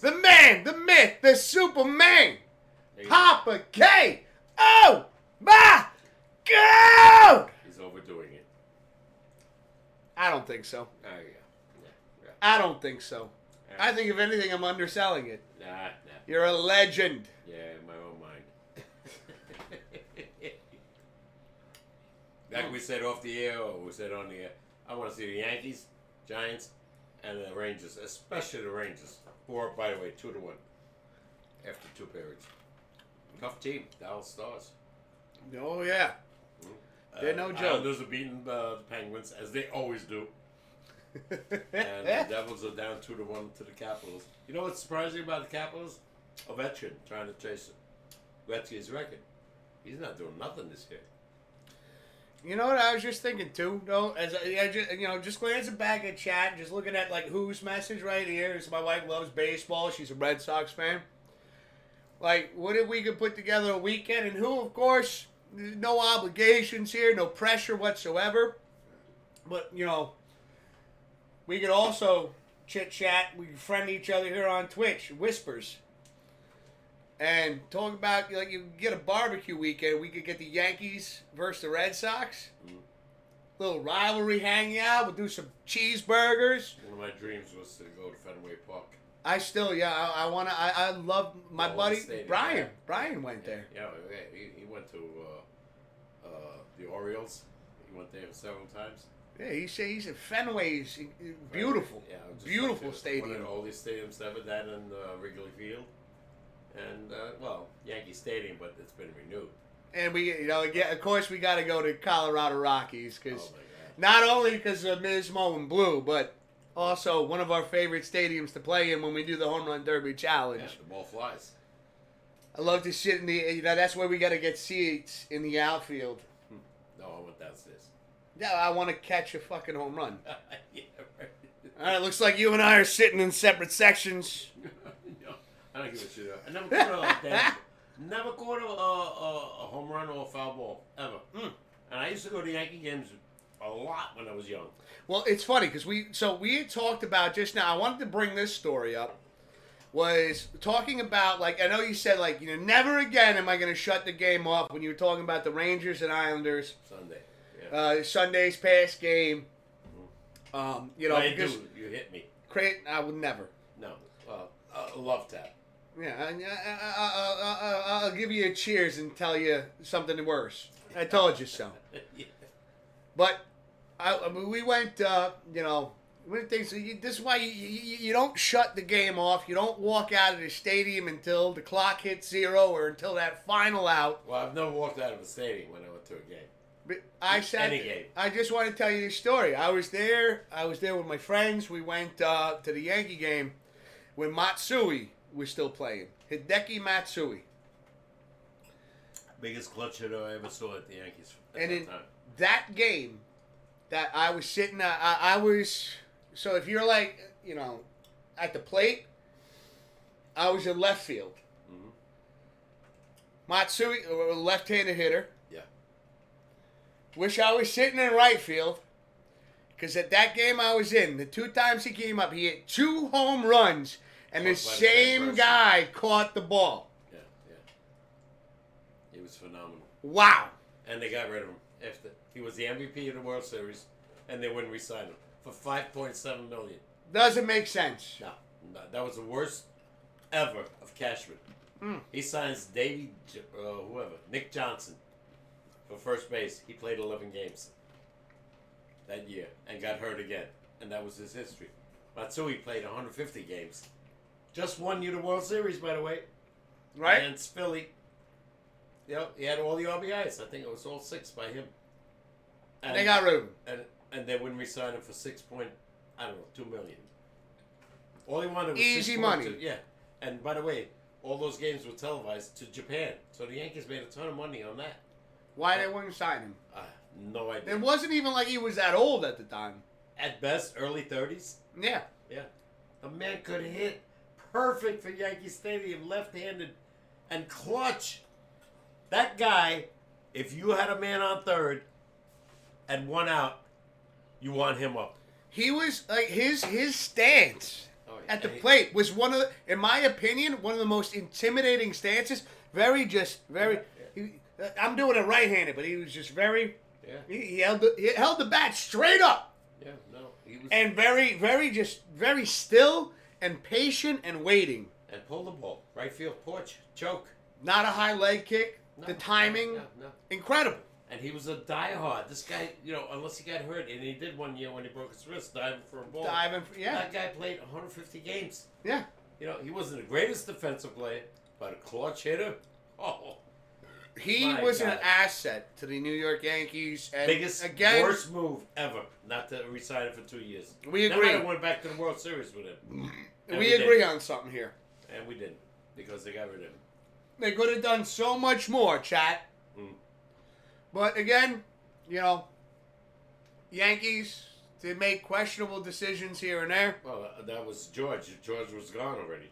the man, the myth, the Superman, Papa K. Oh, my God! He's overdoing it. I don't think so. Oh, yeah. I don't think so. I think, if anything, I'm underselling it. Nah. You're a legend. Yeah, in my own mind. Like we said off the air, or we said on the air, I want to see the Yankees, Giants, and the Rangers, especially the Rangers, who are, by the way, 2-1 after 2 periods. Tough team, Dallas Stars. Oh, yeah. They're no joke. Islanders are beating the Penguins, as they always do. And the Devils are down 2-1 to the Capitals. You know what's surprising about the Capitals? Ovechkin trying to chase Gretzky's record. He's not doing nothing this year. You know what I was just thinking too, though, as just glancing back at chat, just looking at like whose message right here is my wife loves baseball. She's a Red Sox fan. Like, what if we could put together a weekend, and who, of course, no obligations here, no pressure whatsoever. But we could also chit chat. We can friend each other here on Twitch, Whispers. And talk about, like, you get a barbecue weekend. We could get the Yankees versus the Red Sox. Little rivalry hangout. We'll do some cheeseburgers. One of my dreams was to go to Fenway Park. I love my buddy Brian. Yeah. Brian went there. Yeah, he went to the Orioles. He went there several times. Yeah, he's at Fenway's beautiful. Yeah, beautiful stadium. One of the oldest stadiums ever, that in Wrigley Field. And, Yankee Stadium, but it's been renewed. And of course, we got to go to Colorado Rockies, because not only because of Mismo and Blue, but also one of our favorite stadiums to play in when we do the Home Run Derby Challenge. Yeah, the ball flies. I love to sit in that's where we got to get seats in the outfield. No, I went downstairs. Yeah, I want to catch a fucking home run. Yeah, right. All right, looks like you and I are sitting in separate sections. I don't give a shit. I never caught a home run or a foul ball, ever. And I used to go to Yankee games a lot when I was young. Well, it's funny, because we had talked about just now, I wanted to bring this story up, was talking about, like, I know you said, like, never again am I going to shut the game off when you were talking about the Rangers and Islanders. Sunday. Yeah. Sunday's past game. You hit me. I would never. No. Love tap. Yeah, I'll give you a cheers and tell you something worse. I told you so. Yeah. But we went, this is why you don't shut the game off. You don't walk out of the stadium until the clock hits 0 or until that final out. Well, I've never walked out of a stadium when I went to a game. But Any game. I just want to tell you the story. I was there with my friends. We went to the Yankee game when Matsui was still playing. Hideki Matsui. Biggest clutch hitter I ever saw at the Yankees at and that in time. that game that I was sitting, so if you're like, at the plate, I was in left field. Mm-hmm. Matsui, a left-handed hitter. Yeah. Wish I was sitting in right field. Because at that game I was in, the 2 times he came up, he hit 2 home runs, and the same guy caught the ball. Yeah. He was phenomenal. Wow. And they got rid of him after. He was the MVP of the World Series, and they wouldn't re-sign him for $5.7 million. Doesn't make sense. No, that was the worst ever of Cashman. He signs Nick Johnson, for first base. He played 11 games that year and got hurt again, and that was his history. Matsui played 150 games. Just won you the World Series, by the way. Right? And Philly. He had all the RBIs. I think it was all 6 by him. And they got rid of him. And they wouldn't re-sign him for $2 million. All he wanted was easy money. Yeah. And by the way, all those games were televised to Japan. So the Yankees made a ton of money on that. Why they wouldn't sign him? No idea. It wasn't even like he was that old at the time. At best, early 30s. Yeah. Yeah. The man could hit perfect for Yankee Stadium, left-handed, and clutch. That guy If you had a man on third and 1 out, you want him up. He was like his stance at the plate was one of the, in my opinion, one of the most intimidating stances. I'm doing it right-handed, but he was just very. Yeah. He held the bat straight up. Yeah, no, he was. And very still and patient and waiting. And pull the ball, right field porch, choke. Not a high leg kick. No, the timing, no. incredible. And he was a diehard. This guy, unless he got hurt, and he did one year when he broke his wrist diving for a ball. That guy played 150 games. Yeah. He wasn't the greatest defensive player, but a clutch hitter. Oh. He was an asset to the New York Yankees. And Worst move ever, not to resign him for 2 years. We agree. They might have went back to the World Series with him. We agree on something here. And we didn't, because they got rid of him. They could have done so much more, chat. But again, Yankees, they make questionable decisions here and there. Well, that was George. George was gone already,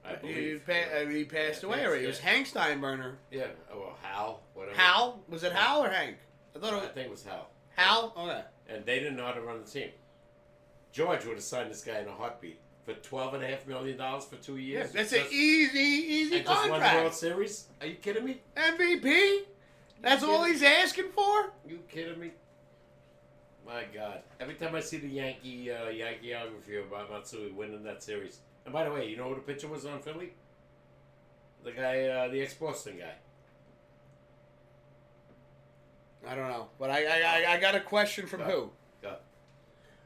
I believe. He passed away already. It was Hank Steinbrenner. Yeah, well, Hal. Whatever. Hal? Was it Hal or Hank? I think it was Hal. Hal? Okay. And they didn't know how to run the team. George would have signed this guy in a heartbeat for $12.5 million for 2 years. Yeah, that's an easy and contract. Just won the World Series? Are you kidding me? MVP? That's all he's asking for? You kidding me? My God. Every time I see the Yankeeography about Matsui winning that series. And by the way, you know who the pitcher was on Philly? The guy, the ex-Boston guy. I don't know. But I got a question from who? Go.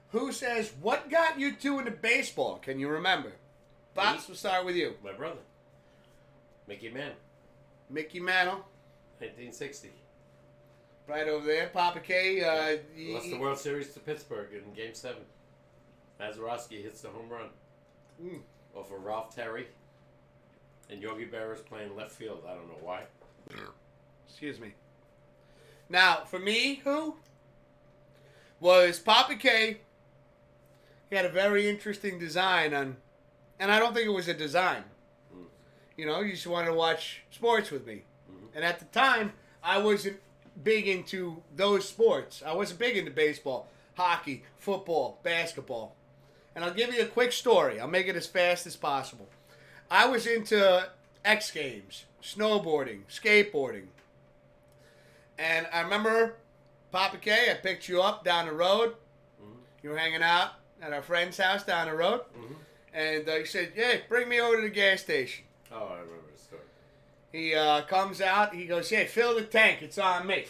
Who says, what got you two into baseball? Can you remember? Box, we'll start with you. My brother. Mickey Mantle. Mickey Mantle. 1960. Right over there. Papa K. Lost the World Series to Pittsburgh in Game 7. Mazeroski hits the home run. Off of Ralph Terry. And Yogi Berra's playing left field. I don't know why. Excuse me. Now, for me, who? Was Papa K. He had a very interesting design on... And I don't think it was a design. He just wanted to watch sports with me. And at the time, I wasn't big into those sports. I wasn't big into baseball, hockey, football, basketball. And I'll give you a quick story. I'll make it as fast as possible. I was into X Games, snowboarding, skateboarding. And I remember, Papa K, I picked you up down the road. You were hanging out at our friend's house down the road. And he said, yeah, bring me over to the gas station. Oh, I remember the story. He comes out. He goes, hey, fill the tank. It's on me.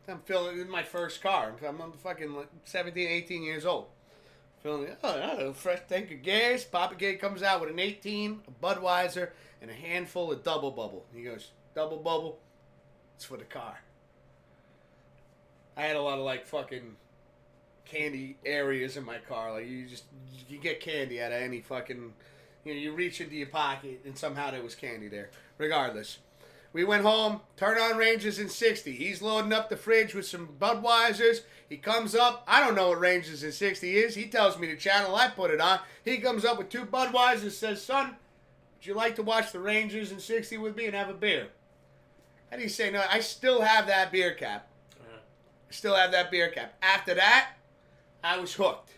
I'm filling it in my first car. I'm fucking 17, 18 years old. Filling it. A fresh tank of gas. Papa K comes out with an 18, a Budweiser, and a handful of Double Bubble. He goes, Double Bubble, it's for the car. I had a lot of fucking candy areas in my car. You get candy out of any fucking... you reach into your pocket, and somehow there was candy there. Regardless. We went home, turn on Rangers in 60. He's loading up the fridge with some Budweisers. He comes up. I don't know what Rangers in 60 is. He tells me the channel. I put it on. He comes up with 2 Budweisers, says, son, would you like to watch the Rangers in 60 with me and have a beer? How do you say no? I still have that beer cap. I still have that beer cap. After that, I was hooked.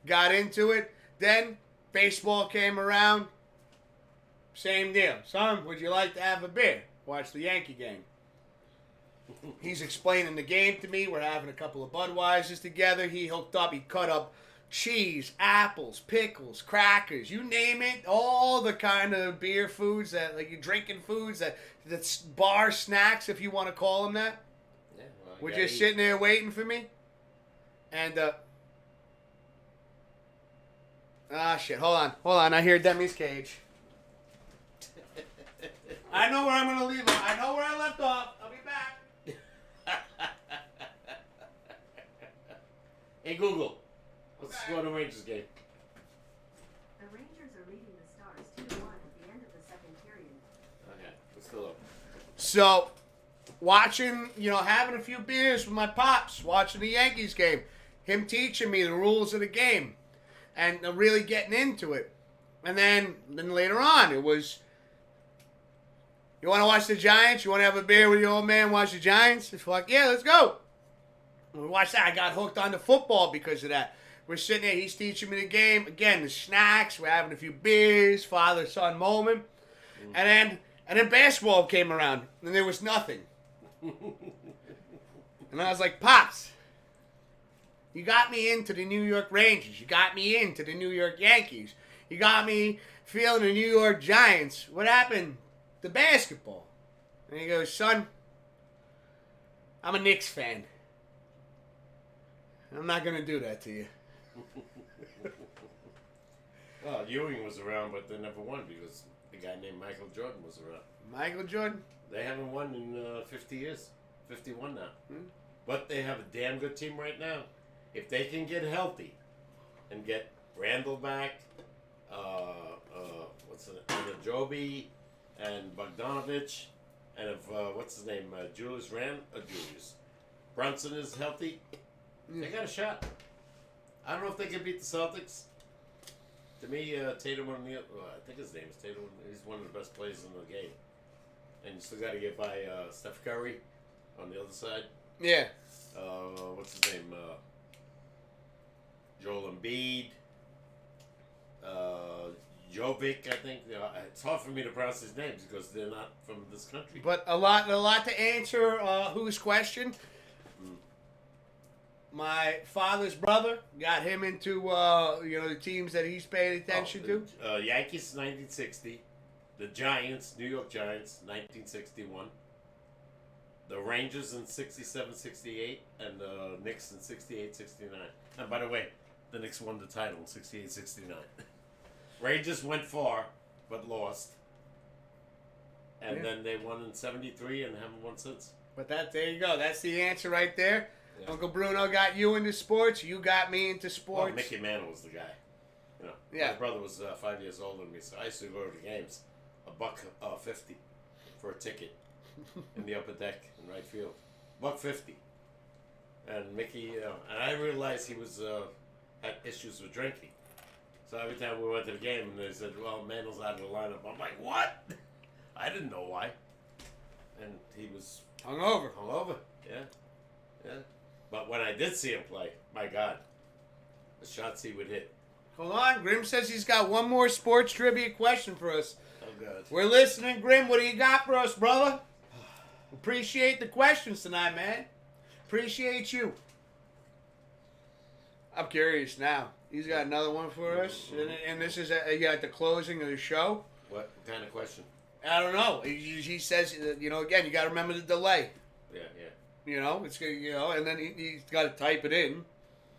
Got into it. Then... baseball came around, same deal. Son, would you like to have a beer? Watch the Yankee game. He's explaining the game to me. We're having a couple of Budweisers together. He hooked up. He cut up cheese, apples, pickles, crackers, you name it. All the kind of beer foods that, you're drinking foods, that's bar snacks, if you want to call them that. Yeah, well, We're just sitting there waiting for me. And, shit. Hold on. I hear Demi's cage. I know where I'm going to leave him. I know where I left off. I'll be back. Hey, Google. Let's go to the Rangers game. The Rangers are leading the Stars 2-1 at the end of the second period. Okay. We're still up. So, watching, having a few beers with my pops, watching the Yankees game, him teaching me the rules of the game. And really getting into it. And then later on, it was You want to watch the Giants? You want to have a beer with your old man, watch the Giants? It's like, yeah, let's go. We watched that. I got hooked on the football because of that. We're sitting there. He's teaching me the game. Again, the snacks. We're having a few beers. Father-son moment. And then basketball came around. And there was nothing. And I was like, Pops, you got me into the New York Rangers. You got me into the New York Yankees. You got me feeling the New York Giants. What happened to basketball? And he goes, son, I'm a Knicks fan. I'm not going to do that to you. Well, Ewing was around, but they never won because a guy named Michael Jordan was around. Michael Jordan? They haven't won in 50 years. 51 now. Hmm. But they have a damn good team right now. If they can get healthy and get Randall back, Joby and Bogdanovich, and if Julius Brunson is healthy, they got a shot. I don't know if they can beat the Celtics. To me, Tatum O'Neal, I think his name is Tatum. He's one of the best players in the game, and you still got to get by Steph Curry on the other side. Yeah. What's his name? Joel Embiid. Jovic, I think. It's hard for me to pronounce his names because they're not from this country. But a lot to answer whose question. My father's brother got him into the teams that he's paying attention to. Yankees 1960, the Giants, New York Giants 1961, the Rangers in 67-68, and the Knicks in 68-69. And by the way, the Knicks won the title in 68-69. Rangers went far, but lost. And then they won in 73 and haven't won since. But there you go. That's the answer right there. Yeah. Uncle Bruno got you into sports. You got me into sports. Well, Mickey Mantle was the guy. My brother was 5 years older than me, so I used to go to the games. $1.50 for a ticket in the upper deck in right field. $1.50. And Mickey, and I realized he was had issues with drinking. So every time we went to the game, and they said, "Well, Mantle's out of the lineup." I'm like, "What?" I didn't know why. And he was hungover. Yeah. But when I did see him play, my God, the shots he would hit. Hold on, Grim says he's got one more sports trivia question for us. Oh God. We're listening, Grim. What do you got for us, brother? Appreciate the questions tonight, man. Appreciate you. I'm curious now. He's got another one for us, and this is at the closing of the show. What kind of question? I don't know. He says, again, you got to remember the delay. Yeah. It's and then he's got to type it in.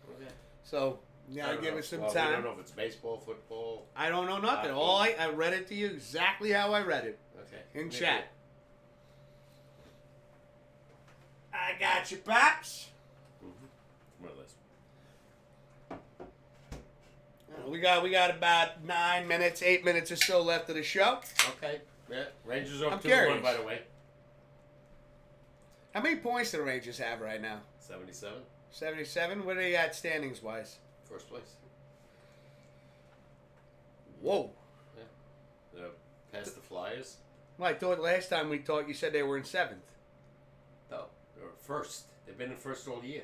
Okay. So you got to give it some time. I don't know if it's baseball, football. I don't know nothing. All I read it to you exactly how I read it. Okay. In chat. I got you, Pops. More or less. We got about 8 minutes or so left of the show. Okay. Yeah. Rangers are up 2-1, curious. by the way. How many points do the Rangers have right now? 77. 77? What are they at standings wise? First place. Whoa. Yeah. They're past the Flyers. Well, I thought last time we talked you said they were in 7th. No. They're first. They've been in first all year.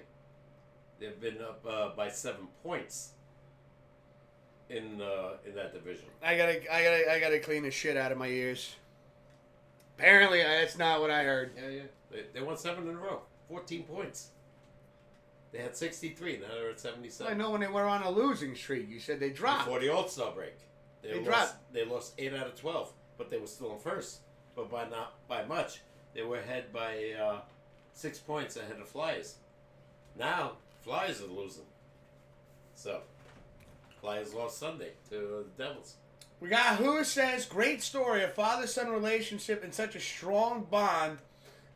They've been up by 7 points in that division. I gotta clean the shit out of my ears. Apparently, that's not what I heard. Yeah. They won 7 in a row. 14 points. They had 63. Now they're at 77. I know when they were on a losing streak. You said they dropped. Before the All-Star break. They dropped. They lost 8 out of 12, but they were still in first. But not by much. They were ahead by 6 points ahead of Flyers. Now, Flyers are losing. So, Flyers lost Sunday to the Devils. We got who says, great story, a father-son relationship and such a strong bond.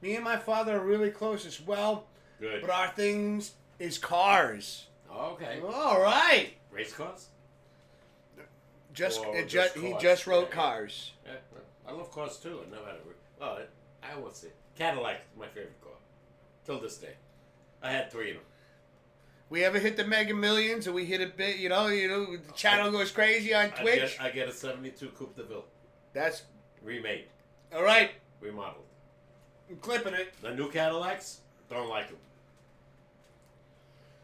Me and my father are really close as well. Good. But our things is cars. Okay. All right. Race cars? He just wrote cars. Yeah. I love cars too. I never had I would say Cadillac is my favorite car. Till this day. I had 3 of them. We ever hit the Mega Millions, or we hit a bit, the channel goes crazy on Twitch. I get a 72 Coupe de Ville. That's remade. all right. Remodeled. I'm clipping it. The new Cadillacs, don't like them.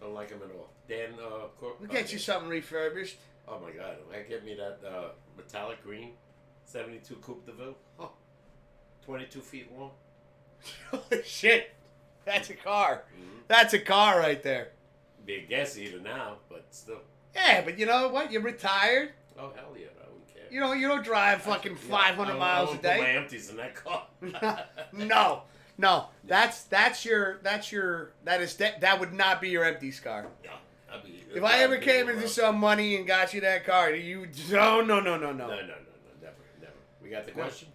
Don't like them at all. Dan, We'll get you something refurbished. Oh my God! Get me that metallic green, 72 Coupe de Ville. Oh, 22 feet long. Holy shit! That's a car. Mm-hmm. That's a car right there. Be a gas eater now, but still. Yeah, but you know what? You're retired. Oh hell yeah! I wouldn't care. You don't drive fucking 500 miles a Put day. my empties in that car. No. That would not be your empties car. Yeah, If I ever came into some money and got you that car, no. No, never. We got the question.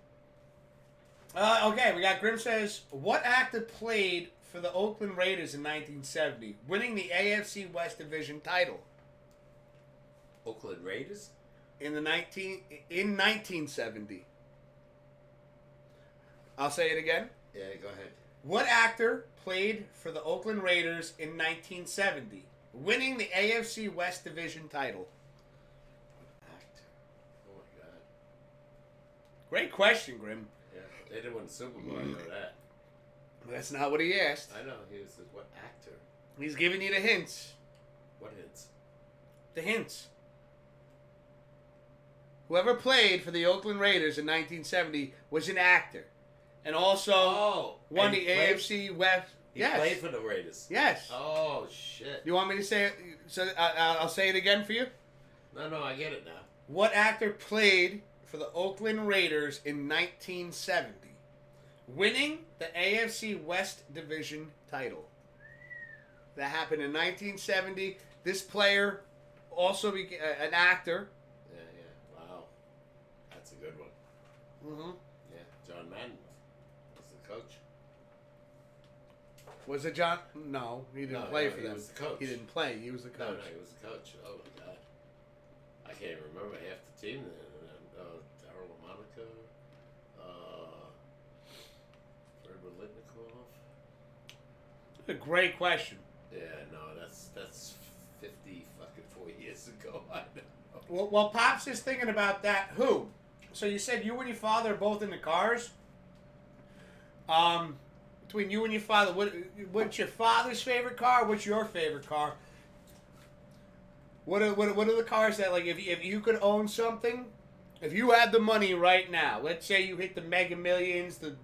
Okay, we got Grim says, what actor played for the Oakland Raiders in 1970, winning the AFC West Division title? Oakland Raiders? In 1970. I'll say it again. Yeah, go ahead. What actor played for the Oakland Raiders in 1970, winning the AFC West Division title? Actor. Oh my God. Great question, Grim. Yeah, they didn't win the Super Bowl. I know that. That's not what he asked. I know. He says, what actor? He's giving you the hints. What hints? The hints. Whoever played for the Oakland Raiders in 1970 was an actor. And also won the AFC West. He played for the Raiders. Yes. Oh, shit. You want me to say it? So I'll say it again for you? No, I get it now. What actor played for the Oakland Raiders in 1970, winning the AFC West Division title? That happened in 1970. This player also became an actor. Yeah. Wow. That's a good one. Mm-hmm. Yeah, John Madden was the coach. Was it John? No, he didn't play for them. He was the coach. He didn't play. He was the coach. No, he was the coach. Oh, my God. I can't even remember half the team then. Darryl Monica, Fred Litnikoff. A great question. Yeah, no, that's 4 years ago. I know. Well, Pops is thinking about that. Who? So you said you and your father are both in the cars. Between you and your father, what's your father's favorite car? What's your favorite car? What are the cars that, like, if you could own something, if you had the money right now, let's say you hit the Mega Millions, the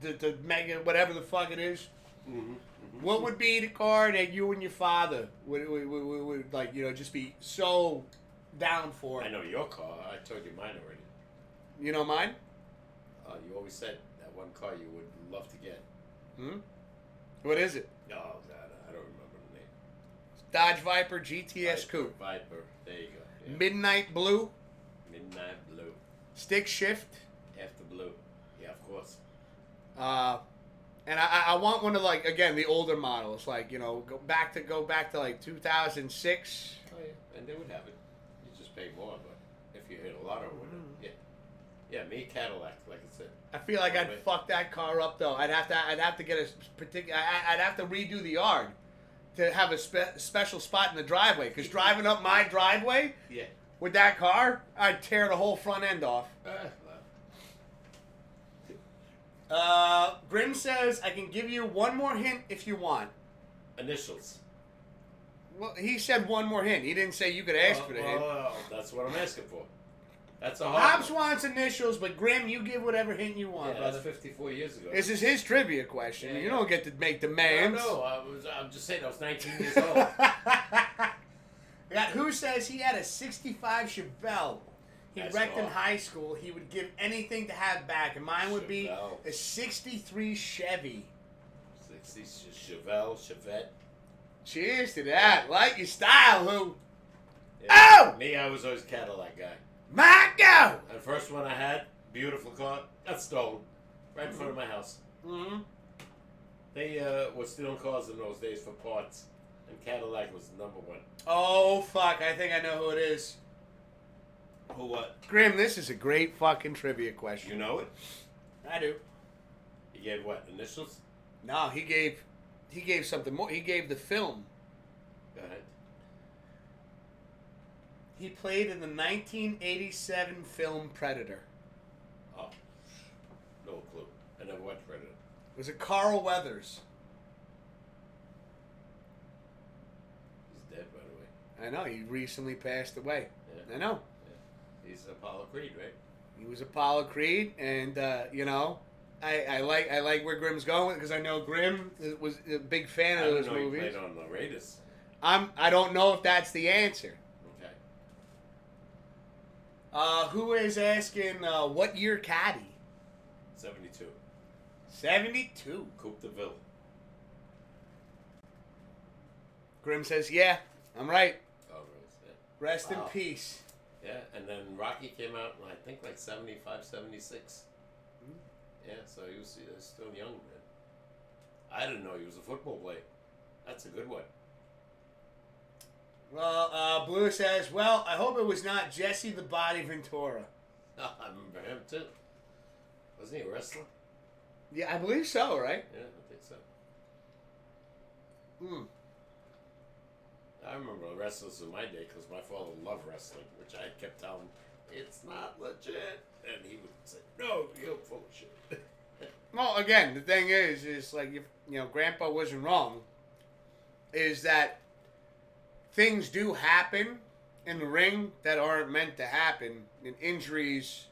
Mega whatever the fuck it is, what would be the car that you and your father would like, just be so down for? I know your car. I told you mine already. You know mine? You always said that one car you would love to get. What is it? Oh, God, I don't remember the name. Dodge Viper GTS Coupe. Viper. There you go. Yeah. Midnight Blue. Midnight Blue. Stick shift. After Blue. Yeah, of course. And I want one of, like, again, the older models, like, go back to like 2006. Oh yeah, and they would have it. You just pay more, but if you hit a lotto with it, yeah, me Cadillac, like I said. I feel like I'd fuck that car up though. I'd have to get a particular. I'd have to redo the yard to have a special spot in the driveway. Because driving up my driveway, with that car, I'd tear the whole front end off. Grim says I can give you one more hint if you want. Initials. Well, he said one more hint. He didn't say you could ask for the hint. Well, that's what I'm asking for. That's a hard Hobbs one. wants initials, but Grim, you give whatever hint you want, Yeah, brother. that's 54 years ago. This is his trivia question. You don't get to make demands. No, I'm just saying I was 19 years old. I got who says he had a 65 Chevelle. He wrecked in high school. He would give anything to have back, and mine would be a 63 Chevy. 60 Chevette. Cheers to that. Like your style, who? Yeah, me, I was always Cadillac guy. Marco! And the first one I had, beautiful car, got stolen. Right in front of my house. Mm-hmm. They were stealing cars in those days for parts. And Cadillac was number one. Oh, fuck. I think I know who it is. Who what? Grim, this is a great fucking trivia question. You know it? I do. He gave what, initials? No, he gave something more. He gave the film. Go ahead. He played in the 1987 film Predator. Oh, no clue. I never watched Predator. Was it Carl Weathers? He's dead, by the way. I know, he recently passed away. Yeah. I know. Yeah. He's Apollo Creed, right? He was Apollo Creed, and I like where Grimm's going because I know Grimm was a big fan of those movies. He played on the Raiders. I don't know if that's the answer. Okay. Who is asking what year caddy? 72. 72. Coupe de Ville. Grimm says, "Yeah, I'm right. Oh, really? Rest in Wow. peace." Yeah, and then Rocky came out in, I think, like 75, 76. Hmm. Yeah, so he was still young, man. I didn't know he was a football player. That's a good one. Well, Blue says, "Well, I hope it was not Jesse the Body Ventura." I remember him, too. Wasn't he a wrestler? Yeah, I believe so, right? Yeah, I think so. Hmm. I remember wrestlers in my day because my father loved wrestling, which I kept telling him, it's not legit. And he would say, no, you're full of shit. Well, again, the thing is like, Grandpa wasn't wrong, is that things do happen in the ring that aren't meant to happen, and injuries.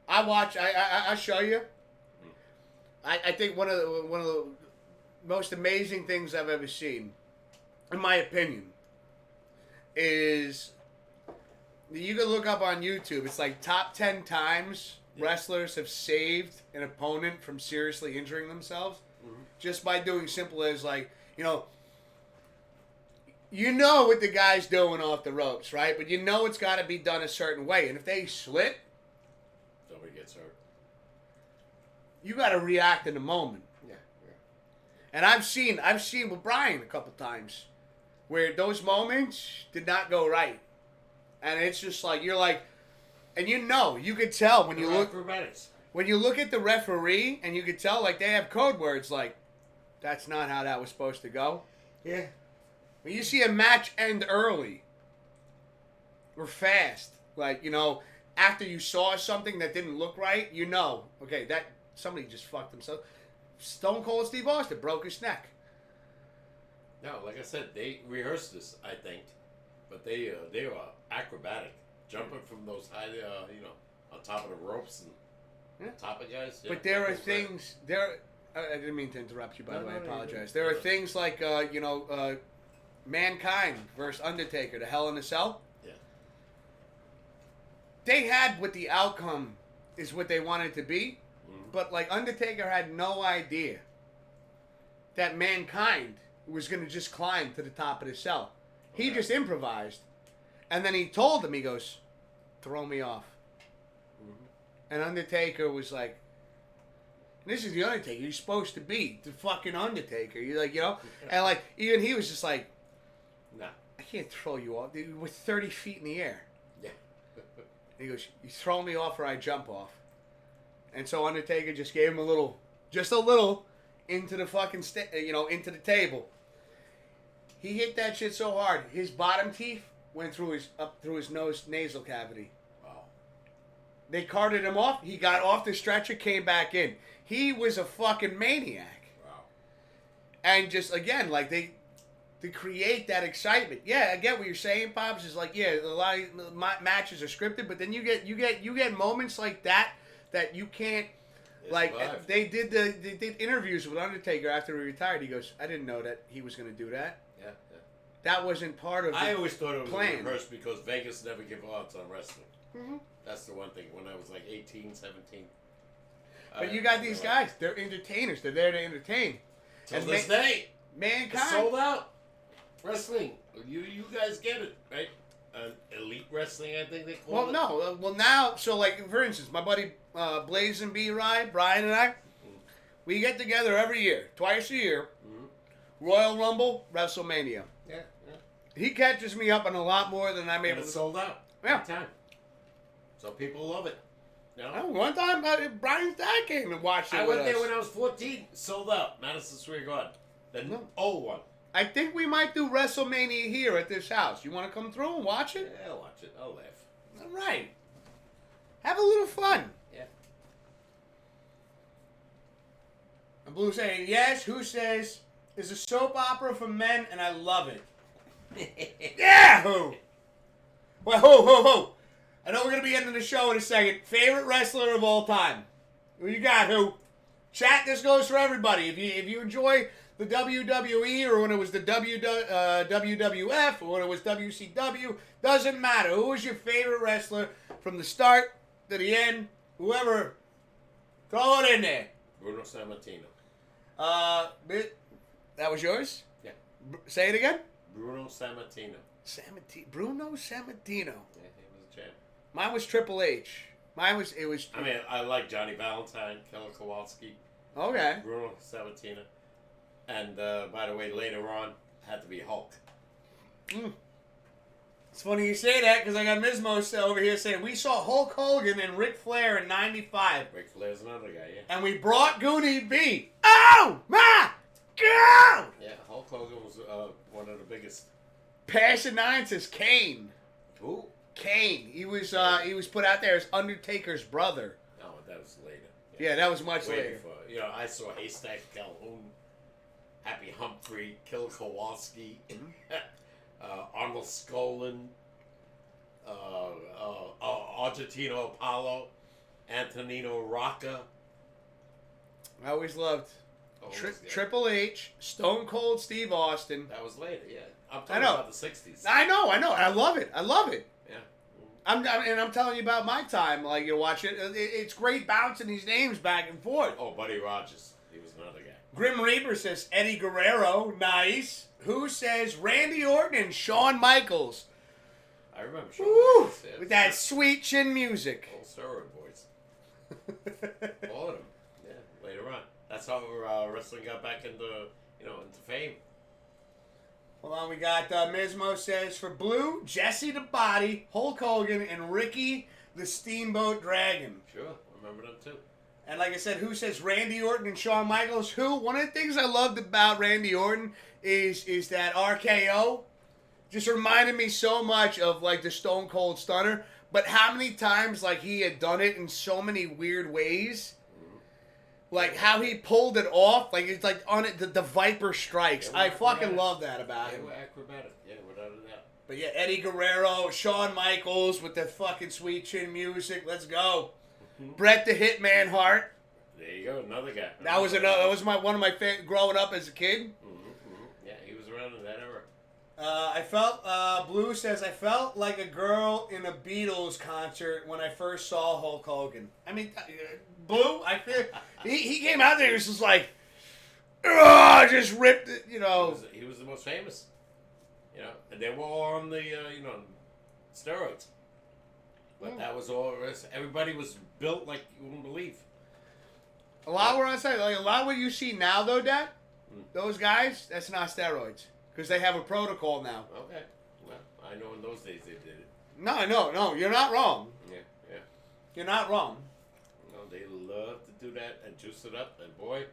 I'll show you. I think one of the most amazing things I've ever seen, in my opinion, is you can look up on YouTube. It's like top 10 times wrestlers have saved an opponent from seriously injuring themselves just by doing simple as like, what the guy's doing off the ropes, right? But it's got to be done a certain way. And if they slip, somebody gets hurt. You got to react in the moment. Yeah. And I've seen with Brian a couple times where those moments did not go right. And it's just like, you're like, and you could tell when you look at the referee, and you could tell like they have code words like, that's not how that was supposed to go. Yeah. When you see a match end early or fast, like, after you saw something that didn't look right, okay, that somebody just fucked themselves. Stone Cold Steve Austin broke his neck. No, like I said, they rehearsed this, I think, but they were acrobatic, jumping from those high, on top of the ropes and on top of guys. Yeah, but there are things I didn't mean to interrupt you. By the way, I apologize. There are things like Mankind versus Undertaker, the Hell in a Cell. Yeah. They had what the outcome is what they wanted to be, but like Undertaker had no idea that Mankind was going to just climb to the top of the cell. He just improvised, and then he told him, he goes, "Throw me off." And Undertaker was like, "This is the Undertaker. You're supposed to be the fucking Undertaker." You're like, and like even he was just like, "Nah, I can't throw you off. We're 30 feet in the air." Yeah. He goes, "You throw me off or I jump off." And so Undertaker just gave him just a little, into the fucking, into the table. He hit that shit so hard, his bottom teeth went up through his nasal cavity. Wow. They carted him off. He got off the stretcher, came back in. He was a fucking maniac. Wow. And just again, like to create that excitement. Yeah, I get what you're saying, Pops. Is like, yeah, a lot of matches are scripted, but then you get moments like that you can't. Like they did interviews with Undertaker after he retired. He goes, "I didn't know that he was going to do that. Yeah. That wasn't part of the I always thought it was plan." reversed because Vegas never give odds on wrestling. Mm-hmm. That's the one thing. When I was like 18, 17. But you got these guys. They're entertainers. They're there to entertain. Till this day, Mankind it's sold out. Wrestling. You guys get it, right? Elite wrestling, I think they call it. Well, now, so like, for instance, my buddy Blaze and B-Ride, Brian and I, we get together every year, twice a year, Royal Rumble, WrestleMania. Yeah. He catches me up on a lot more than I'm And able to. it's sold out. Yeah. Every time. So people love it. One time, Brian's dad came and watched it I with went there us. when I was 14. Sold out. Madison Square Garden. The old one. I think we might do WrestleMania here at this house. You want to come through and watch it? Yeah, I'll watch it. I'll laugh. All right. Have a little fun. Yeah. Blue saying yes. Who says is a soap opera for men, and I love it. Yeah. Who? Well, who? I know we're gonna be ending the show in a second. Favorite wrestler of all time? Who you got? Who? Chat. This goes for everybody. If you enjoy the WWE or when it was the WWF or when it was WCW, doesn't matter. Who was your favorite wrestler from the start to the end? Whoever, throw it in there. Bruno Sammartino. That was yours? Yeah. Say it again. Bruno Sammartino. Bruno Sammartino. Yeah, he was a champ. Mine was Triple H. I mean, I like Johnny Valentine, Killer Kowalski. Okay. Bruno Sammartino. And, by the way, later on, had to be Hulk. It's funny you say that because I got Mizmo over here saying we saw Hulk Hogan and Ric Flair in '95. Ric Flair's another guy, yeah. And we brought Goonie B. Oh, my God! Yeah, Hulk Hogan was one of the biggest. Passion 9 says Kane. Who? Kane. He was put out there as Undertaker's brother. Oh, that was later. Yeah, that was much Way later. before. I saw Haystack Calhoun, Happy Humphrey, Killer Kowalski, Arnold Skolin, Argentino Apollo, Antonino Rocca. I always loved Those guys. Triple H, Stone Cold Steve Austin. That was later, yeah. I'm I talking know. about the 60s. I know. I love it. Yeah. I'm telling you about my time. Like you watch it. It's great bouncing these names back and forth. Oh, Buddy Rogers. He was another guy. Grim Reaper says Eddie Guerrero. Nice. Who says Randy Orton and Shawn Michaels? I remember Shawn Woo! Michaels, yeah. With that sweet chin music. All steroid boys. All of them. Yeah, later on. That's how wrestling got back into fame. Hold on, we got Mizmo says for Blue, Jesse the Body, Hulk Hogan, and Ricky the Steamboat Dragon. Sure, I remember them too. And like I said, who says Randy Orton and Shawn Michaels? Who? One of the things I loved about Randy Orton is that RKO just reminded me so much of like the Stone Cold Stunner. But how many times like he had done it in so many weird ways? Like how he pulled it off, like it's like on it the Viper strikes. Yeah, I fucking love that about They him. were acrobatic, yeah, without a doubt. But yeah, Eddie Guerrero, Shawn Michaels with the fucking sweet chin music. Let's go. Bret the Hitman Hart. There you go, another guy. That was one of my growing up as a kid. Yeah, he was around in that era. I felt Blue says I felt like a girl in a Beatles concert when I first saw Hulk Hogan. I mean, Blue, I feel he came out there. He was just like, just ripped it. He was the most famous. And they were all on the steroids. But that was all. Everybody was built like you wouldn't believe. A lot we're on site. Like a lot of what you see now, though, Dad. Those guys, that's not steroids because they have a protocol now. Okay. Well, I know in those days they did it. No, you're not wrong. Yeah. You're not wrong. No, they love to do that and juice it up. And boy,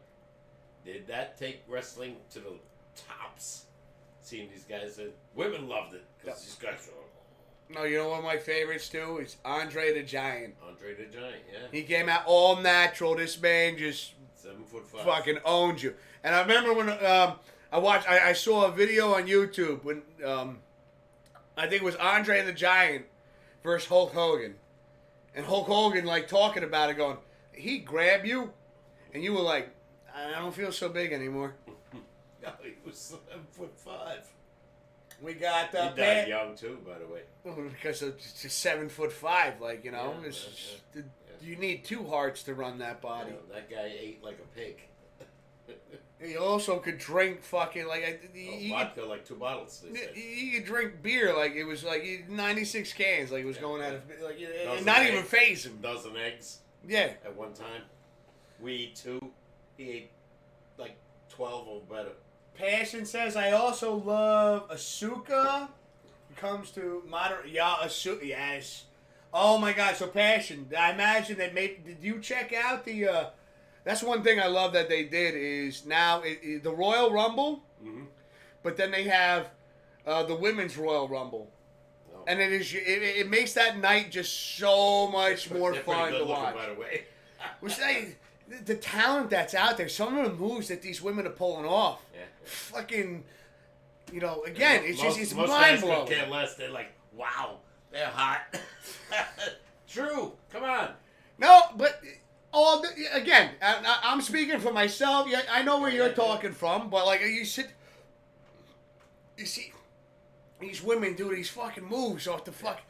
did that take wrestling to the tops. Seeing these guys, women loved it because these guys are. No, you know one of my favorites too is Andre the Giant. Andre the Giant, yeah. He came out all natural. This man just 7'5". fucking owned you. And I remember when I saw a video on YouTube when I think it was Andre the Giant versus Hulk Hogan, and Hulk Hogan like talking about it, going, he grabbed you, and you were like, I don't feel so big anymore. No, he was 7'5". We got he died young too, by the way. because of just 7'5", like you need two hearts to run that body. That guy ate like a pig. He also could drink fucking like vodka, like 2 bottles. He could drink beer like it was like 96 cans, like it was going out of like Dozen not eggs, even phase him. Dozen eggs. Yeah. At one time, we eat 2. He ate like 12 or better. Passion says I also love Asuka. It comes to modern, Asuka, yes. Oh my God! So Passion, I imagine that did you check out the? That's one thing I love that they did is now the Royal Rumble, but then they have the Women's Royal Rumble, and it makes that night just so much more fun to watch. By the way. Which the talent that's out there, some of the moves that these women are pulling off, Yeah. fucking, again, it's most mind guys blowing. could care less. They're like, wow, they're hot. True. Come on. No, but again, I'm speaking for myself. Yeah, I know where you're talking from, but like you see these women do these fucking moves off the fuck,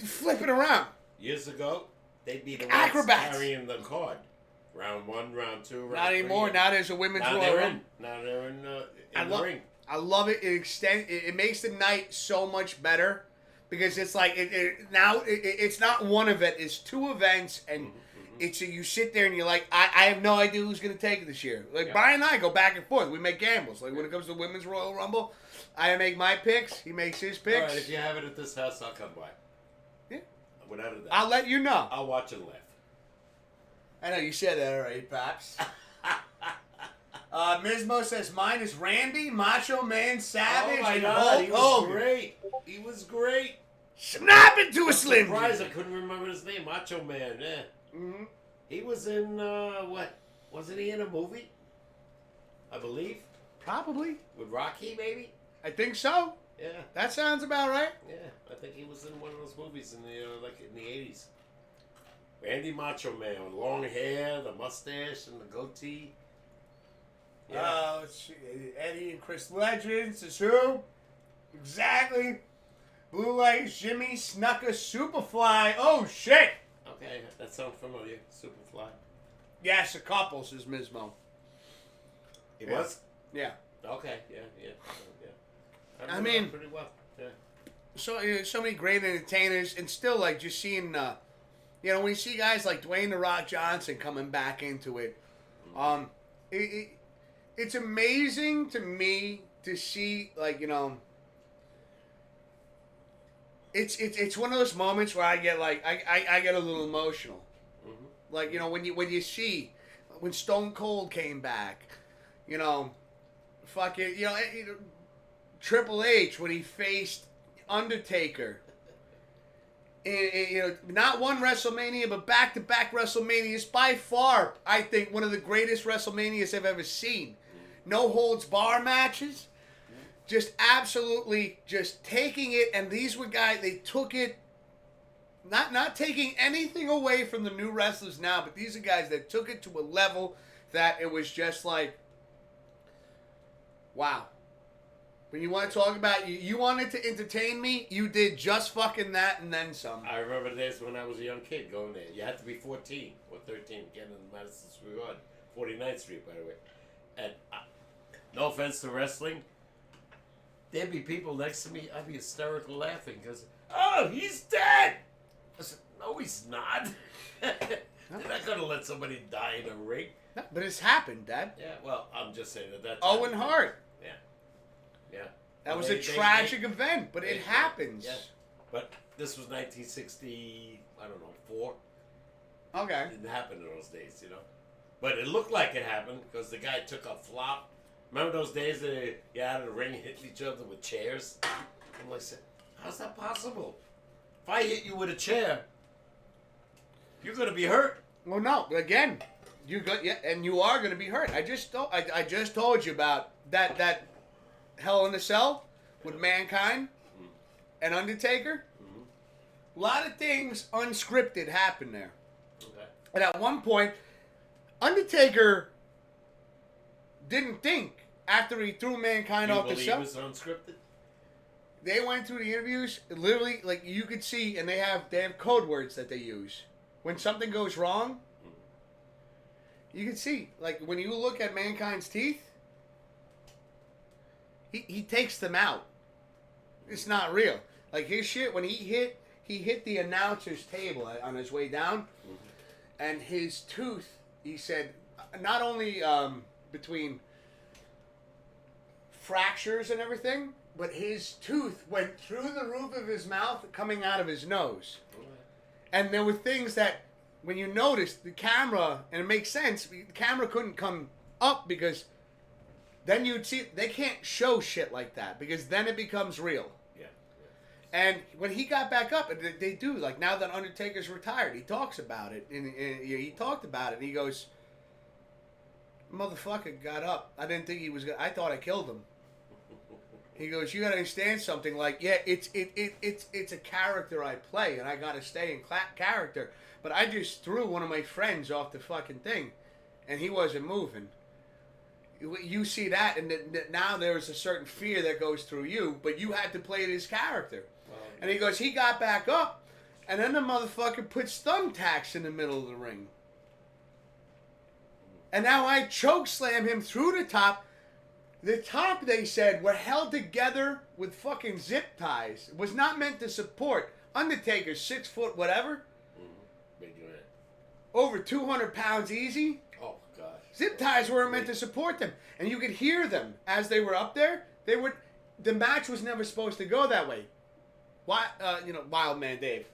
flipping around. Years ago, they'd be the ones Acrobats. carrying the card. Round 1, round 2, round 3. Not anymore. Now there's a women's Now Royal they're Rumble. in. Now they're in the ring. I love it. It makes the night so much better because it's like it's not one event. It's 2 events, and it's you sit there and you're like, I have no idea who's gonna take it this year. Like Brian and I go back and forth. We make gambles. Like when it comes to the women's Royal Rumble, I make my picks. He makes his picks. All right, if you have it at this house, I'll come by. Yeah. Without a doubt. I'll let you know. I'll watch and laugh. I know you said that already, Paps. Mismo says mine is Randy, Macho Man Savage, Oh my and God, he Hulk was Hogan. great. He was great. Snap into a Slim Surprised I Jim. couldn't remember his name. Macho Man. Yeah. Mm-hmm. He was in what? Wasn't he in a movie? I believe Probably. with Rocky, maybe. I think so. Yeah. That sounds about right. Yeah, I think he was in one of those movies in the 80s. Randy Macho Man with long hair, the mustache, and the goatee. Yeah. Let's see. Eddie and Chris Legends is who? Exactly. Blue Light Jimmy Snuka Superfly. Oh shit. Okay, that sounds familiar. Superfly. Yes, a couple, says Mismo. He Yeah. was? Yeah. Okay, yeah. I remember mean- him pretty well. Yeah. So many great entertainers, and still like just seeing, when you see guys like Dwayne the Rock Johnson coming back into it, it's amazing to me to see it's one of those moments where I get I get a little emotional, like when you see when Stone Cold came back, Triple H when he faced Undertaker. Not one WrestleMania, but back-to-back WrestleManias. By far, I think one of the greatest WrestleManias I've ever seen. No holds bar matches, just absolutely just taking it. And these were guys. They took it, not taking anything away from the new wrestlers now, but these are guys that took it to a level that it was just like, wow. When you want to talk about, you wanted to entertain me, you did just fucking that and then some. I remember the days when I was a young kid going there. You had to be 14 or 13 getting in Madison Square Garden, 49th Street, by the way. And no offense to wrestling, there'd be people next to me. I'd be hysterical laughing because, oh, he's dead. I said, no, he's not. They're not going to let somebody die in a ring. No, but it's happened, Dad. Yeah, well, I'm just saying that. Owen Hart. Yeah. That was a tragic event, but it happens. Yeah. But this was 1960, I don't know, 4. Okay. It didn't happen in those days, But it looked like it happened because the guy took a flop. Remember those days that you out of the ring hitting each other with chairs? I'm like, how's that possible? If I hit you with a chair, you're going to be hurt. Well, no. Again, and you are going to be hurt. I just told you about that Hell in a Cell with Mankind and Undertaker. A lot of things unscripted happened there. Okay. And at one point, Undertaker didn't think after he threw Mankind off the You cell. believe it was unscripted? They went through the interviews, literally, like you could see, and they have code words that they use. When something goes wrong, you can see, like when you look at Mankind's teeth, he takes them out. It's not real. Like his shit, when he hit the announcer's table on his way down, and his tooth, he said, not only between fractures and everything, but his tooth went through the roof of his mouth, coming out of his nose. And there were things that, when you notice the camera, and it makes sense, the camera couldn't come up because then you'd see, they can't show shit like that because then it becomes real. Yeah. And when he got back up, and they do, like now that Undertaker's retired, he talks about it. And he talked about it, and he goes, Motherfucker got up. I didn't think he was gonna. I thought I killed him. He goes, you gotta understand something. Like, yeah, it's a character I play, and I gotta stay in character. But I just threw one of my friends off the fucking thing, and he wasn't moving. You see that, and now there's a certain fear that goes through you, but you had to play this character. And he goes, he got back up, and then the motherfucker puts thumbtacks in the middle of the ring. And now I choke slam him through the top. The top, they said, were held together with fucking zip ties. It was not meant to support. Undertaker, 6 foot whatever. Big man. Over 200 pounds easy. Oh, gosh. Zip ties weren't meant to support them. And you could hear them as they were up there. The match was never supposed to go that way. Why, Wild Man Dave.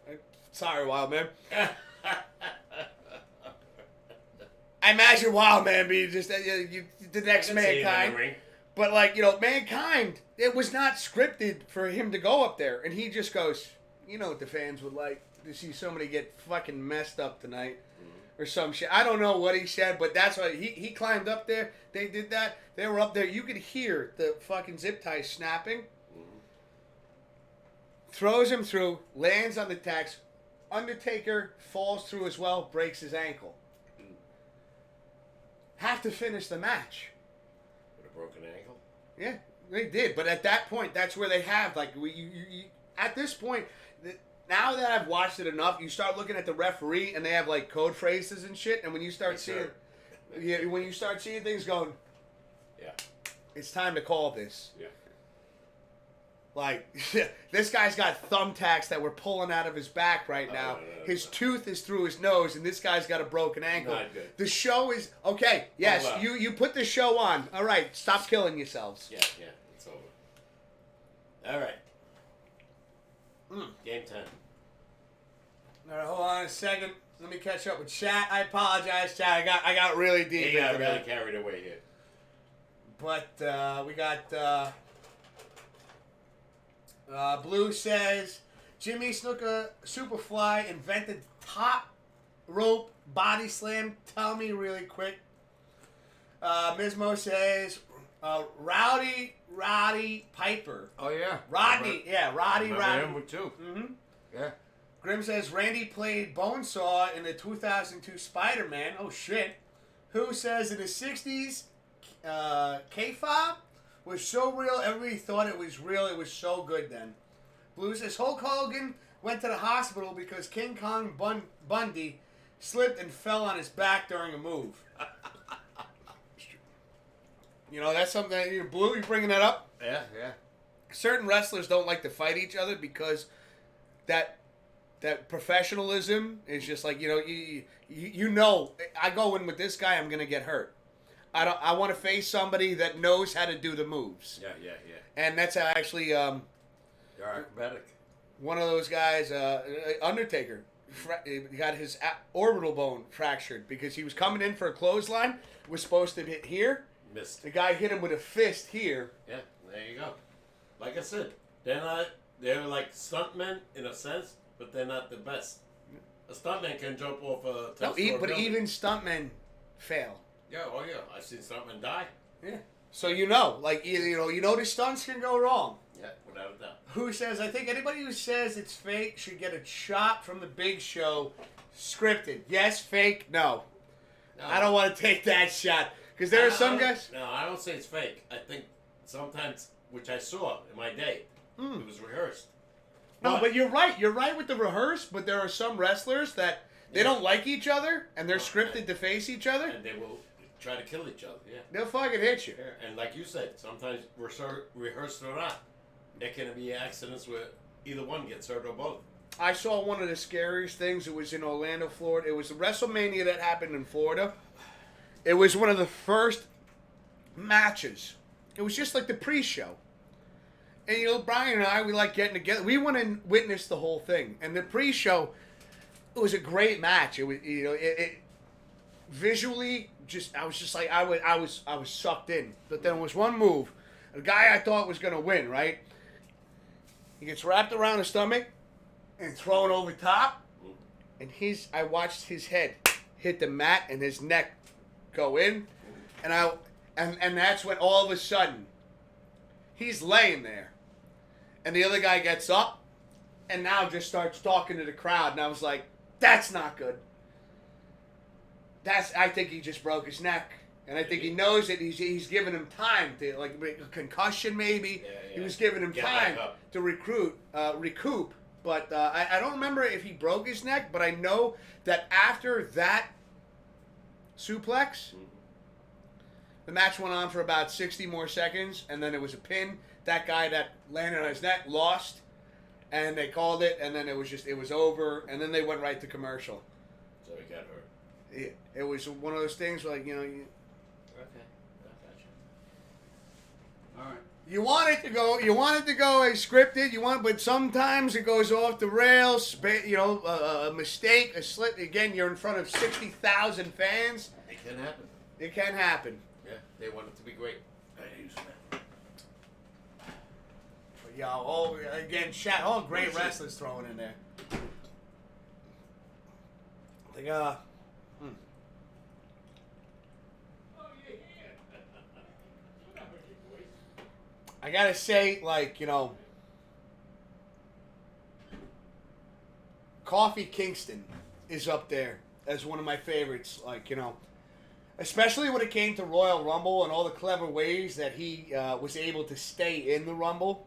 Sorry, Wild Man. I imagine Wild Man being just the next Mankind. But, Mankind, it was not scripted for him to go up there. And he just goes, you know what the fans would like? To see somebody get fucking messed up tonight. Or some shit. I don't know what he said, but that's why he climbed up there. They did that. They were up there. You could hear the fucking zip ties snapping. Throws him through, lands on the tacks. Undertaker falls through as well, breaks his ankle. Have to finish the match. With a broken ankle? Yeah, they did. But at that point, that's where they have, at this point, now that I've watched it enough, you start looking at the referee and they have code phrases and shit. And when you start seeing things going, yeah, it's time to call this. Yeah. This guy's got thumbtacks that we're pulling out of his back right now. His tooth is through his nose, and this guy's got a broken ankle. Not good. The show is okay. Yes, you put the show on. All right, stop killing yourselves. Yeah, it's over. All right. Game 10. All right, hold on a second. Let me catch up with chat. I apologize, chat. I got really deep. He got really carried away here. But we got. Blue says, Jimmy Snuka Superfly invented top rope body slam. Tell me really quick. Mismo says, Rowdy Piper. Oh, yeah. Rodney. Roddy. Him too. Mm-hmm. Yeah. Grim says, Randy played Bonesaw in the 2002 Spider-Man. Oh, shit. Who says, in the 60s, K-Fob was so real, everybody thought it was real. It was so good then. Blue says, Hulk Hogan went to the hospital because King Kong Bundy slipped and fell on his back during a move. That's something that, Blue, you bringing that up? Yeah. Certain wrestlers don't like to fight each other because that professionalism is just I go in with this guy, I'm going to get hurt. I want to face somebody that knows how to do the moves. Yeah. And that's how actually you're acrobatic. One of those guys, Undertaker, he got his orbital bone fractured because he was coming in for a clothesline. Was supposed to hit here. Missed. The guy hit him with a fist here. Yeah, there you go. Like I said, they're like stuntmen in a sense, but they're not the best. A stuntman can jump off a but building. Even stuntmen fail. Yeah, I've seen stuntmen die. Yeah. So the stunts can go wrong. Yeah, without a doubt. Who says, I think anybody who says it's fake should get a shot from the Big Show scripted. Yes, fake, no. I don't want to take that shot. Because there are some guys... No, I don't say it's fake. I think sometimes, which I saw in my day, it was rehearsed. No, but you're right. You're right with the rehearse, but there are some wrestlers that they don't like each other, and they're scripted to face each other. And they will try to kill each other, yeah. They'll fucking hit you. Yeah. And like you said, sometimes rehearsed or not, there can be accidents where either one gets hurt or both. I saw one of the scariest things. It was in Orlando, Florida. It was a WrestleMania that happened in Florida. It was one of the first matches. It was just like the pre-show. And, Brian and I, we like getting together. We went and witnessed the whole thing. And the pre-show, it was a great match. It was, it visually, I was sucked in. But then there was one move. A guy I thought was going to win, right? He gets wrapped around his stomach and thrown over top. And I watched his head hit the mat and his neck go in. And that's when all of a sudden he's laying there, and the other guy gets up, and now just starts talking to the crowd, and I was like, that's not good. I think he just broke his neck. And I think he knows that he's giving him time to, like, a concussion maybe. Yeah. He was giving him time to recoup. But I don't remember if he broke his neck, but I know that after that suplex, the match went on for about 60 more seconds, and then it was a pin. That guy that landed on his neck lost, and they called it, and then it was over, and then they went right to commercial. So he got hurt. It was one of those things where, like, you know, Okay, I got you. All right. you want it to go as scripted. But sometimes it goes off the rails. You know, a mistake, a slip. Again, you're in front of 60,000 fans. It can happen. It can happen. Yeah, they want it to be great. But yeah, all great wrestlers thrown in there. Like I gotta say, like, you know, Kofi Kingston is up there as one of my favorites. Like, you know, especially when it came to Royal Rumble and all the clever ways that he was able to stay in the Rumble,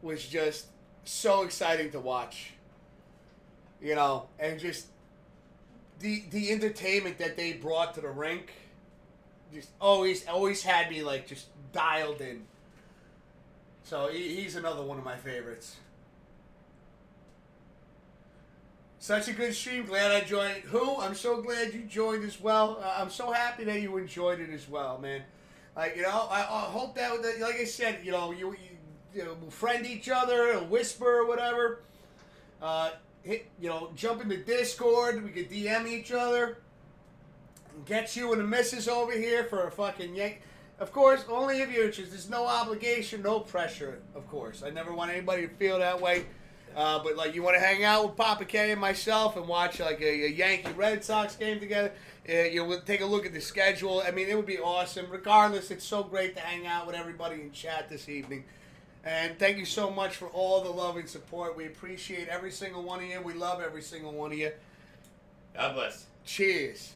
was just so exciting to watch. You know, and just the entertainment that they brought to the rink, just always had me, like, just dialed in. So he's another one of my favorites. Such a good stream. Glad I joined. I'm so glad you joined as well. I'm so happy that you enjoyed it as well, man. Like, you know, I hope that, like I said, you know, you friend each other, whisper or whatever. Jump into Discord. We could DM each other. Get you and the missus over here for a fucking yank. Of course, only if you're interested. There's no obligation, no pressure, of course. I never want anybody to feel that way. But, like, you want to hang out with Papa K and myself and watch, like, a Yankee Red Sox game together, we'll take a look at the schedule. I mean, it would be awesome. Regardless, it's so great to hang out with everybody in chat this evening. And thank you so much for all the love and support. We appreciate every single one of you. We love every single one of you. God bless. Cheers.